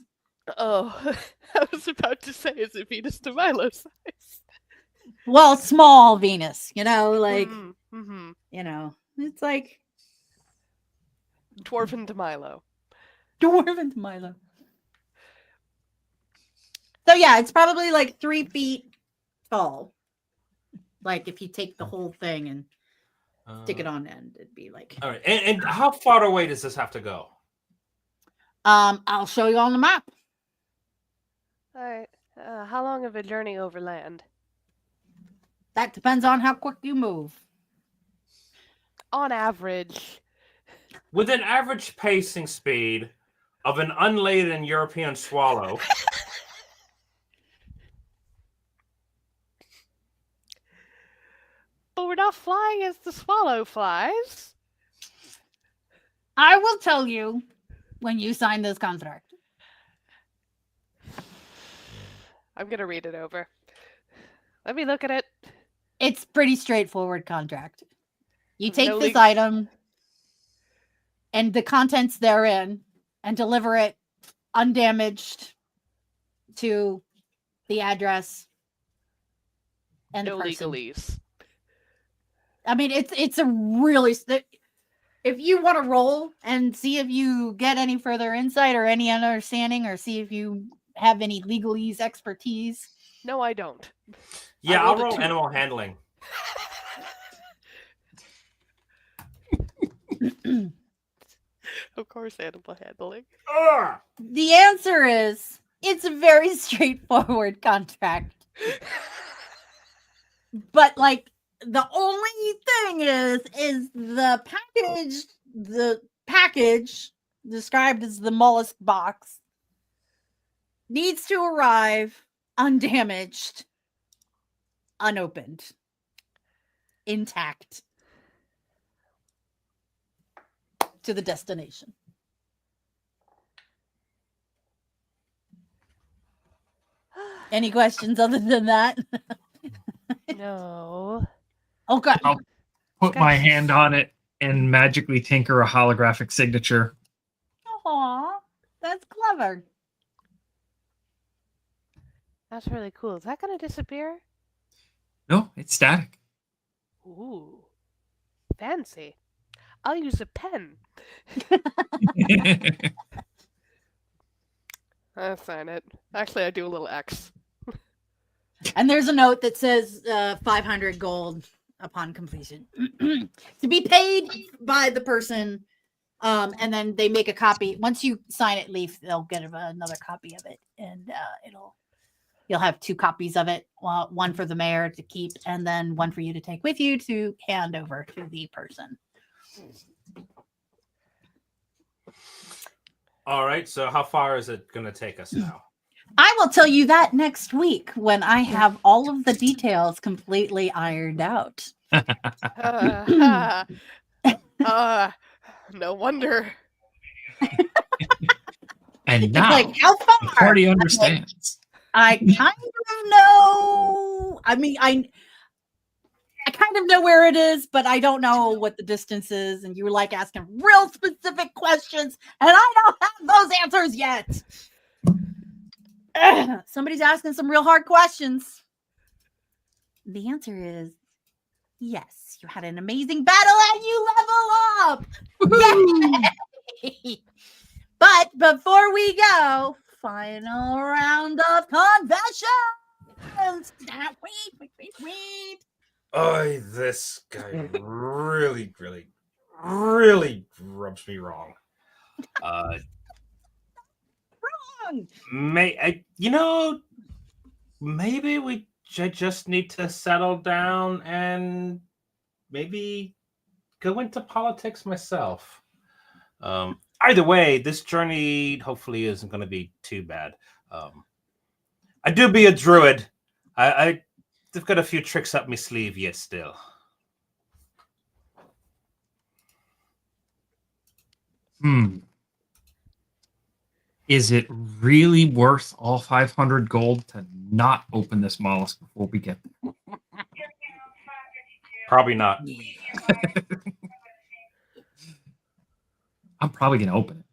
Speaker 5: oh, I was about to say, is it Venus de Milo size?
Speaker 3: Well, small Venus,
Speaker 5: Mm-hmm.
Speaker 3: it's like
Speaker 5: Dwarven de Milo.
Speaker 3: dwarven Milo. So yeah, it's probably like 3 feet tall. Like if you take the whole thing and stick it on end, it'd be like.
Speaker 6: All right. And how far away does this have to go?
Speaker 3: I'll show you on the map.
Speaker 5: All right. How long of a journey overland?
Speaker 3: That depends on how quick you move.
Speaker 5: On average.
Speaker 6: With an average pacing speed of an unladen European swallow.
Speaker 5: But we're not flying as the swallow flies.
Speaker 3: I will tell you when you sign this contract.
Speaker 5: I'm going to read it over. Let me look at it.
Speaker 3: It's pretty straightforward contract. You take
Speaker 5: No
Speaker 3: this
Speaker 5: legal-
Speaker 3: item and the contents therein and deliver it undamaged to the address and
Speaker 5: No
Speaker 3: the person.
Speaker 5: legalese.
Speaker 3: I mean, it's a really. If you want to roll and see if you get any further insight or any understanding, or see if you have any legalese expertise.
Speaker 5: No, I don't.
Speaker 6: Yeah,
Speaker 5: I
Speaker 6: I'll
Speaker 5: rolled a
Speaker 6: roll
Speaker 5: 2.
Speaker 6: animal handling.
Speaker 5: Of course, animal handling.
Speaker 6: Ugh!
Speaker 3: The answer is it's a very straightforward contract. But the only thing is the package described as the mollusk box needs to arrive undamaged, unopened, intact to the destination. Any questions other than that?
Speaker 5: No.
Speaker 3: Okay.
Speaker 4: I'll put my hand on it and magically tinker a holographic signature.
Speaker 3: Aw, that's clever.
Speaker 5: That's really cool. Is that going to disappear?
Speaker 4: No, it's static.
Speaker 5: Ooh. Fancy. I'll use a pen. I'll sign it. Actually, I do a little X.
Speaker 3: And there's a note that says 500 gold upon completion to be paid by the person. And then they make a copy. Once you sign it, Leaf, they'll get another copy of it, and you'll have 2 copies of it. One for the mayor to keep, and then one for you to take with you to hand over to the person.
Speaker 6: All right. So how far is it going to take us now?
Speaker 3: I will tell you that next week when I have all of the details completely ironed out.
Speaker 5: No wonder.
Speaker 4: And now
Speaker 3: Like, how
Speaker 4: the
Speaker 3: far?
Speaker 4: party understands.
Speaker 3: I kind of know. I mean, I kind of know where it is, but I don't know what the distance is. And you were like asking real specific questions, and I don't have those answers yet. Somebody's asking some real hard questions. The answer is yes. You had an amazing battle and you level up. Yay! But before we go, final round of confessions. Wait.
Speaker 6: Oh, this guy really rubs me wrong. Maybe we just need to settle down and maybe go into politics myself. Either way, this journey hopefully isn't going to be too bad. I do be a druid. I've got a few tricks up my sleeve yet still.
Speaker 4: Is it really worth all 500 gold to not open this mollusk before we get there?
Speaker 6: Probably not.
Speaker 4: I'm probably going to open it.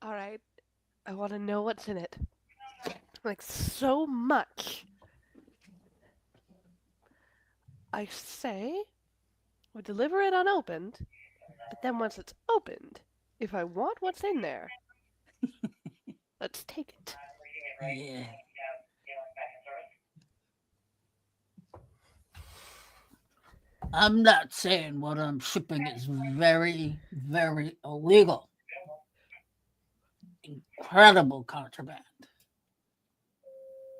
Speaker 5: All right. I want to know what's in it. Like, so much. I say we deliver it unopened, but then once it's opened, if I want what's in there, let's take it.
Speaker 3: Yeah. I'm not saying what I'm shipping is very, very illegal. Incredible contraband.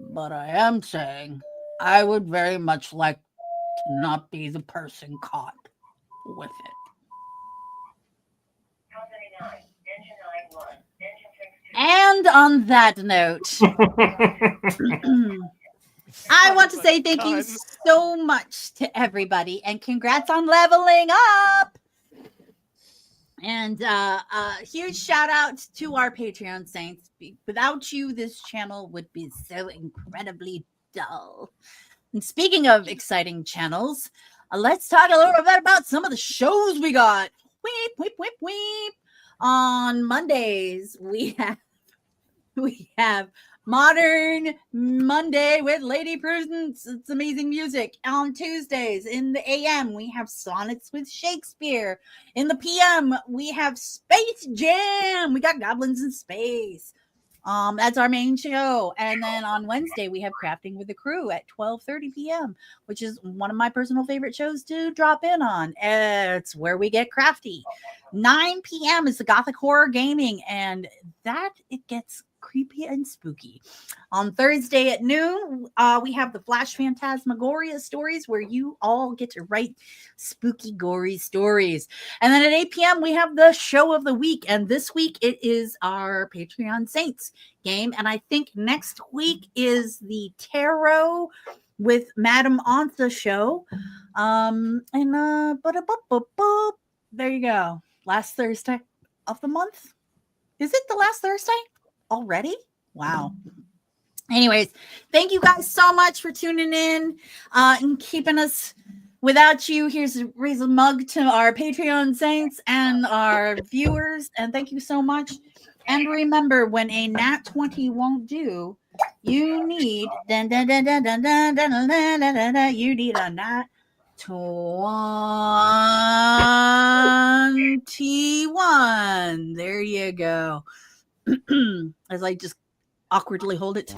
Speaker 3: But I am saying I would very much like to not be the person caught with it. And on that note, I want to say thank you so much to everybody and congrats on leveling up. And huge shout out to our Patreon saints. Without you, this channel would be so incredibly dull. And speaking of exciting channels, let's talk a little bit about some of the shows we got. Weep. On Mondays, we have Modern Monday with Lady Prudence. It's amazing music. On Tuesdays in the AM, we have Sonnets with Shakespeare. In the PM, we have Space Jam. We got Goblins in Space. That's our main show. And then on Wednesday, we have Crafting with the Crew at 12:30 p.m., which is one of my personal favorite shows to drop in on. It's where we get crafty. 9 p.m. is the Gothic Horror Gaming, and that it gets creepy and spooky. On Thursday at noon, we have the Flash Phantasmagoria stories where you all get to write spooky, gory stories. And then at 8 p.m., we have the show of the week. And this week it is our Patreon Saints game. And I think next week is the Tarot with Madame Antha show. There you go. Last Thursday of the month. Is it the last Thursday already? Wow. Anyways, thank you guys so much for tuning in and keeping us. Without you, raise a mug to our Patreon saints and our viewers. And thank you so much. And remember, when a nat 20 won't do, you need you need a nat 21. There you go. As I just awkwardly hold it.